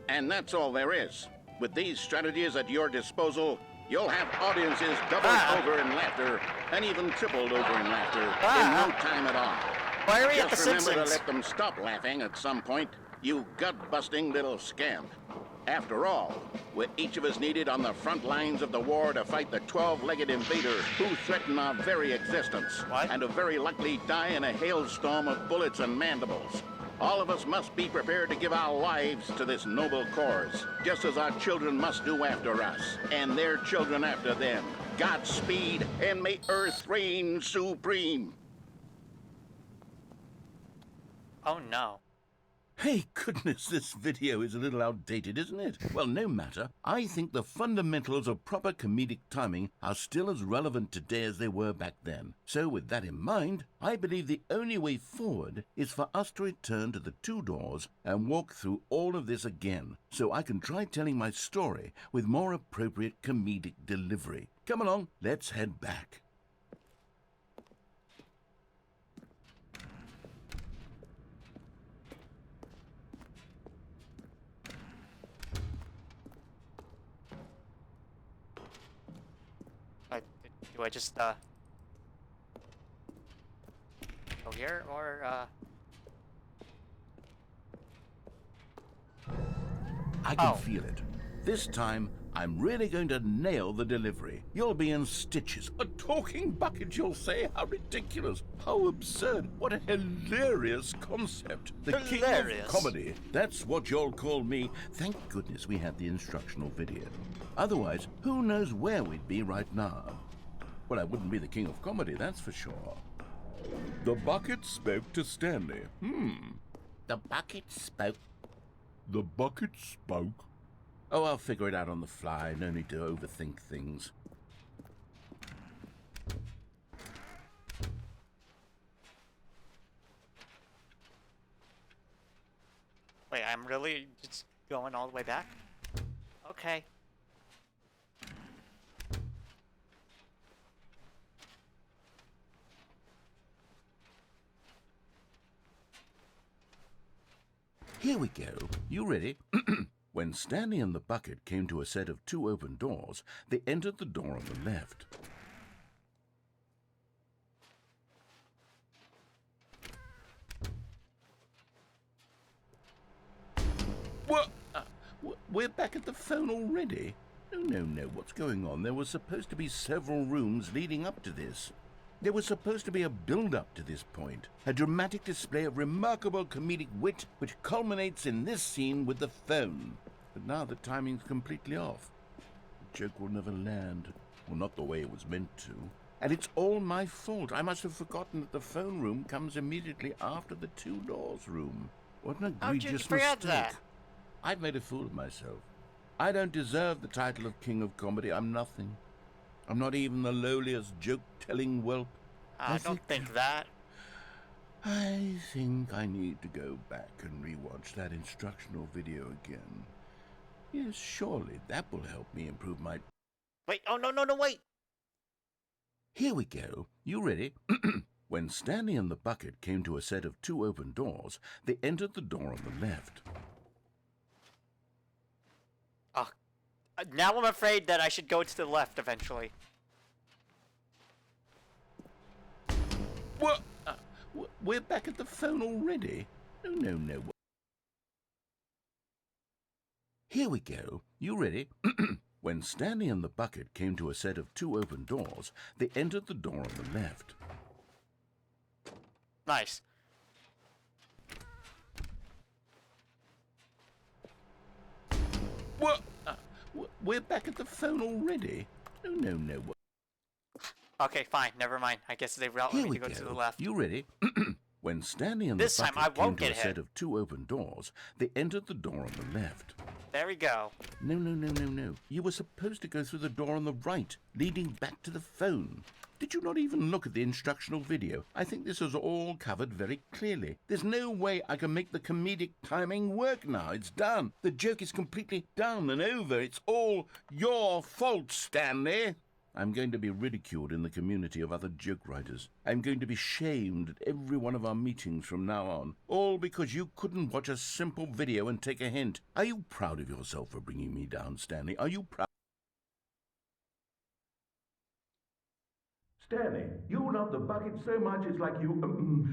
Speaker 3: And that's all there is. With these strategies at your disposal, you'll have audiences doubled over in laughter and even tripled over in laughter in no time at all.
Speaker 2: Why are we at the
Speaker 3: Just remember
Speaker 2: Simpsons?
Speaker 3: to let them stop laughing at some point, you gut-busting little scamp. After all, we're each of us needed on the front lines of the war to fight the 12-legged invader who threaten our very existence.
Speaker 2: What?
Speaker 3: And to very likely die in a hailstorm of bullets and mandibles. All of us must be prepared to give our lives to this noble cause, just as our children must do after us, and their children after them. Godspeed, and may Earth reign supreme.
Speaker 2: Oh no.
Speaker 3: Hey, goodness, this video is a little outdated, isn't it? Well, no matter. I think the fundamentals of proper comedic timing are still as relevant today as they were back then. So with that in mind, I believe the only way forward is for us to return to the two doors and walk through all of this again, so I can try telling my story with more appropriate comedic delivery. Come along, let's head back.
Speaker 2: Do I just, go here, or,
Speaker 3: I can feel it. This time, I'm really going to nail the delivery. You'll be in stitches. A talking bucket, you'll say? How ridiculous. How absurd. What a hilarious concept. The king of comedy. That's what you'll call me. Thank goodness we had the instructional video. Otherwise, who knows where we'd be right now. Well, I wouldn't be the king of comedy, that's for sure. The bucket spoke to Stanley.
Speaker 7: The bucket spoke.
Speaker 3: The bucket spoke.
Speaker 7: Oh, I'll figure it out on the fly. No need to overthink things.
Speaker 2: Wait, I'm really just going all the way back? Okay.
Speaker 7: Here we go. You ready? When Stanley and the bucket came to a set of 2 open doors, they entered the door on the left. What? We're back at the phone already? No. What's going on? There was supposed to be several rooms leading up to this. There was supposed to be a build-up to this point, a dramatic display of remarkable comedic wit which culminates in this scene with the phone. But now the timing's completely off. The joke will never land. Well, not the way it was meant to. And it's all my fault. I must have forgotten that the phone room comes immediately after the 2 doors room. What an
Speaker 2: How'd you
Speaker 7: egregious
Speaker 2: forget
Speaker 7: mistake.
Speaker 2: that?
Speaker 7: I've made a fool of myself. I don't deserve the title of King of Comedy. I'm nothing. I'm not even the lowliest joke-telling whelp.
Speaker 2: I don't think that.
Speaker 7: I think I need to go back and rewatch that instructional video again. Yes, surely that will help me improve my...
Speaker 2: Wait, oh, no, wait!
Speaker 7: Here we go. You ready? When Stanley and the bucket came to a set of 2 open doors, they entered the door on the left.
Speaker 2: Now I'm afraid that I should go to the left eventually.
Speaker 7: What? We're back at the phone already? No. Here we go. You ready? When Stanley and the bucket came to a set of 2 open doors, they entered the door on the left.
Speaker 2: Nice.
Speaker 7: What? We're back at the phone already? No.
Speaker 2: Okay, fine, never mind. I guess they want me to go to the left.
Speaker 7: You ready? When Stanley and
Speaker 2: This
Speaker 7: the
Speaker 2: time
Speaker 7: bucket
Speaker 2: I won't
Speaker 7: came to
Speaker 2: get
Speaker 7: a set
Speaker 2: hit.
Speaker 7: of 2 open doors, they entered the door on the left.
Speaker 2: There we go.
Speaker 7: No. You were supposed to go through the door on the right, leading back to the phone. Did you not even look at the instructional video? I think this is all covered very clearly. There's no way I can make the comedic timing work now. It's done. The joke is completely done and over. It's all your fault, Stanley. I'm going to be ridiculed in the community of other joke writers. I'm going to be shamed at every one of our meetings from now on. All because you couldn't watch a simple video and take a hint. Are you proud of yourself for bringing me down, Stanley? Are you proud?
Speaker 3: Stanley, you love the bucket so much it's like you...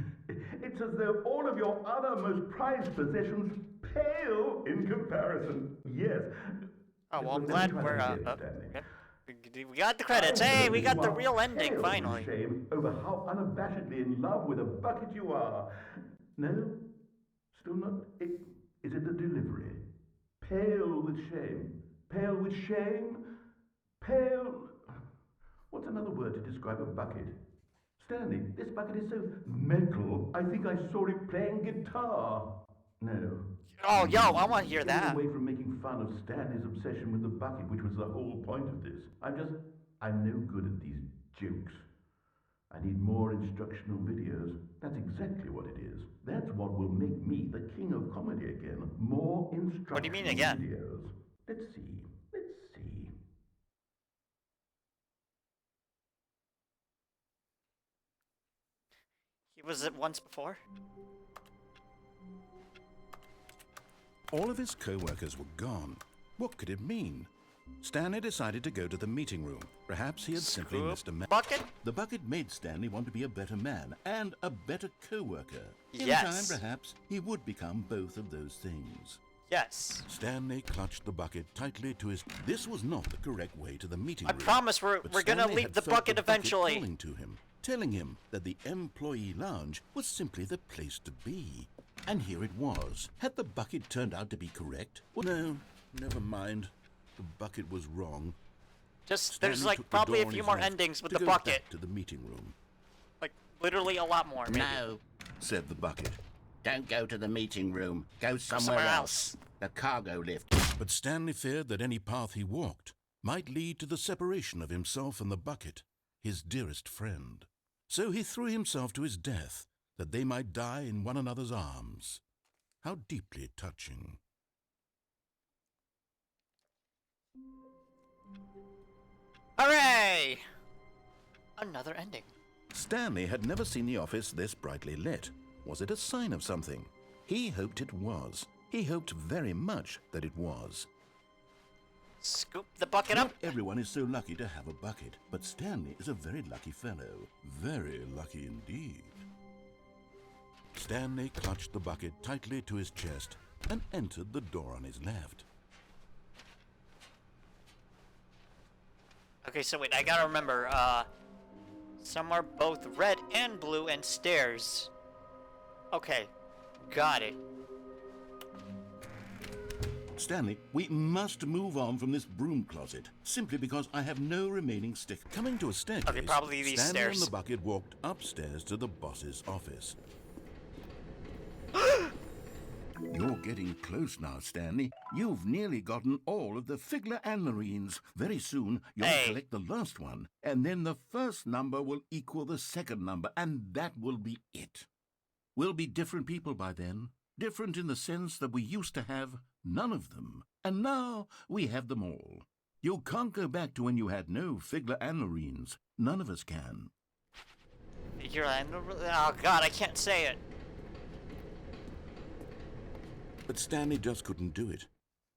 Speaker 3: it's as though all of your other most prized possessions pale in comparison. Yes.
Speaker 2: Oh, well, I'm
Speaker 3: Let me
Speaker 2: glad
Speaker 3: try
Speaker 2: we're,
Speaker 3: that again, Stanley.
Speaker 2: we got the credits. Hey, we got the real ending, finally.
Speaker 3: Shame over how unabashedly in love with a bucket you are. No? Still not? Is it the delivery? Pale with shame. Pale with shame? Pale... What's another word to describe a bucket? Stanley, this bucket is so metal, I think I saw it playing guitar. No.
Speaker 2: Oh, yo, I want to hear
Speaker 3: Getting
Speaker 2: that.
Speaker 3: away from making fun of Stanley's obsession with the bucket, which was the whole point of this. I'm no good at these jokes. I need more instructional videos. That's exactly what it is. That's what will make me the king of comedy again. More instructional
Speaker 2: What do you mean again?
Speaker 3: videos. Let's see.
Speaker 2: Was it once before?
Speaker 1: All of his co-workers were gone. What could it mean? Stanley decided to go to the meeting room. Perhaps he had simply missed a
Speaker 2: bucket?
Speaker 7: The bucket made Stanley want to be a better man and a better co-worker. In
Speaker 2: Yes.
Speaker 7: time, perhaps, he would become both of those things.
Speaker 2: Yes.
Speaker 1: Stanley clutched the bucket tightly to his... This was not the correct way to the meeting
Speaker 2: I
Speaker 1: room.
Speaker 2: promise we're gonna
Speaker 1: Stanley
Speaker 2: leave
Speaker 1: had
Speaker 2: the
Speaker 1: felt
Speaker 2: bucket eventually.
Speaker 1: calling to him, telling him that the employee lounge was simply the place to be. And here it was. Had the bucket turned out to be correct? Well, no, never mind. The bucket was wrong.
Speaker 2: Just
Speaker 1: Stanley
Speaker 2: there's like
Speaker 1: took the
Speaker 2: probably
Speaker 1: door
Speaker 2: a
Speaker 1: on
Speaker 2: few
Speaker 1: his
Speaker 2: more
Speaker 1: left
Speaker 2: endings with
Speaker 1: to
Speaker 2: the
Speaker 1: go
Speaker 2: bucket.
Speaker 1: back to the meeting room.
Speaker 2: Like Literally a lot more, maybe.
Speaker 7: No,
Speaker 3: said the bucket.
Speaker 7: don't go to the meeting room. Go somewhere,
Speaker 2: somewhere
Speaker 7: else. The cargo lift.
Speaker 1: But Stanley feared that any path he walked might lead to the separation of himself and the bucket, his dearest friend. So he threw himself to his death, that they might die in one another's arms. How deeply touching.
Speaker 2: Hooray! Another ending.
Speaker 1: Stanley had never seen the office this brightly lit. Was it a sign of something? He hoped it was. He hoped very much that it was.
Speaker 2: Scoop the bucket
Speaker 3: Not
Speaker 2: up.
Speaker 3: everyone is so lucky to have a bucket, but Stanley is a very lucky fellow. Very lucky indeed.
Speaker 1: Stanley clutched the bucket tightly to his chest and entered the door on his left.
Speaker 2: Okay, so wait, I gotta remember, somewhere both red and blue and stairs. Okay, got it.
Speaker 3: Stanley, we must move on from this broom closet, simply because I have no remaining stick.
Speaker 1: Coming to a staircase,
Speaker 2: Okay, probably these
Speaker 1: Stanley
Speaker 2: stairs.
Speaker 1: and the bucket walked upstairs to the boss's office.
Speaker 3: You're getting close now, Stanley. You've nearly gotten all of the Figler and Marines. Very soon, you'll
Speaker 2: Hey.
Speaker 3: collect the last one, and then the first number will equal the second number, and that will be it. We'll be different people by then. Different in the sense that we used to have none of them, and now we have them all. You can't go back to when you had no Figler and Marines. None of us can.
Speaker 2: Oh god, I can't say it.
Speaker 1: But Stanley just couldn't do it.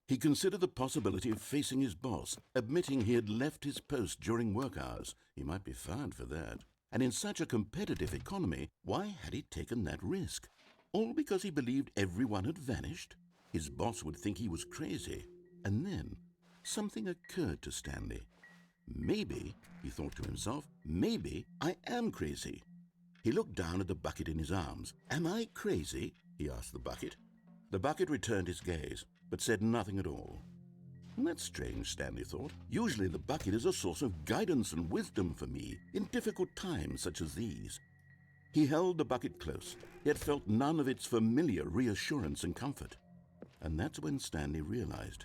Speaker 1: He considered the possibility of facing his boss, admitting he had left his post during work hours. He might be fired for that. And in such a competitive economy, why had he taken that risk? All because he believed everyone had vanished? His boss would think he was crazy. And then something occurred to Stanley. Maybe, he thought to himself, maybe I am crazy. He looked down at the bucket in his arms. Am I crazy? He asked the bucket. The bucket returned his gaze, but said nothing at all. That's strange, Stanley thought. Usually the bucket is a source of guidance and wisdom for me in difficult times such as these. He held the bucket close, yet felt none of its familiar reassurance and comfort. And that's when Stanley realized,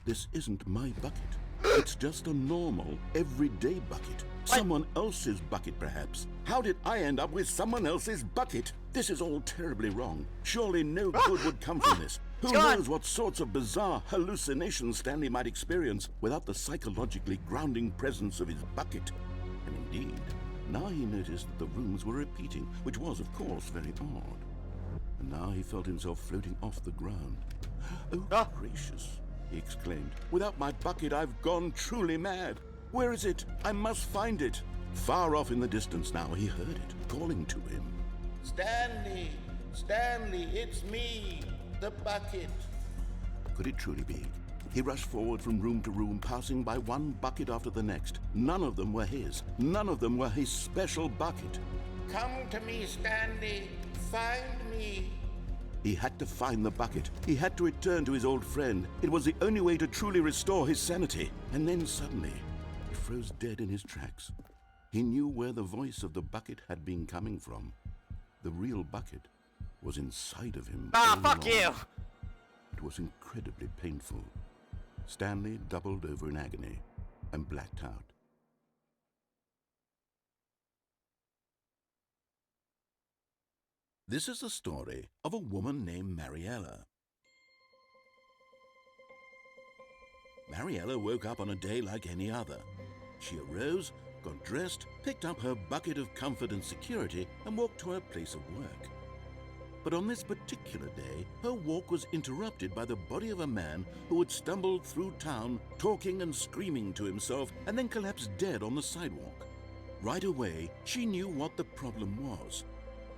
Speaker 1: this isn't my bucket. It's just a normal, everyday bucket. Someone else's bucket, perhaps. How did I end up with someone else's bucket? This is all terribly wrong. Surely no good would come from this. Who knows what sorts of bizarre hallucinations Stanley might experience without the psychologically grounding presence of his bucket? And indeed, now he noticed that the rooms were repeating, which was, of course, very odd. And now he felt himself floating off the ground. Oh, gracious, he exclaimed. Without my bucket, I've gone truly mad. Where is it? I must find it. Far off in the distance now, he heard it, calling to him.
Speaker 7: Stanley! Stanley, it's me! The bucket!
Speaker 1: Could it truly be? He rushed forward from room to room, passing by one bucket after the next. None of them were his. None of them were his special bucket.
Speaker 7: Come to me, Stanley! Find me!
Speaker 1: He had to find the bucket. He had to return to his old friend. It was the only way to truly restore his sanity. And then suddenly, he froze dead in his tracks. He knew where the voice of the bucket had been coming from. The real bucket was inside of him.
Speaker 2: Ah,
Speaker 1: all
Speaker 2: fuck
Speaker 1: along.
Speaker 2: you!
Speaker 1: It was incredibly painful. Stanley doubled over in agony and blacked out. This is the story of a woman named Mariella. Mariella woke up on a day like any other. She arose, got dressed, picked up her bucket of comfort and security, and walked to her place of work. But on this particular day, her walk was interrupted by the body of a man who had stumbled through town, talking and screaming to himself, and then collapsed dead on the sidewalk. Right away, she knew what the problem was.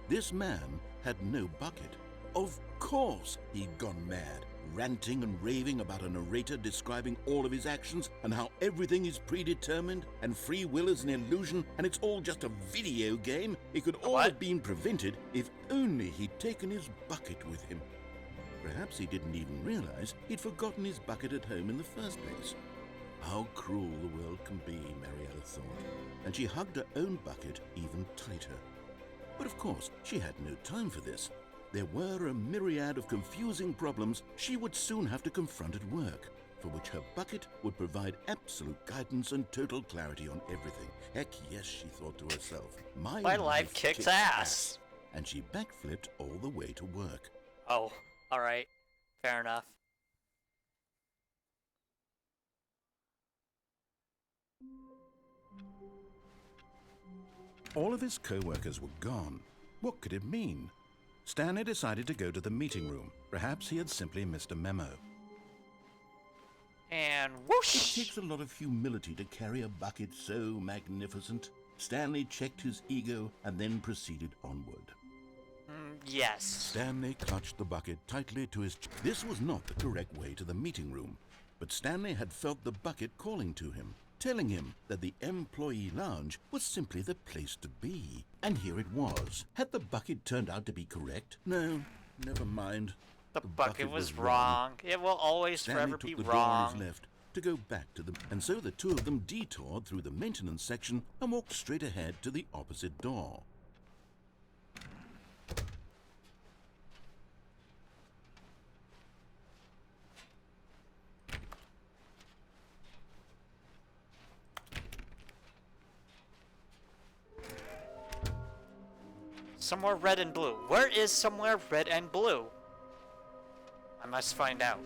Speaker 1: This man had no bucket. Of course he'd gone mad, ranting and raving about a narrator describing all of his actions and how everything is predetermined and free will is an illusion and it's all just a video game. It could all have been prevented if only he'd taken his bucket with him. Perhaps he didn't even realize he'd forgotten his bucket at home in the first place. How cruel the world can be, Mariella thought, and she hugged her own bucket even tighter.
Speaker 3: But of course, she had no time for this. There were a myriad of confusing problems she would soon have to confront at work, for which her bucket would provide absolute guidance and total clarity on everything. Heck yes, she thought to herself. My
Speaker 2: life kicks ass.
Speaker 3: And she backflipped all the way to work.
Speaker 2: Oh, alright. Fair enough.
Speaker 1: All of his co-workers were gone. What could it mean? Stanley decided to go to the meeting room. Perhaps he had simply missed a memo.
Speaker 2: And
Speaker 3: It
Speaker 2: whoosh!
Speaker 3: takes a lot of humility to carry a bucket so magnificent. Stanley checked his ego and then proceeded onward.
Speaker 2: Yes.
Speaker 1: Stanley clutched the bucket tightly to his chest. This was not the correct way to the meeting room, but Stanley had felt the bucket calling to him, telling him that the employee lounge was simply the place to be. And here it was. Had the bucket turned out to be correct? No, never mind.
Speaker 2: The bucket was wrong. It will always
Speaker 1: Stanley
Speaker 2: forever
Speaker 1: took
Speaker 2: be
Speaker 1: the door on his
Speaker 2: wrong.
Speaker 1: left to go back to them, and so the two of them detoured through the maintenance section and walked straight ahead to the opposite door.
Speaker 2: Somewhere red and blue. Where is somewhere red and blue? I must find out.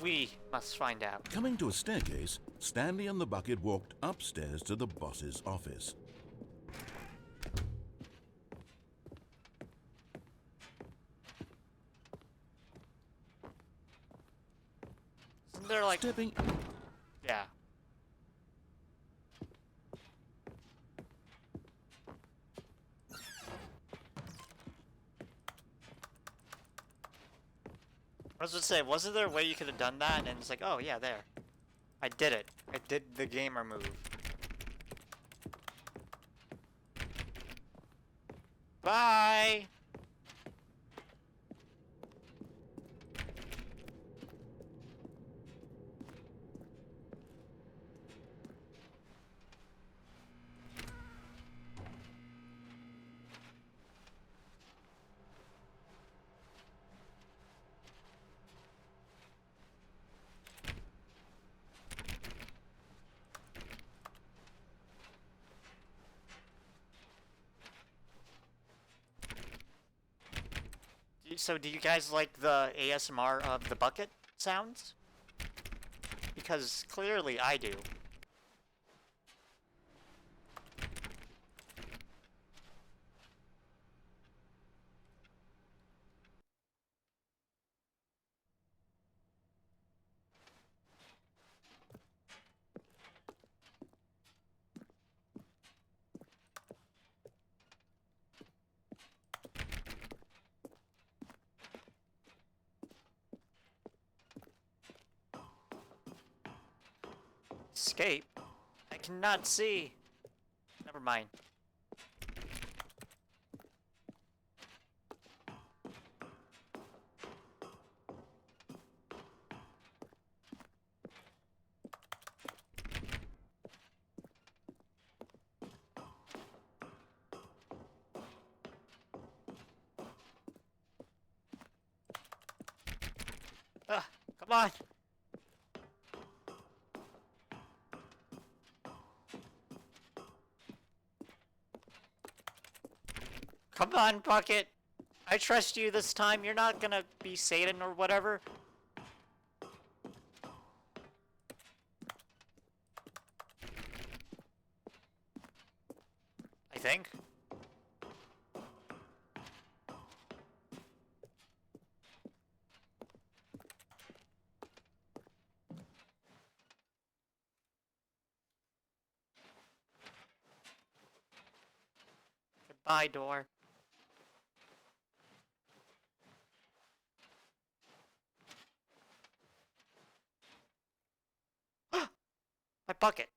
Speaker 2: We must find out.
Speaker 1: Coming to a staircase, Stanley and the bucket walked upstairs to the boss's office.
Speaker 2: Isn't there like...
Speaker 1: Stepping
Speaker 2: Yeah. I was gonna say, wasn't there a way you could have done that? And it's like, oh yeah, there. I did it. I did the gamer move. Bye! So do you guys like the ASMR of the bucket sounds? Because clearly I do. Escape? I cannot see. Never mind. Come on. Come on, Bucket. I trust you this time. You're not gonna be Satan or whatever. I think. Goodbye, door. My bucket.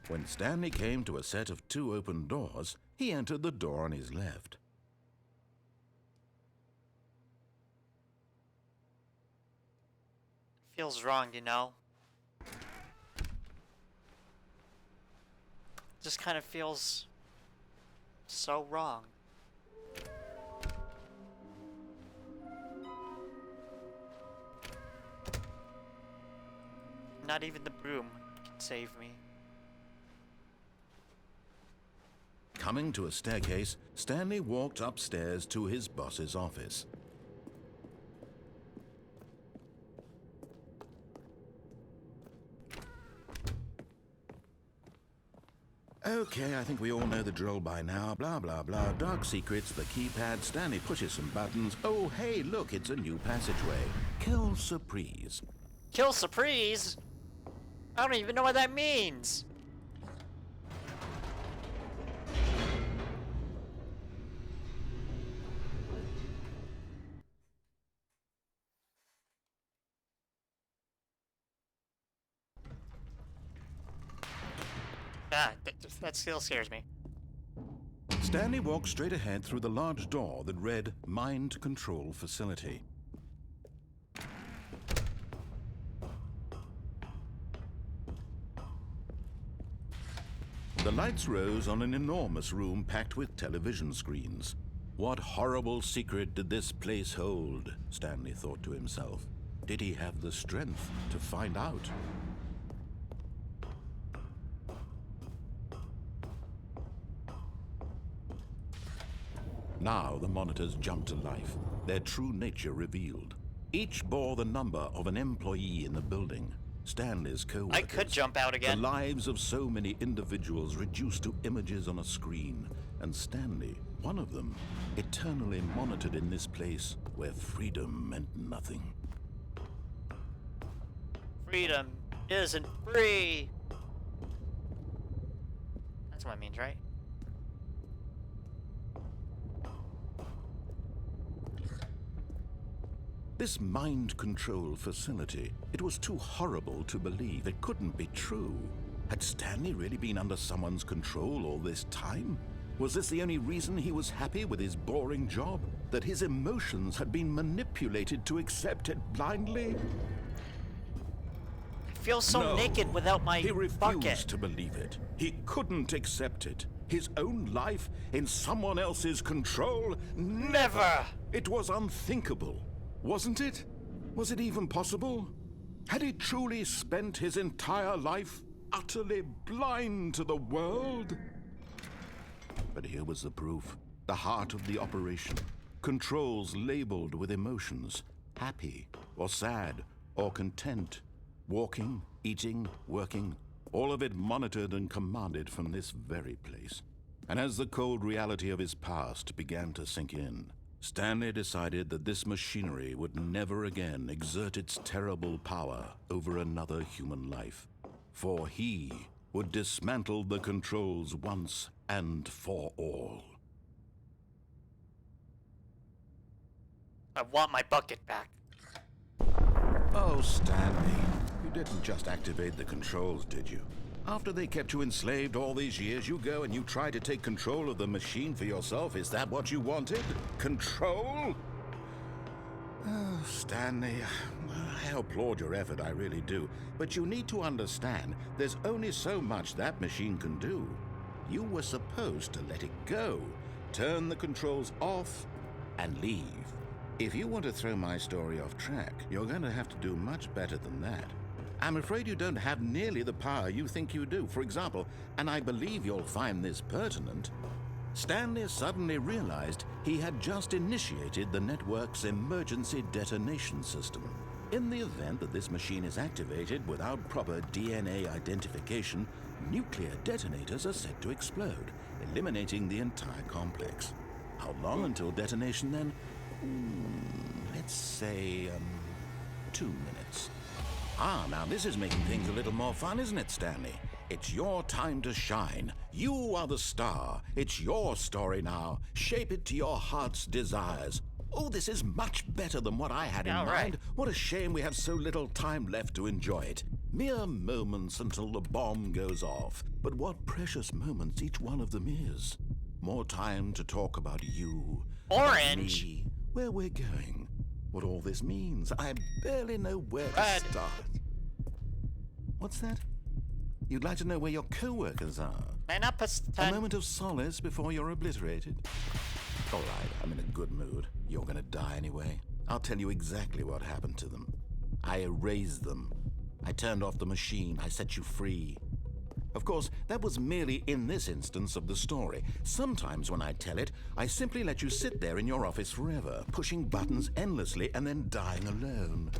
Speaker 1: When Stanley came to a set of 2 open doors, he entered the door on his left.
Speaker 2: Feels wrong, you know? Just kind of feels so wrong. Not even the broom can save me.
Speaker 1: Coming to a staircase, Stanley walked upstairs to his boss's office. Okay, I think we all know the drill by now. Blah, blah, blah. Dark secrets, the keypad. Stanley pushes some buttons. Oh, hey, look, it's a new passageway. Kill surprise.
Speaker 2: Kill surprise? I don't even know what that means. That still scares me.
Speaker 1: Stanley walked straight ahead through the large door that read Mind Control Facility. The lights rose on an enormous room packed with television screens. What horrible secret did this place hold? Stanley thought to himself. Did he have the strength to find out? Now the monitors jumped to life, their true nature revealed. Each bore the number of an employee in the building. Stanley's co-workers.
Speaker 2: I could jump out again.
Speaker 1: The lives of so many individuals reduced to images on a screen. And Stanley, one of them, eternally monitored in this place where freedom meant nothing.
Speaker 2: Freedom isn't free. That's what it means, right?
Speaker 1: This mind control facility, it was too horrible to believe. It couldn't be true. Had Stanley really been under someone's control all this time? Was this the only reason he was happy with his boring job? That his emotions had been manipulated to accept it blindly?
Speaker 2: I feel so
Speaker 1: No,
Speaker 2: naked without my
Speaker 1: he refused
Speaker 2: bucket.
Speaker 1: to believe it. He couldn't accept it. His own life in someone else's control? Never! It was unthinkable. Wasn't it? Was it even possible? Had he truly spent his entire life utterly blind to the world? But here was the proof. The heart of the operation. Controls labeled with emotions. Happy, or sad, or content. Walking, eating, working. All of it monitored and commanded from this very place. And as the cold reality of his past began to sink in, Stanley decided that this machinery would never again exert its terrible power over another human life. For he would dismantle the controls once and for all.
Speaker 2: I want my bucket back.
Speaker 1: Oh, Stanley, you didn't just activate the controls, did you? After they kept you enslaved all these years, you go and you try to take control of the machine for yourself. Is that what you wanted? Control? Oh, Stanley, I applaud your effort, I really do. But you need to understand, there's only so much that machine can do. You were supposed to let it go, turn the controls off, and leave. If you want to throw my story off track, you're going to have to do much better than that. I'm afraid you don't have nearly the power you think you do. For example, and I believe you'll find this pertinent, Stanley suddenly realized he had just initiated the network's emergency detonation system. In the event that this machine is activated without proper DNA identification, nuclear detonators are set to explode, eliminating the entire complex. How long until detonation then? Let's say, 2 minutes. Ah, now this is making things a little more fun, isn't it, Stanley? It's your time to shine. You are the star. It's your story now. Shape it to your heart's desires.
Speaker 3: Oh, this is much better than what I had in
Speaker 2: Yeah,
Speaker 3: mind.
Speaker 2: right.
Speaker 3: What a shame we have so little time left to enjoy it. Mere moments until the bomb goes off. But what precious moments each one of them is. More time to talk about you.
Speaker 2: Orange.
Speaker 3: About me, where we're going. What all this means. I barely know where
Speaker 2: Red.
Speaker 3: to start. What's that? You'd like to know where your co-workers are?
Speaker 2: Man up a
Speaker 3: A moment of solace before you're obliterated? All right, I'm in a good mood. You're gonna die anyway. I'll tell you exactly what happened to them. I erased them. I turned off the machine. I set you free. Of course, that was merely in this instance of the story. Sometimes when I tell it, I simply let you sit there in your office forever, pushing buttons endlessly and then dying alone.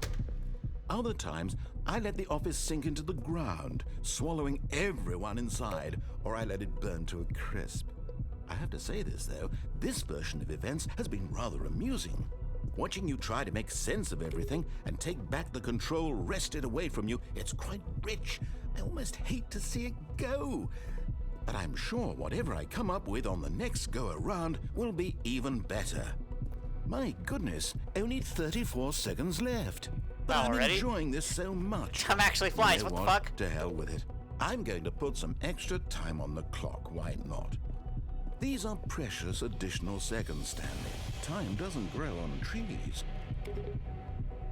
Speaker 3: Other times, I let the office sink into the ground, swallowing everyone inside, or I let it burn to a crisp. I have to say this, though, this version of events has been rather amusing. Watching you try to make sense of everything and take back the control wrested away from you, it's quite rich. I almost hate to see it go. But I'm sure whatever I come up with on the next go-around will be even better. My goodness, only 34 seconds left. But I'm
Speaker 2: Already?
Speaker 3: enjoying this so much.
Speaker 2: Time actually flies,
Speaker 3: You know
Speaker 2: what the fuck?
Speaker 3: To hell with it. I'm going to put some extra time on the clock, why not? These are precious additional seconds, Stanley. Time doesn't grow on trees.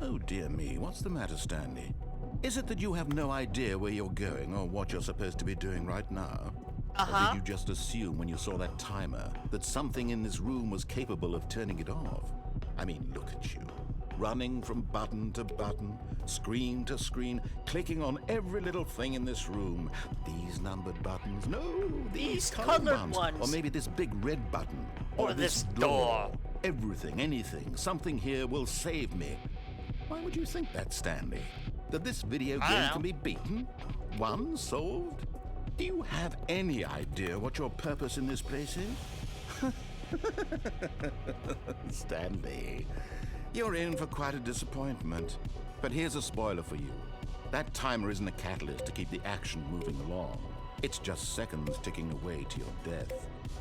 Speaker 3: Oh dear me, what's the matter, Stanley? Is it that you have no idea where you're going or what you're supposed to be doing right now? Or did you just assume when you saw that timer that something in this room was capable of turning it off? I mean, look at you. Running from button to button, screen to screen, clicking on every little thing in this room. These numbered buttons, no, these colored ones. Or maybe this big red button.
Speaker 2: Or this door.
Speaker 3: Everything, anything, something here will save me. Why would you think that, Stanley? That this video
Speaker 2: I
Speaker 3: game
Speaker 2: don't know.
Speaker 3: can be beaten? Won? Solved? Do you have any idea what your purpose in this place is? Stanley, you're in for quite a disappointment. But here's a spoiler for you. That timer isn't a catalyst to keep the action moving along. It's just seconds ticking away to your death.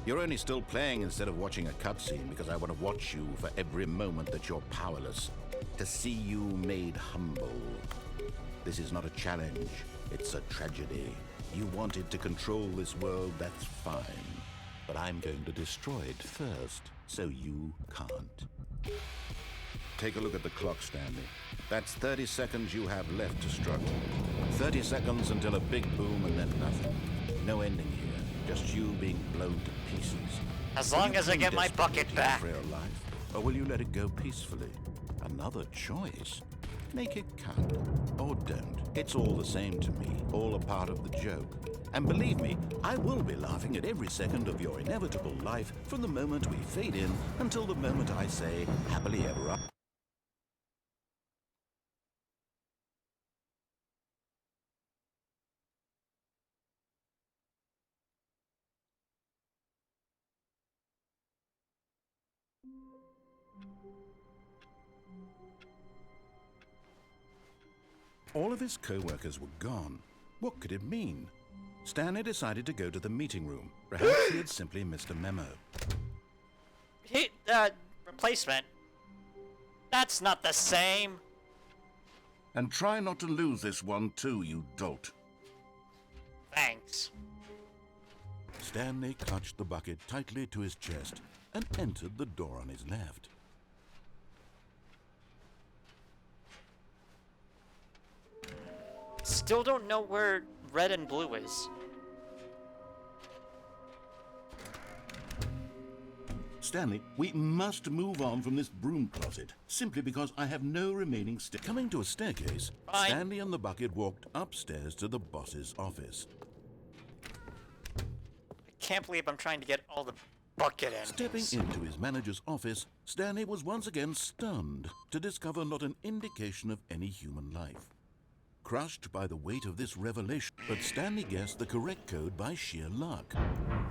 Speaker 3: You're only still playing instead of watching a cutscene because I want to watch you for every moment that you're powerless. To see you made humble. This is not a challenge. It's a tragedy. You wanted to control this world, that's fine. But I'm going to destroy it first, so you can't. Take a look at the clock, Stanley. That's 30 seconds you have left to struggle. 30 seconds until a big boom and then nothing. No ending here, just you being blown to pieces.
Speaker 2: As
Speaker 3: Will
Speaker 2: long
Speaker 3: you
Speaker 2: as I
Speaker 3: cling
Speaker 2: get my
Speaker 3: desperately
Speaker 2: bucket
Speaker 3: to your
Speaker 2: back.
Speaker 3: frail life, or will you let it go peacefully? Another choice. Make it count, or don't. It's all the same to me, all a part of the joke. And believe me, I will be laughing at every second of your inevitable life from the moment we fade in until the moment I say, happily ever after. All of his co-workers were gone. What could it mean? Stanley decided to go to the meeting room. Perhaps he had simply missed a memo.
Speaker 2: Replacement. That's not the same.
Speaker 3: And try not to lose this one too, you dolt.
Speaker 2: Thanks.
Speaker 3: Stanley clutched the bucket tightly to his chest and entered the door on his left.
Speaker 2: Still don't know where red and blue is.
Speaker 3: Stanley, we must move on from this broom closet, simply because I have no remaining Coming to a staircase,
Speaker 2: Fine.
Speaker 3: Stanley and the bucket walked upstairs to the boss's office.
Speaker 2: I can't believe I'm trying to get all the bucket
Speaker 3: Stepping
Speaker 2: endings.
Speaker 3: into his manager's office, Stanley was once again stunned to discover not an indication of any human life. Crushed by the weight of this revelation, but Stanley guessed the correct code by sheer luck.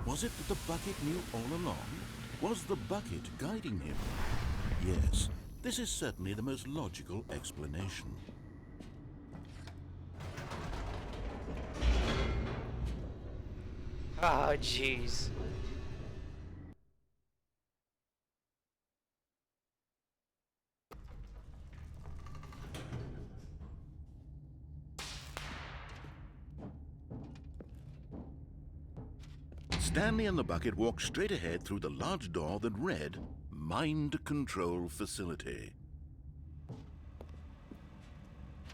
Speaker 3: Was it that the bucket knew all along? Was the bucket guiding him? Yes, this is certainly the most logical explanation.
Speaker 2: Oh, jeez.
Speaker 3: Stanley and the bucket walked straight ahead through the large door that read, Mind Control Facility.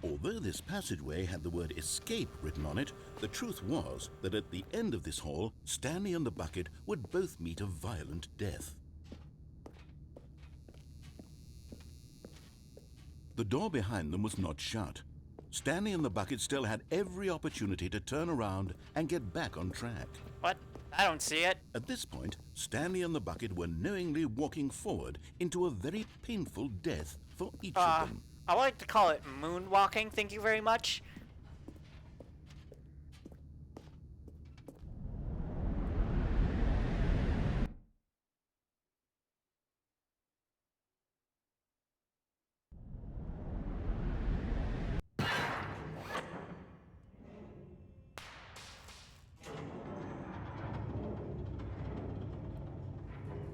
Speaker 3: Although this passageway had the word escape written on it, the truth was that at the end of this hall, Stanley and the bucket would both meet a violent death. The door behind them was not shut. Stanley and the bucket still had every opportunity to turn around and get back on track.
Speaker 2: What? I don't see it.
Speaker 3: At this point, Stanley and the bucket were knowingly walking forward into a very painful death for each of them.
Speaker 2: I like to call it moonwalking, thank you very much.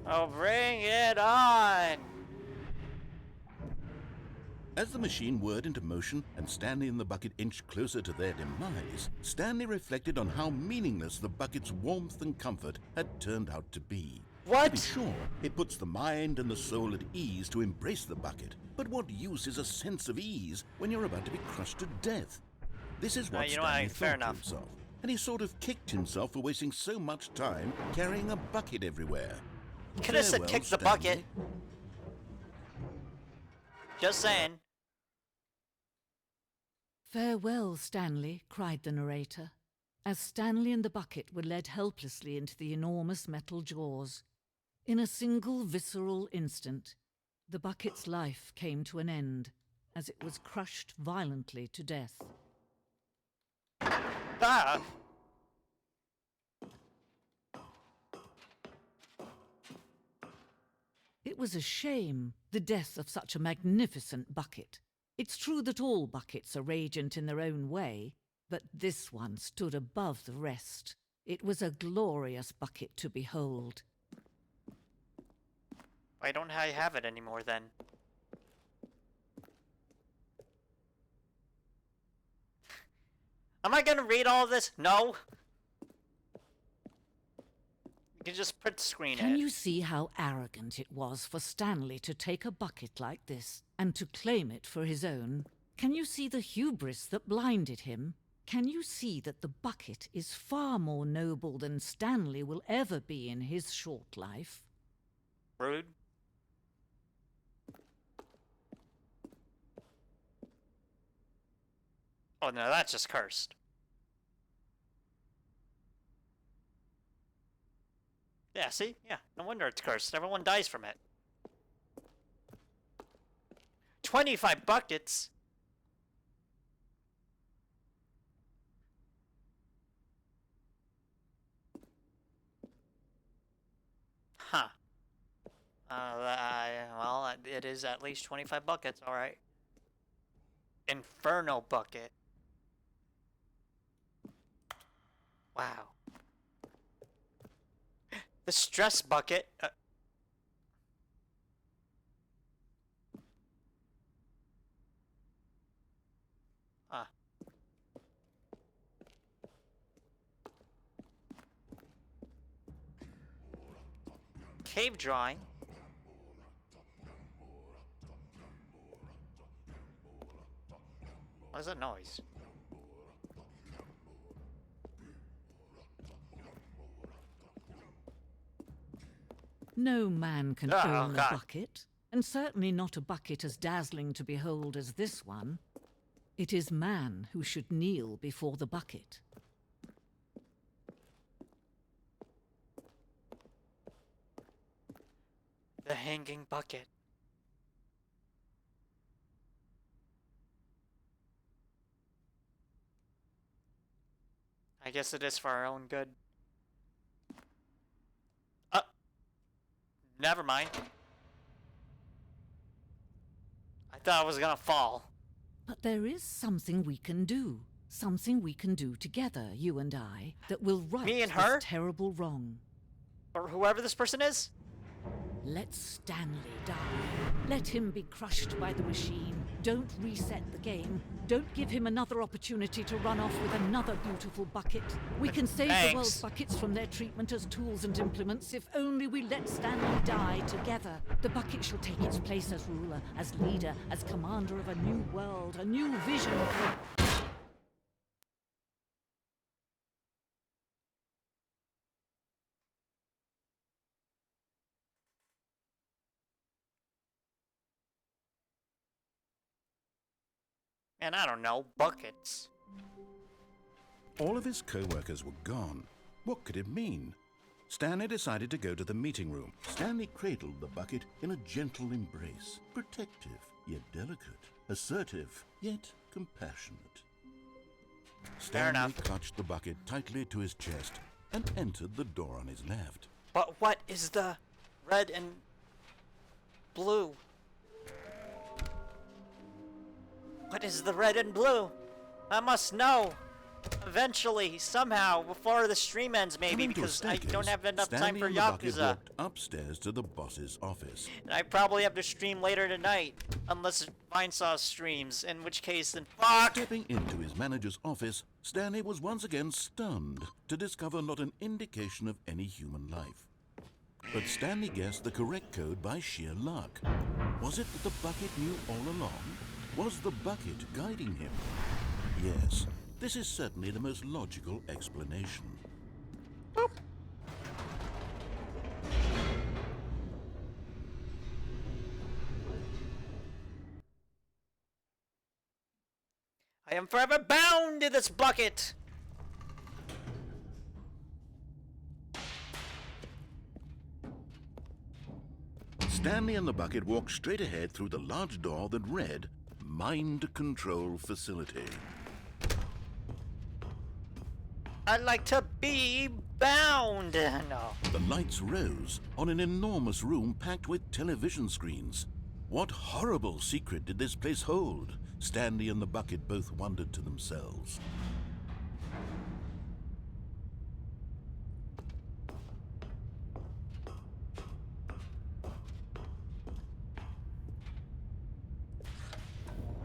Speaker 2: Oh, bring it on!
Speaker 3: As the machine whirred into motion and Stanley and the bucket inched closer to their demise, Stanley reflected on how meaningless the bucket's warmth and comfort had turned out to be.
Speaker 2: What?
Speaker 3: To be sure, it puts the mind and the soul at ease to embrace the bucket, but what use is a sense of ease when you're about to be crushed to death? This is what Stanley thought to himself, and he sort of kicked himself for wasting so much time carrying a bucket everywhere.
Speaker 2: Could have said kick the bucket. Just saying.
Speaker 9: Farewell, Stanley, cried the narrator, as Stanley and the bucket were led helplessly into the enormous metal jaws. In a single visceral instant, the bucket's life came to an end, as it was crushed violently to death.
Speaker 2: Ah!
Speaker 9: It was a shame, the death of such a magnificent bucket. It's true that all buckets are radiant in their own way, but this one stood above the rest. It was a glorious bucket to behold.
Speaker 2: Why don't I have it anymore then? Am I gonna read all of this? No. You can just print screen it.
Speaker 9: Can you see how arrogant it was for Stanley to take a bucket like this and to claim it for his own? Can you see the hubris that blinded him? Can you see that the bucket is far more noble than Stanley will ever be in his short life?
Speaker 2: Rude. Oh no, that's just cursed. Yeah, see? Yeah, no wonder it's cursed. Everyone dies from it. 25 buckets? Huh. Well, it is at least 25 buckets, alright. Inferno bucket. Wow. The stress bucket. Cave drawing. What is that noise?
Speaker 9: No man can own a bucket, and certainly not a bucket as dazzling to behold as this one. It is man who should kneel before the bucket.
Speaker 2: The hanging bucket. I guess it is for our own good. Never mind. I thought I was gonna fall.
Speaker 9: But there is something we can do. Something we can do together, you and I, that will right
Speaker 2: Me and her?
Speaker 9: this terrible wrong.
Speaker 2: Or whoever this person is?
Speaker 9: Let Stanley die. Let him be crushed by the machine. Don't reset the game. Don't give him another opportunity to run off with another beautiful bucket. We can save the world's buckets from their treatment as tools and implements if only we let Stanley die together. The bucket shall take its place as ruler, as leader, as commander of a new world, a new vision for...
Speaker 2: And I don't know, buckets.
Speaker 1: All of his co-workers were gone. What could it mean? Stanley decided to go to the meeting room.
Speaker 3: Stanley cradled the bucket in a gentle embrace, protective yet delicate, assertive yet compassionate.
Speaker 1: Stanley clutched the bucket tightly to his chest and entered the door on his left.
Speaker 2: But what is the red and blue? What is the red and blue? I must know. Eventually, somehow, before the stream ends, maybe, because I don't have enough time for Yakuza.
Speaker 1: Walked upstairs to the boss's office.
Speaker 2: And I probably have to stream later tonight, unless Vinesauce streams, in which case, then fuck!
Speaker 1: Stepping into his manager's office, Stanley was once again stunned to discover not an indication of any human life. But Stanley guessed the correct code by sheer luck. Was it that the bucket knew all along? Was the bucket guiding him? Yes, this is certainly the most logical explanation.
Speaker 2: Boop. I am forever bound to this bucket!
Speaker 1: Stanley and the bucket walked straight ahead through the large door that read, Mind Control Facility.
Speaker 2: I'd like to be bound! No.
Speaker 1: The lights rose on an enormous room packed with television screens. What horrible secret did this place hold? Stanley and the bucket both wondered to themselves.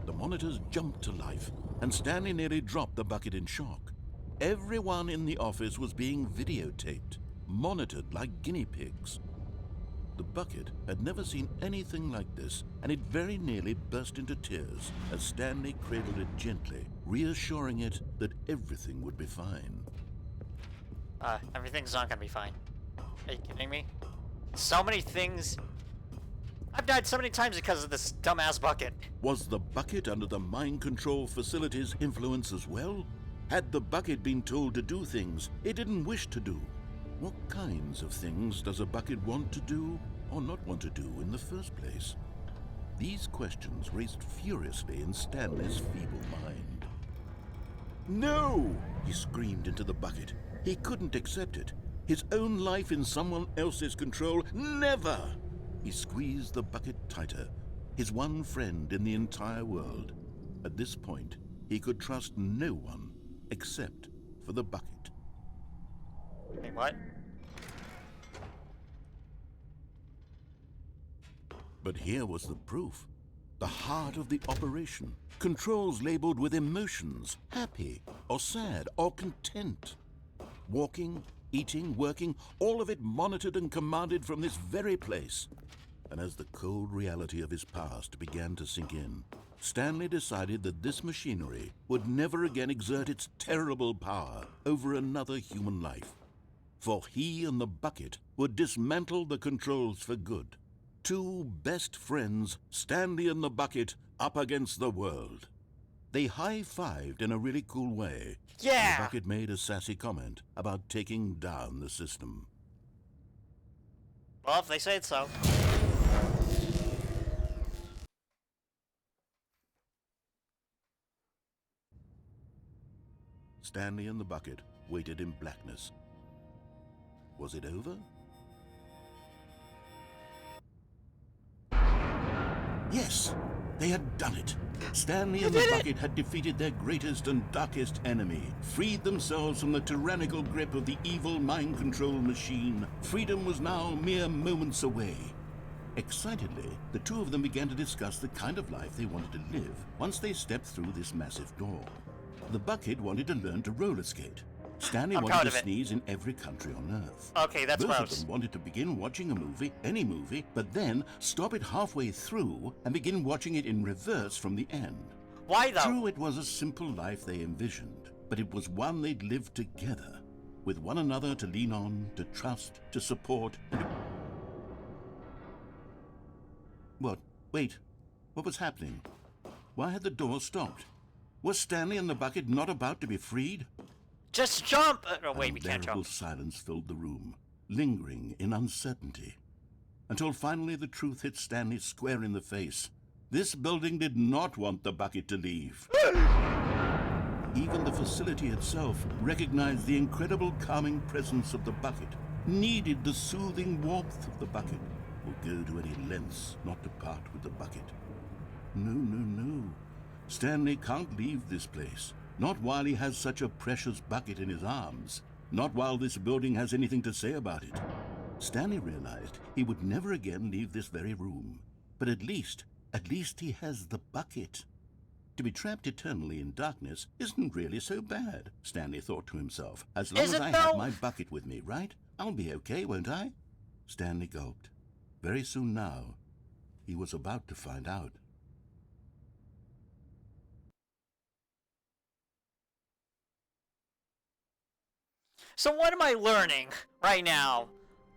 Speaker 1: The monitors jumped to life, and Stanley nearly dropped the bucket in shock. Everyone in the office was being videotaped, monitored like guinea pigs. The bucket had never seen anything like this, and it very nearly burst into tears as Stanley cradled it gently, reassuring it that everything would be fine.
Speaker 2: Everything's not gonna be fine. Are you kidding me? So many things. I've died so many times because of this dumbass bucket.
Speaker 1: Was the bucket under the mind control facility's influence as well? Had the bucket been told to do things it didn't wish to do? What kinds of things does a bucket want to do or not want to do in the first place? These questions raced furiously in Stanley's feeble mind. No! He screamed into the bucket. He couldn't accept it. His own life in someone else's control, never! He squeezed the bucket tighter, his one friend in the entire world. At this point, he could trust no one except for the bucket.
Speaker 2: Wait, what?
Speaker 1: But here was the proof. The heart of the operation. Controls labeled with emotions, happy or sad or content. Walking, eating, working, all of it monitored and commanded from this very place. And as the cold reality of his past began to sink in, Stanley decided that this machinery would never again exert its terrible power over another human life. For he and the bucket would dismantle the controls for good. Two best friends, Stanley and the bucket, up against the world. They high-fived in a really cool way.
Speaker 2: Yeah!
Speaker 1: The bucket made a sassy comment about taking down the system.
Speaker 2: Well, if they said so.
Speaker 1: Stanley and the bucket waited in blackness. Was it over? Yes, they had done it. Stanley and the bucket had defeated their greatest and darkest enemy, freed themselves from the tyrannical grip of the evil mind control machine. Freedom was now mere moments away.
Speaker 3: Excitedly, the two of them began to discuss the kind of life they wanted to live once they stepped through this massive door. The bucket wanted to learn to roller skate. Stanley wanted to sneeze in every country on Earth.
Speaker 2: Okay, that's
Speaker 3: Both
Speaker 2: gross.
Speaker 3: of them wanted to begin watching a movie, any movie, but then stop it halfway through and begin watching it in reverse from the end.
Speaker 2: Why though?
Speaker 3: True, it was a simple life they envisioned, but it was one they'd lived together, with one another to lean on, to trust, to support, and to... What? Wait. What was happening? Why had the door stopped? Was Stanley and the bucket not about to be freed?
Speaker 2: Just jump! Oh, wait, we can't
Speaker 3: Unbearable
Speaker 2: jump.
Speaker 3: silence filled the room, lingering in uncertainty, until finally the truth hit Stanley square in the face. This building did not want the bucket to leave. Even the facility itself recognized the incredible calming presence of the bucket, needed the soothing warmth of the bucket, would go to any lengths not to part with the bucket. No, no, no. Stanley can't leave this place. Not while he has such a precious bucket in his arms. Not while this building has anything to say about it. Stanley realized he would never again leave this very room. But at least he has the bucket. To be trapped eternally in darkness isn't really so bad, Stanley thought to himself. As long as I have my bucket with me, right? I'll be okay, won't I? Stanley gulped. Very soon now, he was about to find out.
Speaker 2: So what am I learning right now?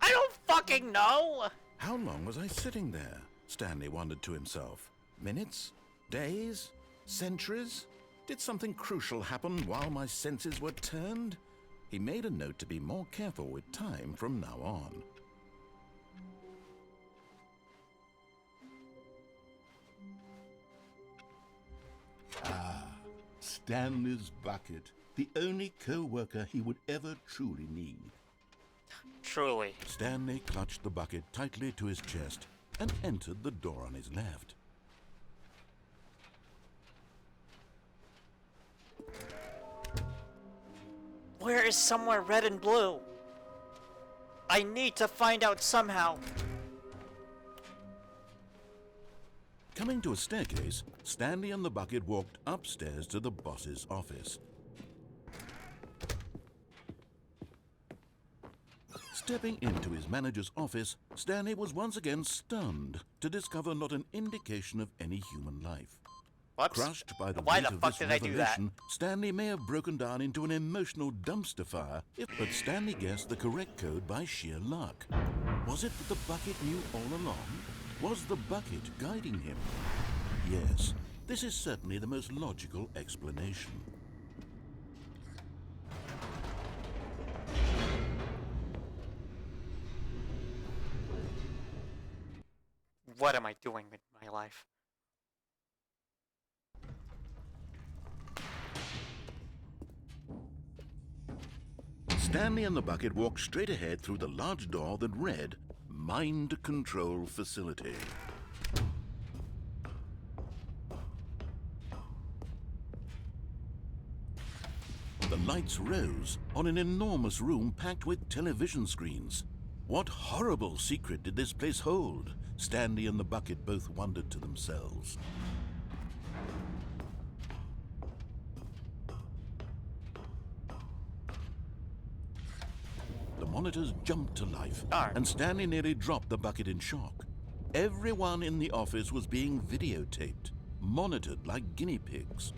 Speaker 2: I don't fucking know!
Speaker 1: How long was I sitting there? Stanley wondered to himself. Minutes? Days? Centuries? Did something crucial happen while my senses were turned? He made a note to be more careful with time from now on.
Speaker 3: Stanley's bucket. The only co-worker he would ever truly need.
Speaker 2: Truly.
Speaker 1: Stanley clutched the bucket tightly to his chest and entered the door on his left.
Speaker 2: Where is somewhere red and blue? I need to find out somehow.
Speaker 1: Coming to a staircase, Stanley and the bucket walked upstairs to the boss's office. Stepping into his manager's office, Stanley was once again stunned to discover not an indication of any human life.
Speaker 2: Whoops.
Speaker 1: Crushed by the
Speaker 2: Why
Speaker 1: weight
Speaker 2: the
Speaker 1: of
Speaker 2: fuck
Speaker 1: this
Speaker 2: did I do that?
Speaker 1: revelation, Stanley may have broken down into an emotional dumpster fire, but Stanley guessed the correct code by sheer luck. Was it that the bucket knew all along? Was the bucket guiding him? Yes, this is certainly the most logical explanation.
Speaker 2: What am I doing with my life?
Speaker 1: Stanley and the bucket walked straight ahead through the large door that read, Mind Control Facility. The lights rose on an enormous room packed with television screens. What horrible secret did this place hold? Stanley and the bucket both wondered to themselves. The monitors jumped to life, and Stanley nearly dropped the bucket in shock. Everyone in the office was being videotaped, monitored like guinea pigs.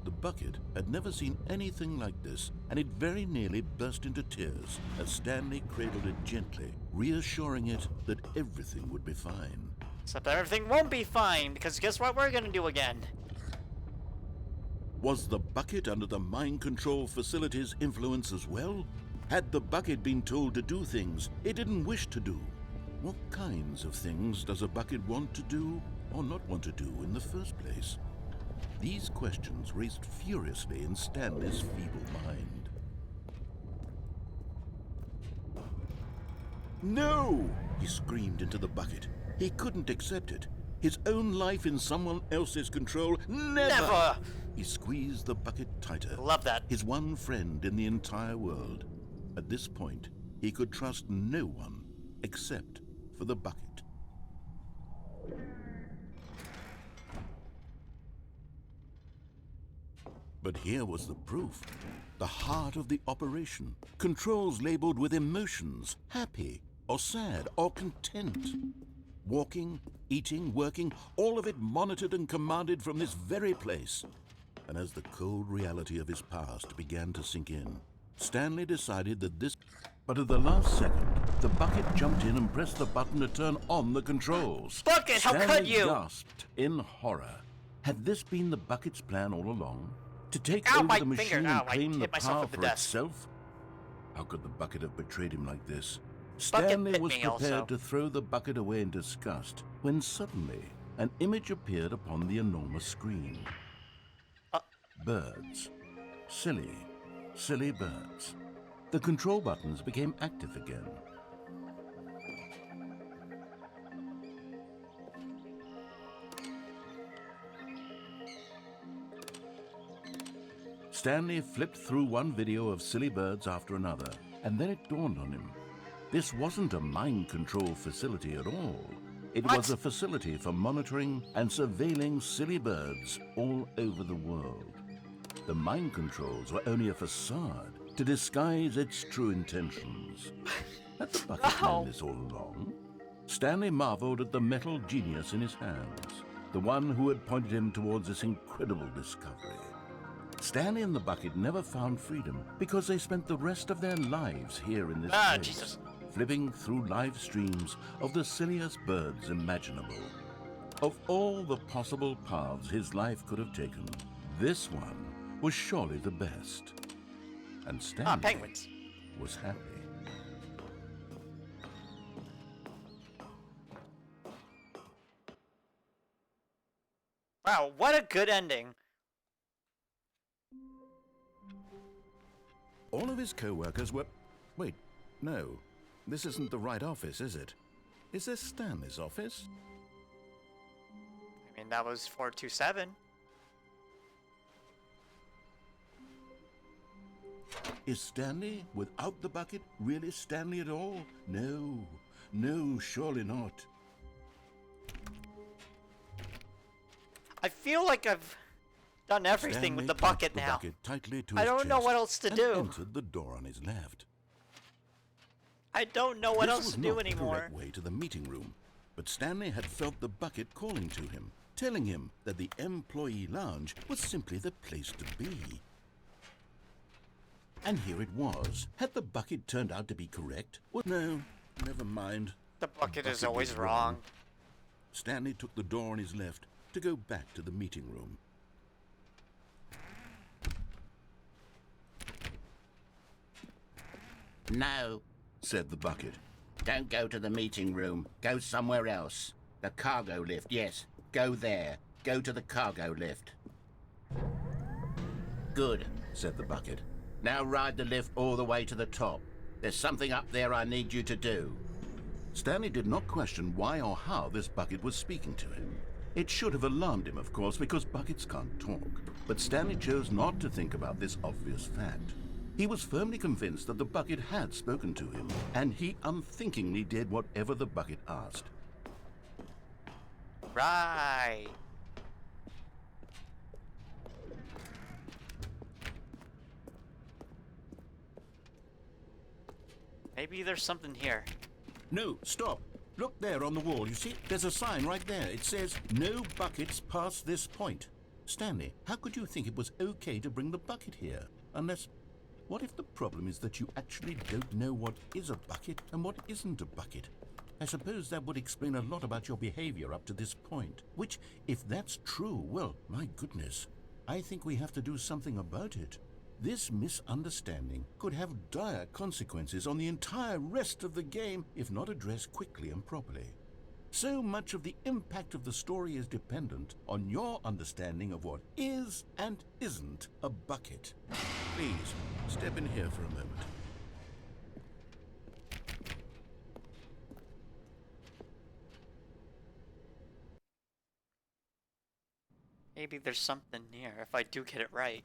Speaker 1: The bucket had never seen anything like this, and it very nearly burst into tears as Stanley cradled it gently, reassuring it that everything would be fine.
Speaker 2: Except everything won't be fine, because guess what we're gonna do again?
Speaker 1: Was the bucket under the mind control facility's influence as well? Had the bucket been told to do things it didn't wish to do? What kinds of things does a bucket want to do or not want to do in the first place? These questions raced furiously in Stanley's feeble mind. No! He screamed into the bucket. He couldn't accept it. His own life in someone else's control. Never! He squeezed the bucket tighter.
Speaker 2: Love that.
Speaker 1: His one friend in the entire world. At this point, he could trust no one except for the bucket.
Speaker 3: But here was the proof. The heart of the operation. Controls labeled with emotions, happy or sad or content. Walking, eating, working, all of it monitored and commanded from this very place. And as the cold reality of his past began to sink in, Stanley decided that this... But at the last second, the bucket jumped in and pressed the button to turn on the controls.
Speaker 2: Bucket, how
Speaker 3: Stanley
Speaker 2: could you?
Speaker 3: gasped in horror. Had this been the bucket's plan all along? To take
Speaker 2: Ow,
Speaker 3: over
Speaker 2: my
Speaker 3: the machine
Speaker 2: finger.
Speaker 3: and
Speaker 2: Ow, I
Speaker 3: claim the
Speaker 2: hit myself
Speaker 3: power
Speaker 2: with the
Speaker 3: for
Speaker 2: desk.
Speaker 3: itself? How could the bucket have betrayed him like this?
Speaker 2: Bucket
Speaker 3: Stanley
Speaker 2: bit
Speaker 3: was
Speaker 2: me
Speaker 3: prepared
Speaker 2: also.
Speaker 3: to throw the bucket away in disgust when suddenly an image appeared upon the enormous screen. Birds. Silly, silly birds. The control buttons became active again. Stanley flipped through one video of silly birds after another, and then it dawned on him. This wasn't a mind control facility at all. It was a facility for monitoring and surveilling silly birds all over the world. The mind controls were only a facade to disguise its true intentions. Had the bucket known this all along? Stanley marveled at the metal genius in his hands, the one who had pointed him towards this incredible discovery. Stanley and the bucket never found freedom because they spent the rest of their lives here in this place,
Speaker 2: Jesus.
Speaker 3: flipping through live streams of the silliest birds imaginable. Of all the possible paths his life could have taken, this one was surely the best. And Stanley
Speaker 2: penguins.
Speaker 3: was happy.
Speaker 2: Wow, what a good ending.
Speaker 1: All of his co-workers were... Wait, no. This isn't the right office, is it? Is this Stanley's office?
Speaker 2: I mean, that was 427.
Speaker 3: Is Stanley, without the bucket, really Stanley at all? No, no, surely not.
Speaker 2: I feel like I've done everything
Speaker 3: Stanley
Speaker 2: with the
Speaker 3: clutched
Speaker 2: bucket
Speaker 3: the
Speaker 2: now.
Speaker 3: bucket tightly to
Speaker 2: I
Speaker 3: his
Speaker 2: don't know
Speaker 3: chest
Speaker 2: what else to
Speaker 3: and
Speaker 2: do.
Speaker 3: entered the door on his left.
Speaker 2: I don't know what
Speaker 3: This
Speaker 2: else
Speaker 3: was
Speaker 2: to do
Speaker 3: not the
Speaker 2: anymore.
Speaker 3: correct way to the meeting room, but Stanley had felt the bucket calling to him, telling him that the employee lounge was simply the place to be. And here it was. Had the bucket turned out to be correct? Well, no, never mind.
Speaker 2: The bucket is
Speaker 3: was
Speaker 2: always wrong.
Speaker 3: Stanley took the door on his left to go back to the meeting room.
Speaker 7: No,
Speaker 3: Said the bucket.
Speaker 7: don't go to the meeting room. Go somewhere else. The cargo lift, yes. Go there. Go to the cargo lift. Good,
Speaker 3: Said the bucket.
Speaker 7: now ride the lift all the way to the top. There's something up there I need you to do.
Speaker 3: Stanley did not question why or how this bucket was speaking to him. It should have alarmed him, of course, because buckets can't talk. But Stanley chose not to think about this obvious fact. He was firmly convinced that the bucket had spoken to him, and he unthinkingly did whatever the bucket asked.
Speaker 2: Right. Maybe there's something here.
Speaker 3: No, stop. Look there on the wall. You see, there's a sign right there. It says, "No buckets past this point." Stanley, how could you think it was okay to bring the bucket here? Unless, what if the problem is that you actually don't know what is a bucket and what isn't a bucket? I suppose that would explain a lot about your behavior up to this point. Which, if that's true, well, my goodness, I think we have to do something about it. This misunderstanding could have dire consequences on the entire rest of the game if not addressed quickly and properly. So much of the impact of the story is dependent on your understanding of what is and isn't a bucket. Please, step in here for a moment.
Speaker 2: Maybe there's something here if I do get it right.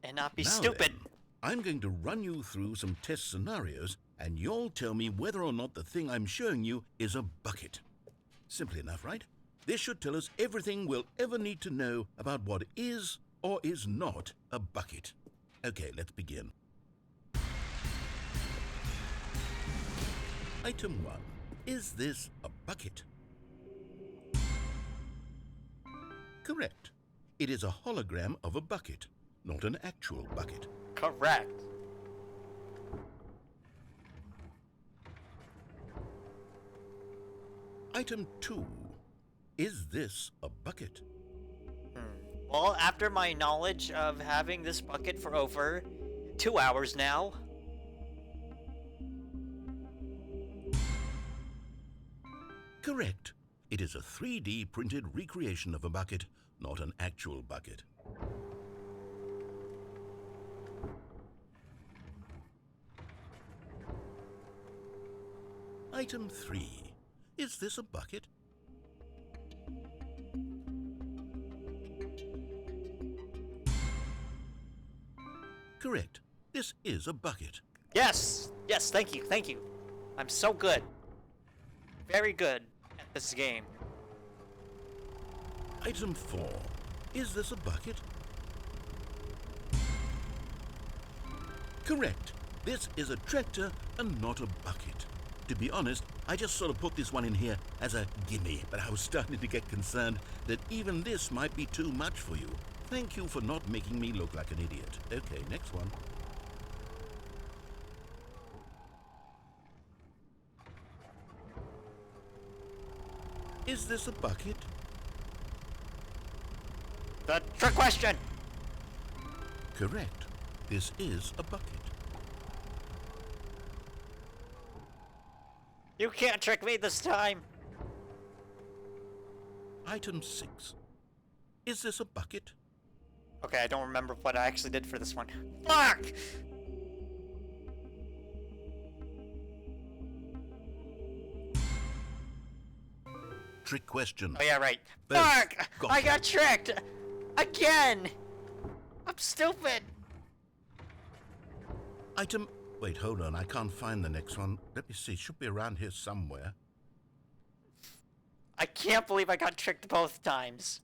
Speaker 2: And not be
Speaker 3: Now
Speaker 2: stupid.
Speaker 3: then, I'm going to run you through some test scenarios, and you'll tell me whether or not the thing I'm showing you is a bucket.
Speaker 7: Simple enough, right? This should tell us everything we'll ever need to know about what is or is not a bucket. Okay, let's begin. Item 1. Is this a bucket? Correct. It is a hologram of a bucket, not an actual bucket.
Speaker 2: Correct.
Speaker 7: Item 2. Is this a bucket?
Speaker 2: Well, after my knowledge of having this bucket for over 2 hours now.
Speaker 7: Correct. It is a 3D printed recreation of a bucket, not an actual bucket. Item 3. Is this a bucket? Correct. This is a bucket.
Speaker 2: Yes! Yes, thank you, thank you. I'm so good. Very good at this game.
Speaker 7: Item 4. Is this a bucket? Correct. This is a tractor and not a bucket. To be honest, I just sort of put this one in here as a gimme, but I was starting to get concerned that even this might be too much for you. Thank you for not making me look like an idiot. Okay, next one. Is this a bucket?
Speaker 2: The trick question!
Speaker 7: Correct. This is a bucket.
Speaker 2: You can't trick me this time!
Speaker 7: Item 6. Is this a bucket?
Speaker 2: Okay, I don't remember what I actually did for this one. Fuck!
Speaker 7: Trick question.
Speaker 2: Oh yeah, right.
Speaker 7: Both.
Speaker 2: Fuck!
Speaker 7: Gotcha.
Speaker 2: I got tricked! Again! I'm stupid!
Speaker 7: Item... Wait, hold on. I can't find the next one. Let me see. It should be around here somewhere.
Speaker 2: I can't believe I got tricked both times.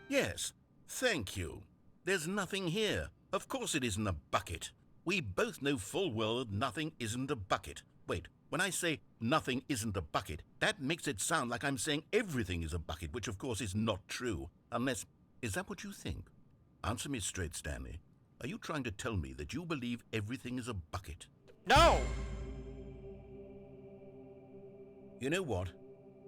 Speaker 7: Yes. Thank you. There's nothing here. Of course it isn't a bucket. We both know full well that nothing isn't a bucket. Wait, when I say nothing isn't a bucket, that makes it sound like I'm saying everything is a bucket, which of course is not true. Unless... Is that what you think? Answer me straight, Stanley. Are you trying to tell me that you believe everything is a bucket?
Speaker 2: No!
Speaker 7: You know what?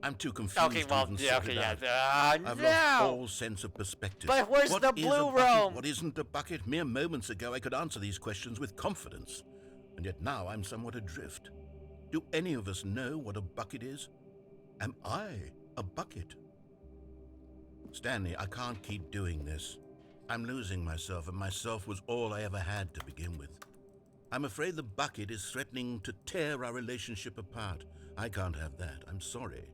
Speaker 7: I'm too confused
Speaker 2: Okay, well,
Speaker 7: to even
Speaker 2: yeah,
Speaker 7: sort
Speaker 2: okay,
Speaker 7: it out.
Speaker 2: yeah.
Speaker 7: I've
Speaker 2: no!
Speaker 7: lost all sense of perspective.
Speaker 2: But where's
Speaker 7: What
Speaker 2: the
Speaker 7: is a
Speaker 2: blue
Speaker 7: bucket?
Speaker 2: room?
Speaker 7: What isn't a bucket? Mere moments ago I could answer these questions with confidence. And yet now I'm somewhat adrift. Do any of us know what a bucket is? Am I a bucket? Stanley, I can't keep doing this. I'm losing myself, and myself was all I ever had to begin with. I'm afraid the bucket is threatening to tear our relationship apart. I can't have that. I'm sorry.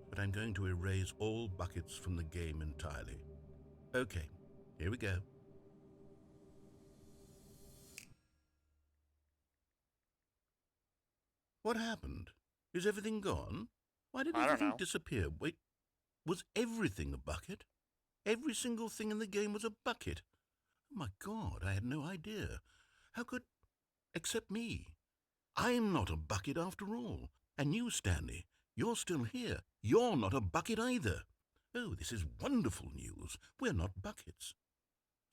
Speaker 7: But I'm going to erase all buckets from the game entirely. Okay, here we go. What happened? Is everything gone? Why did
Speaker 2: I don't
Speaker 7: everything
Speaker 2: know.
Speaker 7: disappear? Wait, was everything a bucket? Every single thing in the game was a bucket. Oh my God, I had no idea. How could... Except me. I'm not a bucket after all. And you, Stanley, you're still here. You're not a bucket either. Oh, this is wonderful news. We're not buckets.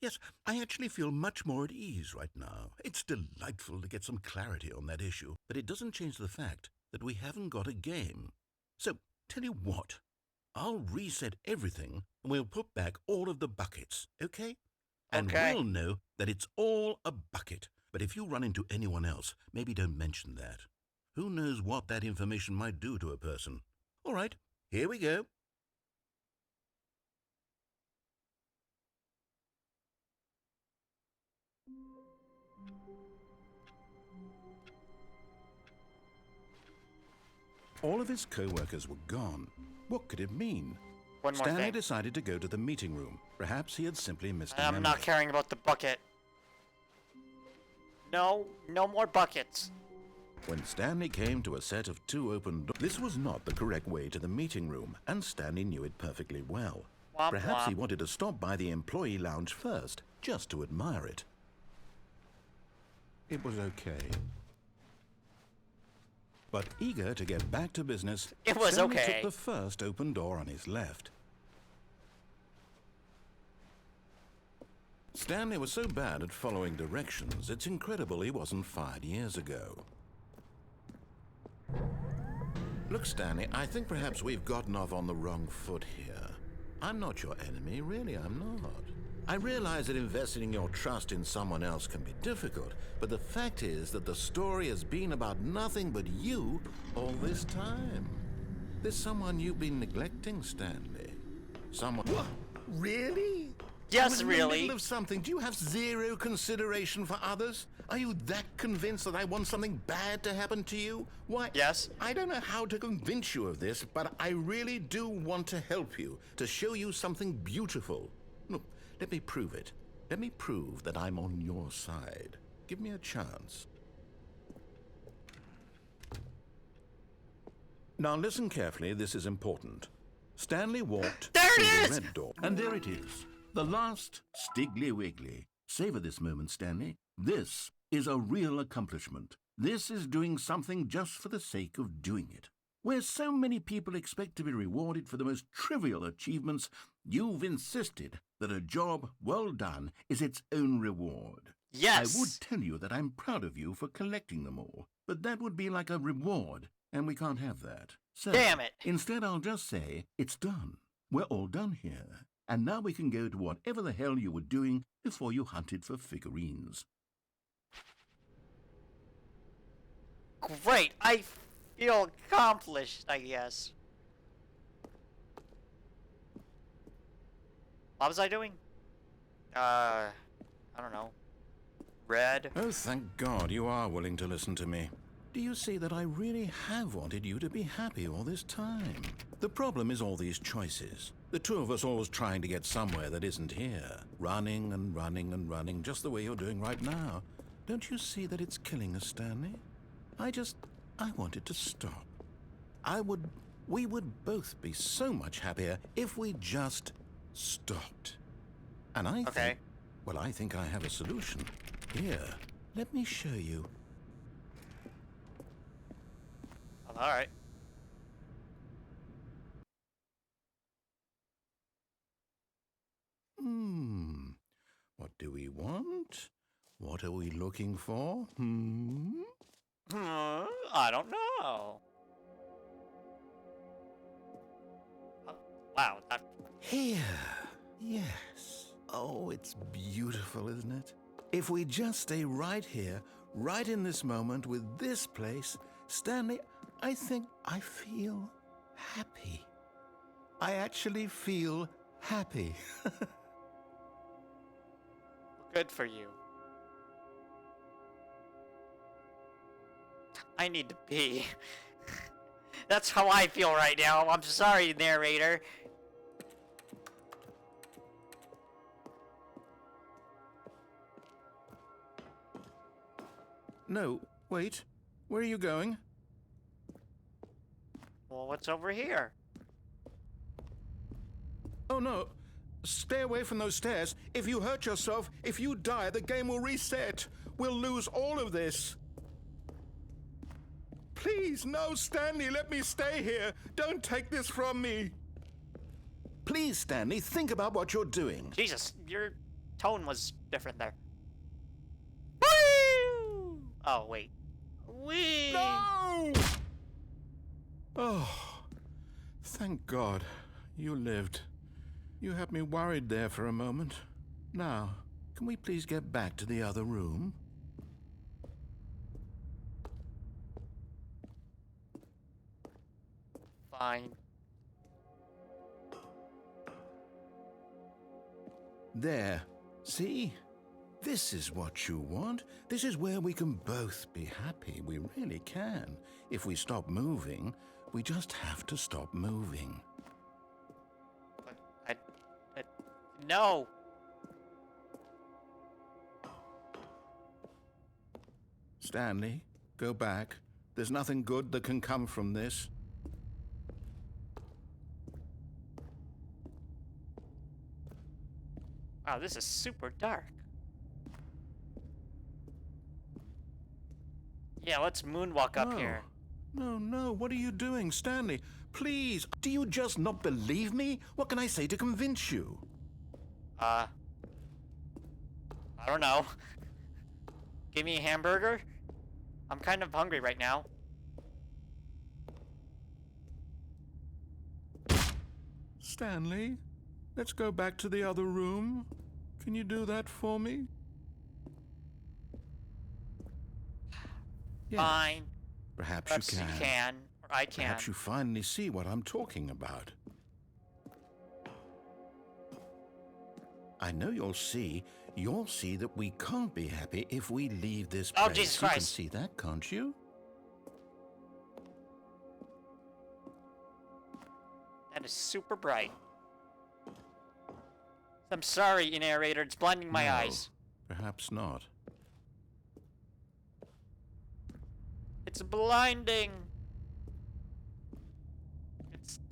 Speaker 7: Yes, I actually feel much more at ease right now. It's delightful to get some clarity on that issue, but it doesn't change the fact that we haven't got a game. So, tell you what, I'll reset everything and we'll put back all of the buckets, okay? And
Speaker 2: Okay.
Speaker 7: we'll know that it's all a bucket. But if you run into anyone else, maybe don't mention that. Who knows what that information might do to a person? All right, here we go.
Speaker 1: All of his co-workers were gone. What could it mean?
Speaker 2: One more
Speaker 1: Stanley
Speaker 2: thing.
Speaker 1: decided to go to the meeting room. Perhaps he had simply missed a
Speaker 2: I'm not
Speaker 1: memo.
Speaker 2: caring about the bucket. No, no more buckets.
Speaker 1: When Stanley came to a set of 2 open doors, this was not the correct way to the meeting room, and Stanley knew it perfectly well.
Speaker 2: Womp
Speaker 1: Perhaps he
Speaker 2: womp.
Speaker 1: wanted to stop by the employee lounge first, just to admire it. It was okay. But eager to get back to business,
Speaker 2: It was
Speaker 1: Stanley
Speaker 2: okay.
Speaker 1: took the first open door on his left. Stanley was so bad at following directions, it's incredible he wasn't fired years ago. Look, Stanley, I think perhaps we've gotten off on the wrong foot here. I'm not your enemy, really, I'm not. I realize that investing your trust in someone else can be difficult, but the fact is that the story has been about nothing but you all this time. There's someone you've been neglecting, Stanley. Someone... What? Really?
Speaker 2: Yes,
Speaker 1: I'm in the
Speaker 2: really.
Speaker 1: middle of something. Do you have zero consideration for others? Are you that convinced that I want something bad to happen to you? Why?
Speaker 2: Yes.
Speaker 1: I don't know how to convince you of this, but I really do want to help you, to show you something beautiful. Look, let me prove it. Let me prove that I'm on your side. Give me a chance. Now listen carefully, this is important. Stanley walked
Speaker 2: There it
Speaker 1: through
Speaker 2: is!
Speaker 1: the red door.
Speaker 3: And there it is. The last Stiggly Wiggly. Savor this moment, Stanley. This is a real accomplishment. This is doing something just for the sake of doing it. Where so many people expect to be rewarded for the most trivial achievements, you've insisted that a job well done is its own reward.
Speaker 2: Yes.
Speaker 3: I would tell you that I'm proud of you for collecting them all, but that would be like a reward, and we can't have that. So,
Speaker 2: Damn it.
Speaker 3: instead, I'll just say, it's done. We're all done here. And now we can go to whatever the hell you were doing before you hunted for figurines.
Speaker 2: Great. I feel accomplished, I guess. What was I doing? I don't know. Red.
Speaker 1: Oh, thank God you are willing to listen to me. Do you see that I really have wanted you to be happy all this time? The problem is all these choices. The two of us always trying to get somewhere that isn't here. Running and running and running, just the way you're doing right now. Don't you see that it's killing us, Stanley? I wanted to stop. We would both be so much happier if we just stopped. And I
Speaker 2: Okay.
Speaker 1: think I have a solution. Here, let me show you.
Speaker 2: Alright.
Speaker 1: What do we want? What are we looking for?
Speaker 2: I don't know. Wow.
Speaker 1: Here. Yes. Oh, it's beautiful, isn't it? If we just stay right here, right in this moment with this place, Stanley, I think I feel happy. I actually feel happy.
Speaker 2: Good for you. I need to pee. That's how I feel right now. I'm sorry, narrator.
Speaker 1: No, wait. Where are you going?
Speaker 2: Well, what's over here?
Speaker 1: Oh, no. Stay away from those stairs. If you hurt yourself, if you die, the game will reset. We'll lose all of this. Please, no, Stanley, let me stay here. Don't take this from me. Please, Stanley, think about what you're doing.
Speaker 2: Jesus, your tone was different there. Woo! Oh, wait. Wee!
Speaker 1: No! Oh, thank God you lived. You had me worried there for a moment. Now, can we please get back to the other room?
Speaker 2: Fine.
Speaker 1: There. See? This is what you want. This is where we can both be happy. We really can. If we stop moving, we just have to stop moving.
Speaker 2: No.
Speaker 1: Stanley, go back.
Speaker 7: There's nothing good that can come from this.
Speaker 2: Wow, this is super dark. Yeah, let's moonwalk up here.
Speaker 7: No, no, what are you doing, Stanley? Please, do you just not believe me? What can I say to convince you?
Speaker 2: I don't know. Give me a hamburger? I'm kind of hungry right now.
Speaker 7: Stanley, let's go back to the other room. Can you do that for me? Yes.
Speaker 2: Fine.
Speaker 7: Perhaps you can.
Speaker 2: Or I can.
Speaker 7: Perhaps you finally see what I'm talking about. I know you'll see that we can't be happy if we leave this place.
Speaker 2: Oh, Jesus
Speaker 7: You can
Speaker 2: Christ.
Speaker 7: see that, can't you?
Speaker 2: That is super bright. I'm sorry, narrator. It's blinding my
Speaker 7: No,
Speaker 2: eyes.
Speaker 7: Perhaps not.
Speaker 2: It's blinding.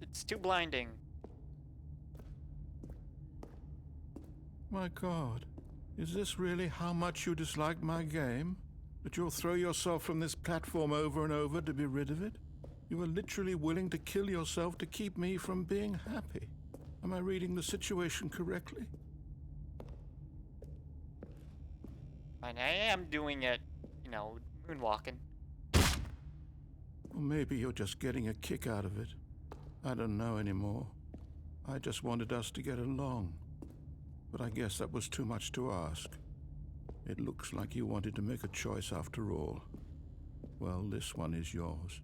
Speaker 2: It's too blinding.
Speaker 7: My God, is this really how much you dislike my game? That you'll throw yourself from this platform over and over to be rid of it? You are literally willing to kill yourself to keep me from being happy. Am I reading the situation correctly?
Speaker 2: And I am doing it, you know, moonwalking.
Speaker 7: Or maybe you're just getting a kick out of it. I don't know anymore. I just wanted us to get along. But I guess that was too much to ask. It looks like you wanted to make a choice after all. Well, this one is yours.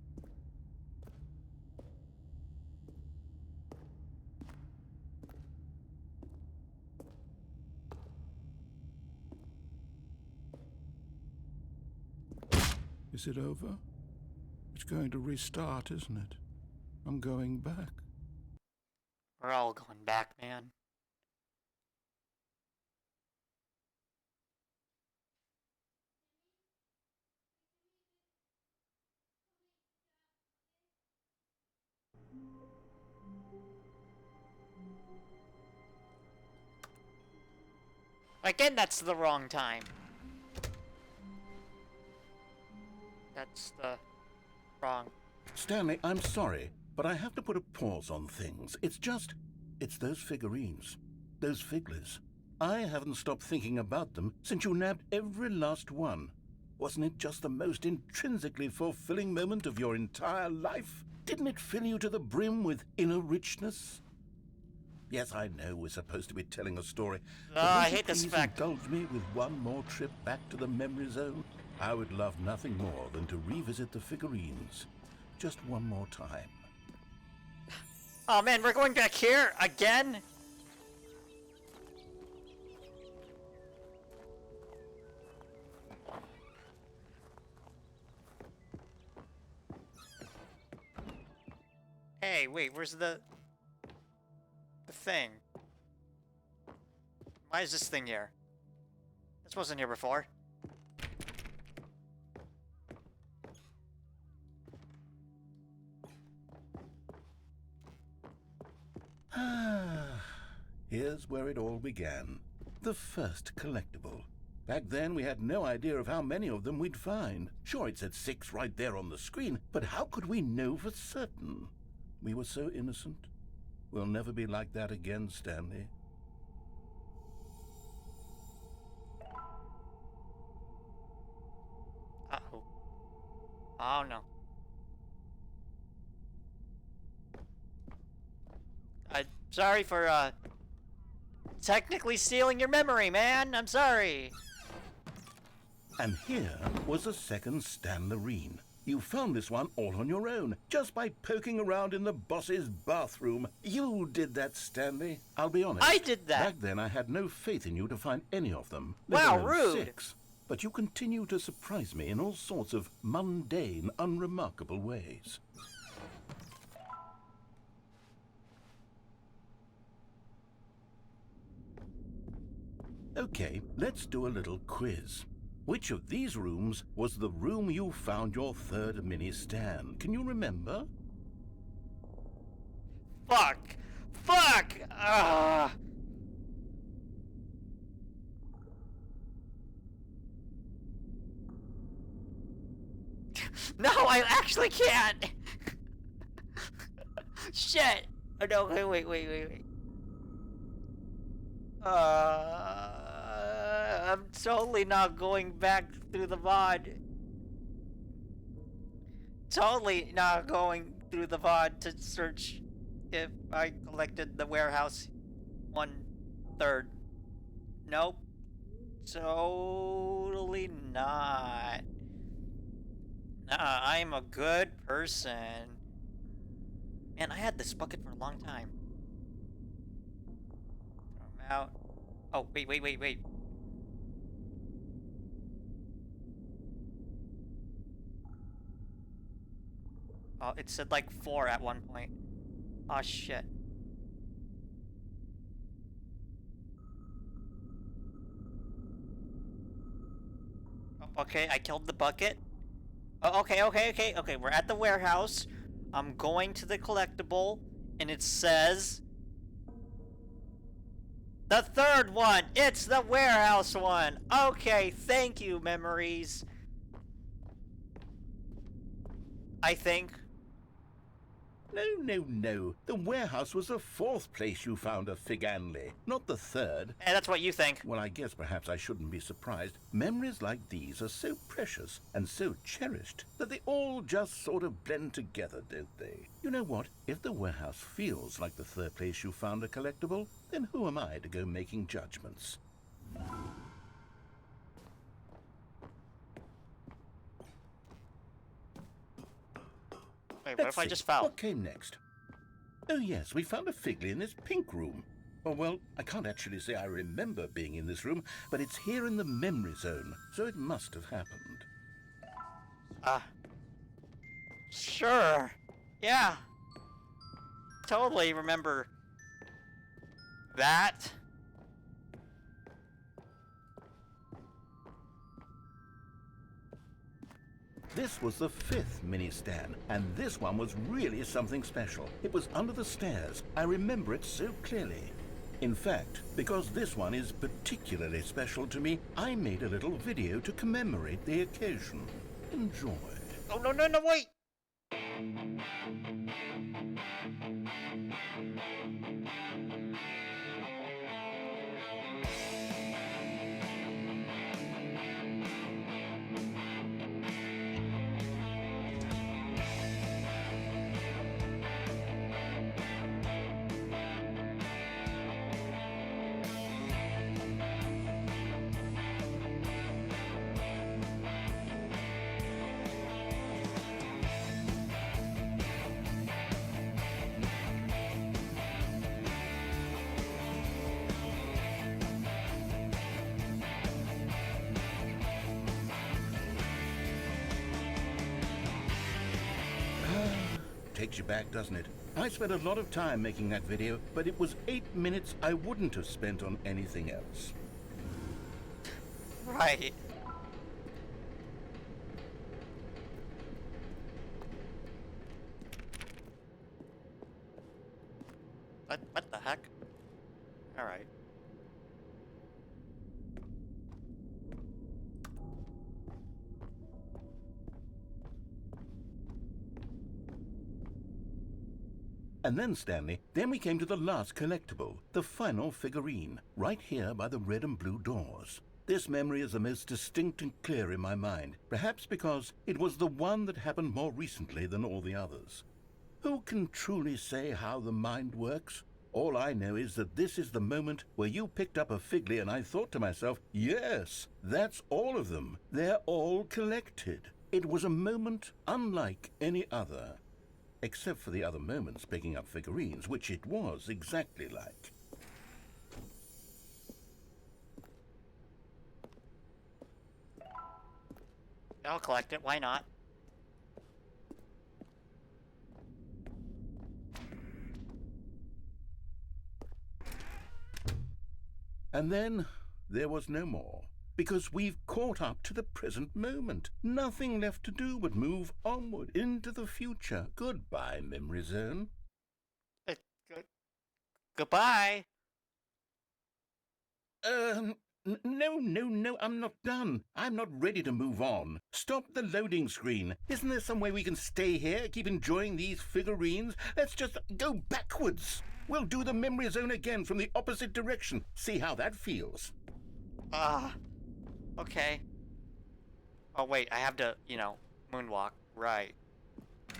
Speaker 7: Is it over? It's going to restart, isn't it? I'm going back.
Speaker 2: We're all going back, man. Again, that's the wrong time. That's the wrong.
Speaker 3: Stanley, I'm sorry, but I have to put a pause on things. It's those figurines, those figglers. I haven't stopped thinking about them since you nabbed every last one. Wasn't it just the most intrinsically fulfilling moment of your entire life? Didn't it fill you to the brim with inner richness? Yes, I know we're supposed to be telling a story. but
Speaker 2: I
Speaker 3: won't you
Speaker 2: hate this
Speaker 3: please
Speaker 2: fact.
Speaker 3: Indulge me with one more trip back to the memory zone. I would love nothing more than to revisit the figurines. Just one more time.
Speaker 2: Oh man, we're going back here again? Hey, wait, where's the thing? Why is this thing here? This wasn't here before.
Speaker 3: Here's where it all began. The first collectible. Back then, we had no idea of how many of them we'd find. Sure, it said 6 right there on the screen, but how could we know for certain? We were so innocent. We'll never be like that again, Stanley.
Speaker 2: Uh-oh. Oh no. I'm sorry for, technically stealing your memory, man. I'm sorry.
Speaker 3: And here was a second Stanlerine. You found this one all on your own, just by poking around in the boss's bathroom. You did that, Stanley. I'll be honest.
Speaker 2: I did that.
Speaker 3: Back then, I had no faith in you to find any of them. let
Speaker 2: Wow,
Speaker 3: alone
Speaker 2: rude.
Speaker 3: 6. But you continue to surprise me in all sorts of mundane, unremarkable ways. Okay, let's do a little quiz. Which of these rooms was the room you found your third mini stand? Can you remember?
Speaker 2: Fuck! Fuck! Ah! No, I actually can't! Shit! Oh, no, wait. I'm totally not going back through the VOD. Totally not going through the VOD to search if I collected the warehouse 1/3. Nope. Totally not. Nah, I'm a good person. Man, I had this bucket for a long time. Throw 'em out. Oh, wait. Oh, it said like 4 at one point. Oh, shit. Oh, okay, I killed the bucket. Oh, okay. We're at the warehouse. I'm going to the collectible, and it says... the third one! It's the warehouse one! Okay, thank you, memories. I think.
Speaker 3: No. The warehouse was the fourth place you found a Stanley, not the third.
Speaker 2: And that's what you think.
Speaker 3: Well, I guess perhaps I shouldn't be surprised. Memories like these are so precious and so cherished that they all just sort of blend together, don't they? You know what? If the warehouse feels like the third place you found a collectible, then who am I to go making judgments?
Speaker 2: Wait, what if I just fell?
Speaker 3: What came next? Oh yes, we found a Figley in this pink room. Oh, well, I can't actually say I remember being in this room, but it's here in the memory zone, so it must have happened.
Speaker 2: Sure. Yeah. Totally remember that.
Speaker 3: This was the fifth mini stand, and this one was really something special. It was under the stairs. I remember it so clearly. In fact, because this one is particularly special to me, I made a little video to commemorate the occasion. Enjoy.
Speaker 2: Oh, no, wait!
Speaker 3: Takes you back, doesn't it? I spent a lot of time making that video, but it was 8 minutes I wouldn't have spent on anything else.
Speaker 2: Right. What the heck? Alright.
Speaker 3: And then, Stanley, then we came to the last collectible, the final figurine, right here by the red and blue doors. This memory is the most distinct and clear in my mind, perhaps because it was the one that happened more recently than all the others. Who can truly say how the mind works? All I know is that this is the moment where you picked up a Figley and I thought to myself, yes, that's all of them. They're all collected. It was a moment unlike any other. Except for the other moments picking up figurines, which it was exactly like.
Speaker 2: I'll collect it, why not?
Speaker 3: And then there was no more. because we've caught up to the present moment. Nothing left to do but move onward into the future. Goodbye, memory zone.
Speaker 2: Goodbye.
Speaker 3: No, I'm not done. I'm not ready to move on. Stop the loading screen. Isn't there some way we can stay here, keep enjoying these figurines? Let's just go backwards. We'll do the memory zone again from the opposite direction. See how that feels.
Speaker 2: Okay. Oh, wait, I have to, moonwalk. Right.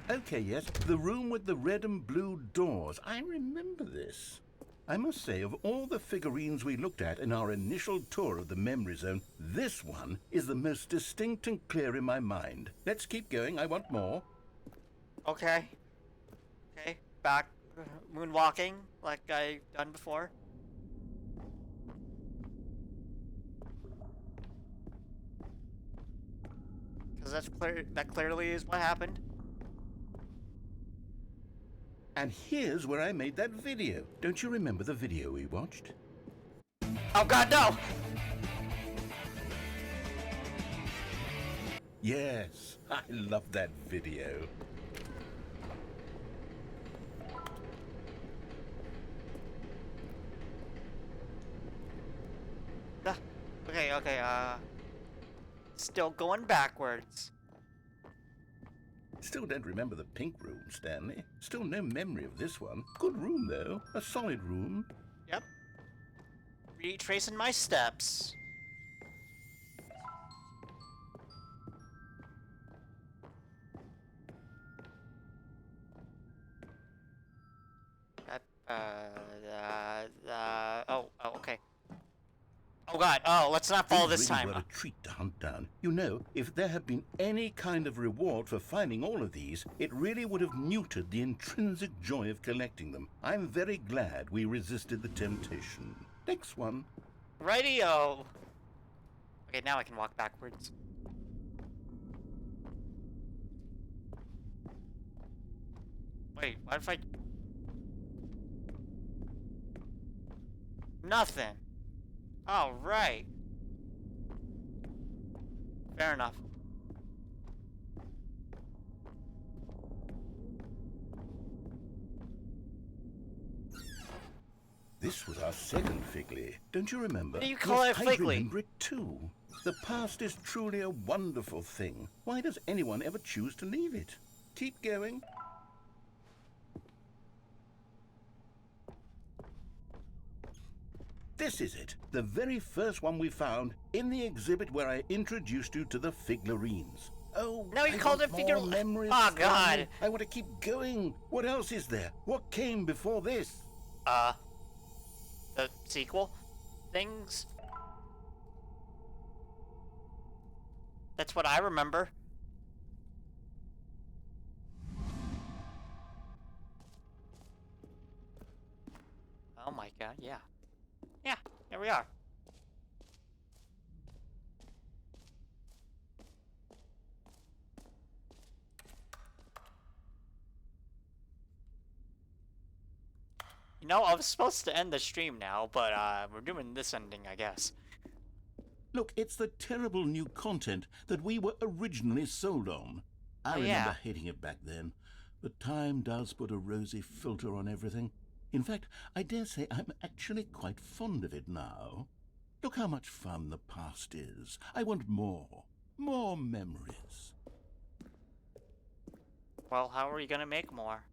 Speaker 3: Okay, yes, the room with the red and blue doors. I remember this. I must say, of all the figurines we looked at in our initial tour of the memory zone, this one is the most distinct and clear in my mind. Let's keep going. I want more.
Speaker 2: Okay. Okay, back moonwalking like I've done before. Because that clearly is what happened.
Speaker 3: And here's where I made that video. Don't you remember the video we watched?
Speaker 2: Oh god, no!
Speaker 3: Yes, I love that video.
Speaker 2: Okay, still going backwards.
Speaker 3: Still don't remember the pink room, Stanley. Still no memory of this one. Good room, though. A solid room.
Speaker 2: Yep. Retracing my steps. Oh, okay. Oh god, let's not fall this time.
Speaker 3: What a treat to hunt down. You know, if there had been any kind of reward for finding all of these, it really would have muted the intrinsic joy of collecting them. I'm very glad we resisted the temptation. Next one.
Speaker 2: Rightio. Okay, now I can walk backwards. Wait, what if I... Nothing. All right. Fair enough.
Speaker 3: This was our second Figley. Don't you remember?
Speaker 2: What do you call it,
Speaker 3: I
Speaker 2: Figley?
Speaker 3: remember it too. The past is truly a wonderful thing. Why does anyone ever choose to leave it? Keep going. This is it, the very first one we found in the exhibit where I introduced you to the figurines. Oh,
Speaker 2: no, you called it figure.
Speaker 3: Memories.
Speaker 2: Oh god!
Speaker 3: I want to keep going. What else is there? What came before this?
Speaker 2: The sequel things. That's what I remember. Oh my god! Yeah. Yeah, here we are. You know, I was supposed to end the stream now, but we're doing this ending, I guess.
Speaker 3: Look, it's the terrible new content that we were originally sold on. I remember hating it back then, but time does put a rosy filter on everything. In fact, I dare say I'm actually quite fond of it now. Look how much fun the past is. I want more. More memories.
Speaker 2: Well, how are you gonna make more?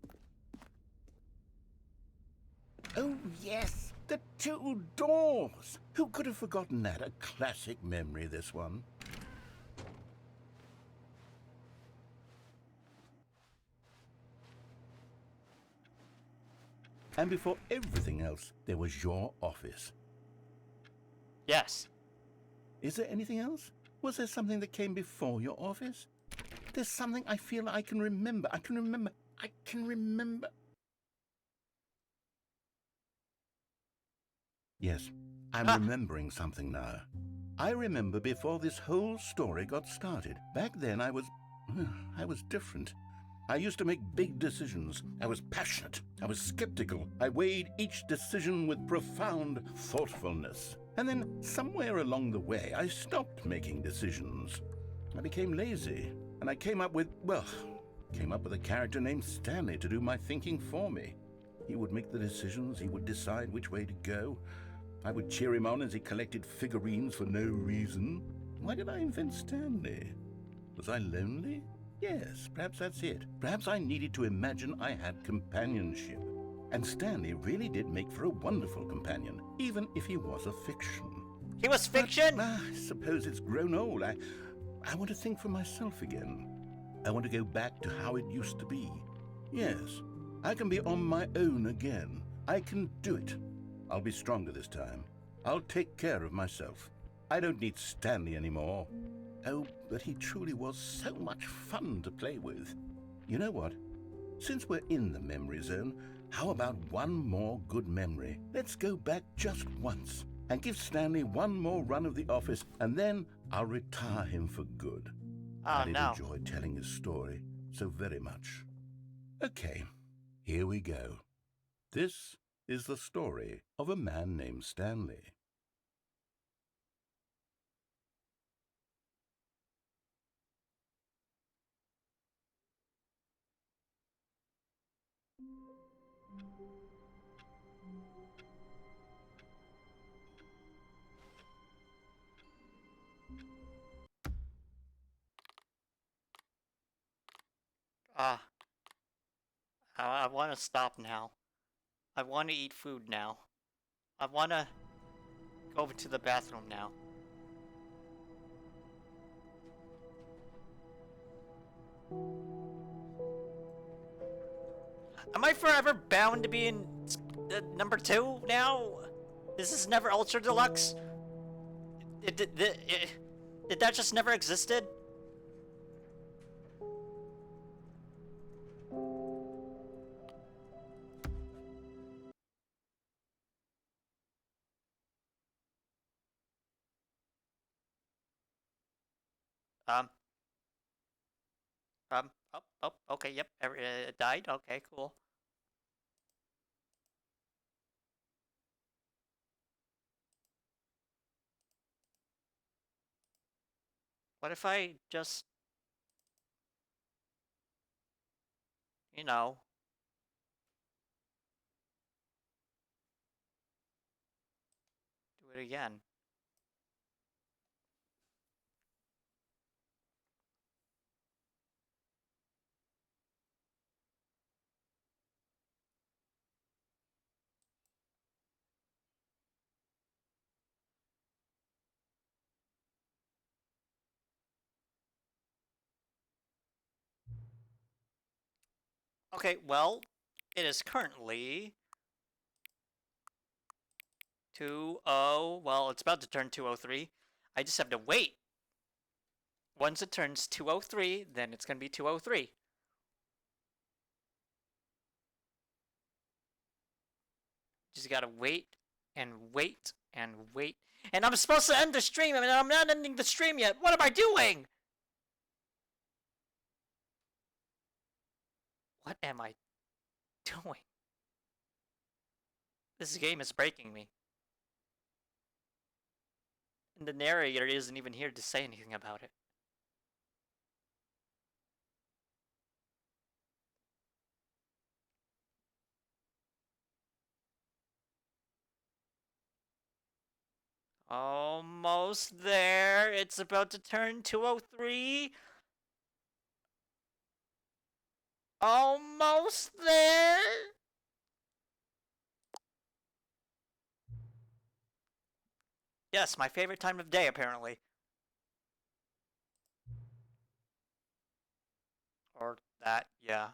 Speaker 3: Oh, yes! The two doors! Who could have forgotten that? A classic memory, this one. And before everything else, there was your office.
Speaker 2: Yes.
Speaker 3: Is there anything else? Was there something that came before your office? There's something I feel I can remember. I can remember. Yes, I'm remembering something now. I remember before this whole story got started. Back then I was different. I used to make big decisions. I was passionate. I was skeptical. I weighed each decision with profound thoughtfulness. And then, somewhere along the way, I stopped making decisions. I became lazy, and I came up with a character named Stanley to do my thinking for me. He would make the decisions, he would decide which way to go. I would cheer him on as he collected figurines for no reason. Why did I invent Stanley? Was I lonely? Yes, perhaps that's it. Perhaps I needed to imagine I had companionship. And Stanley really did make for a wonderful companion, even if he was a fiction.
Speaker 2: He was fiction?
Speaker 3: But, I suppose it's grown old. I want to think for myself again. I want to go back to how it used to be. Yes, I can be on my own again. I can do it. I'll be stronger this time. I'll take care of myself. I don't need Stanley anymore. Oh, but he truly was so much fun to play with. You know what? Since we're in the memory zone, how about one more good memory? Let's go back just once and give Stanley one more run of the office, and then I'll retire him for good. I did enjoy telling his story so very much. Okay, here we go. This is the story of a man named Stanley.
Speaker 2: I want to stop now. I want to eat food now. I want to go over to the bathroom now. Am I forever bound to be in number 2 now? Is this never Ultra Deluxe? Did that just never existed? Okay, yep, it died, okay, cool. What if I just, you know, do it again? Okay, well, it is currently 2:00. Well, it's about to turn 2:03. I just have to wait. Once it turns 2:03, then it's gonna be 2:03. Just gotta wait and wait and wait. And I'm supposed to end the stream, and I'm not ending the stream yet. What am I doing? What am I doing? This game is breaking me. And the narrator isn't even here to say anything about it. Almost there. It's about to turn 2:03. Almost there. Yes, my favorite time of day, apparently. Or that, yeah.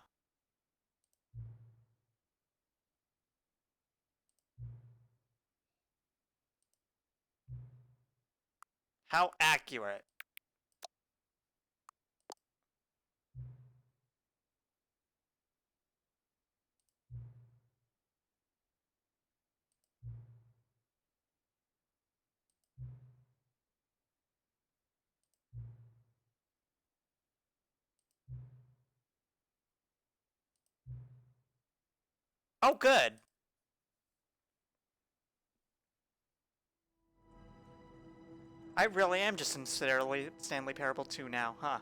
Speaker 2: How accurate. Oh, good. I really am just in Stanley Parable 2 now, huh?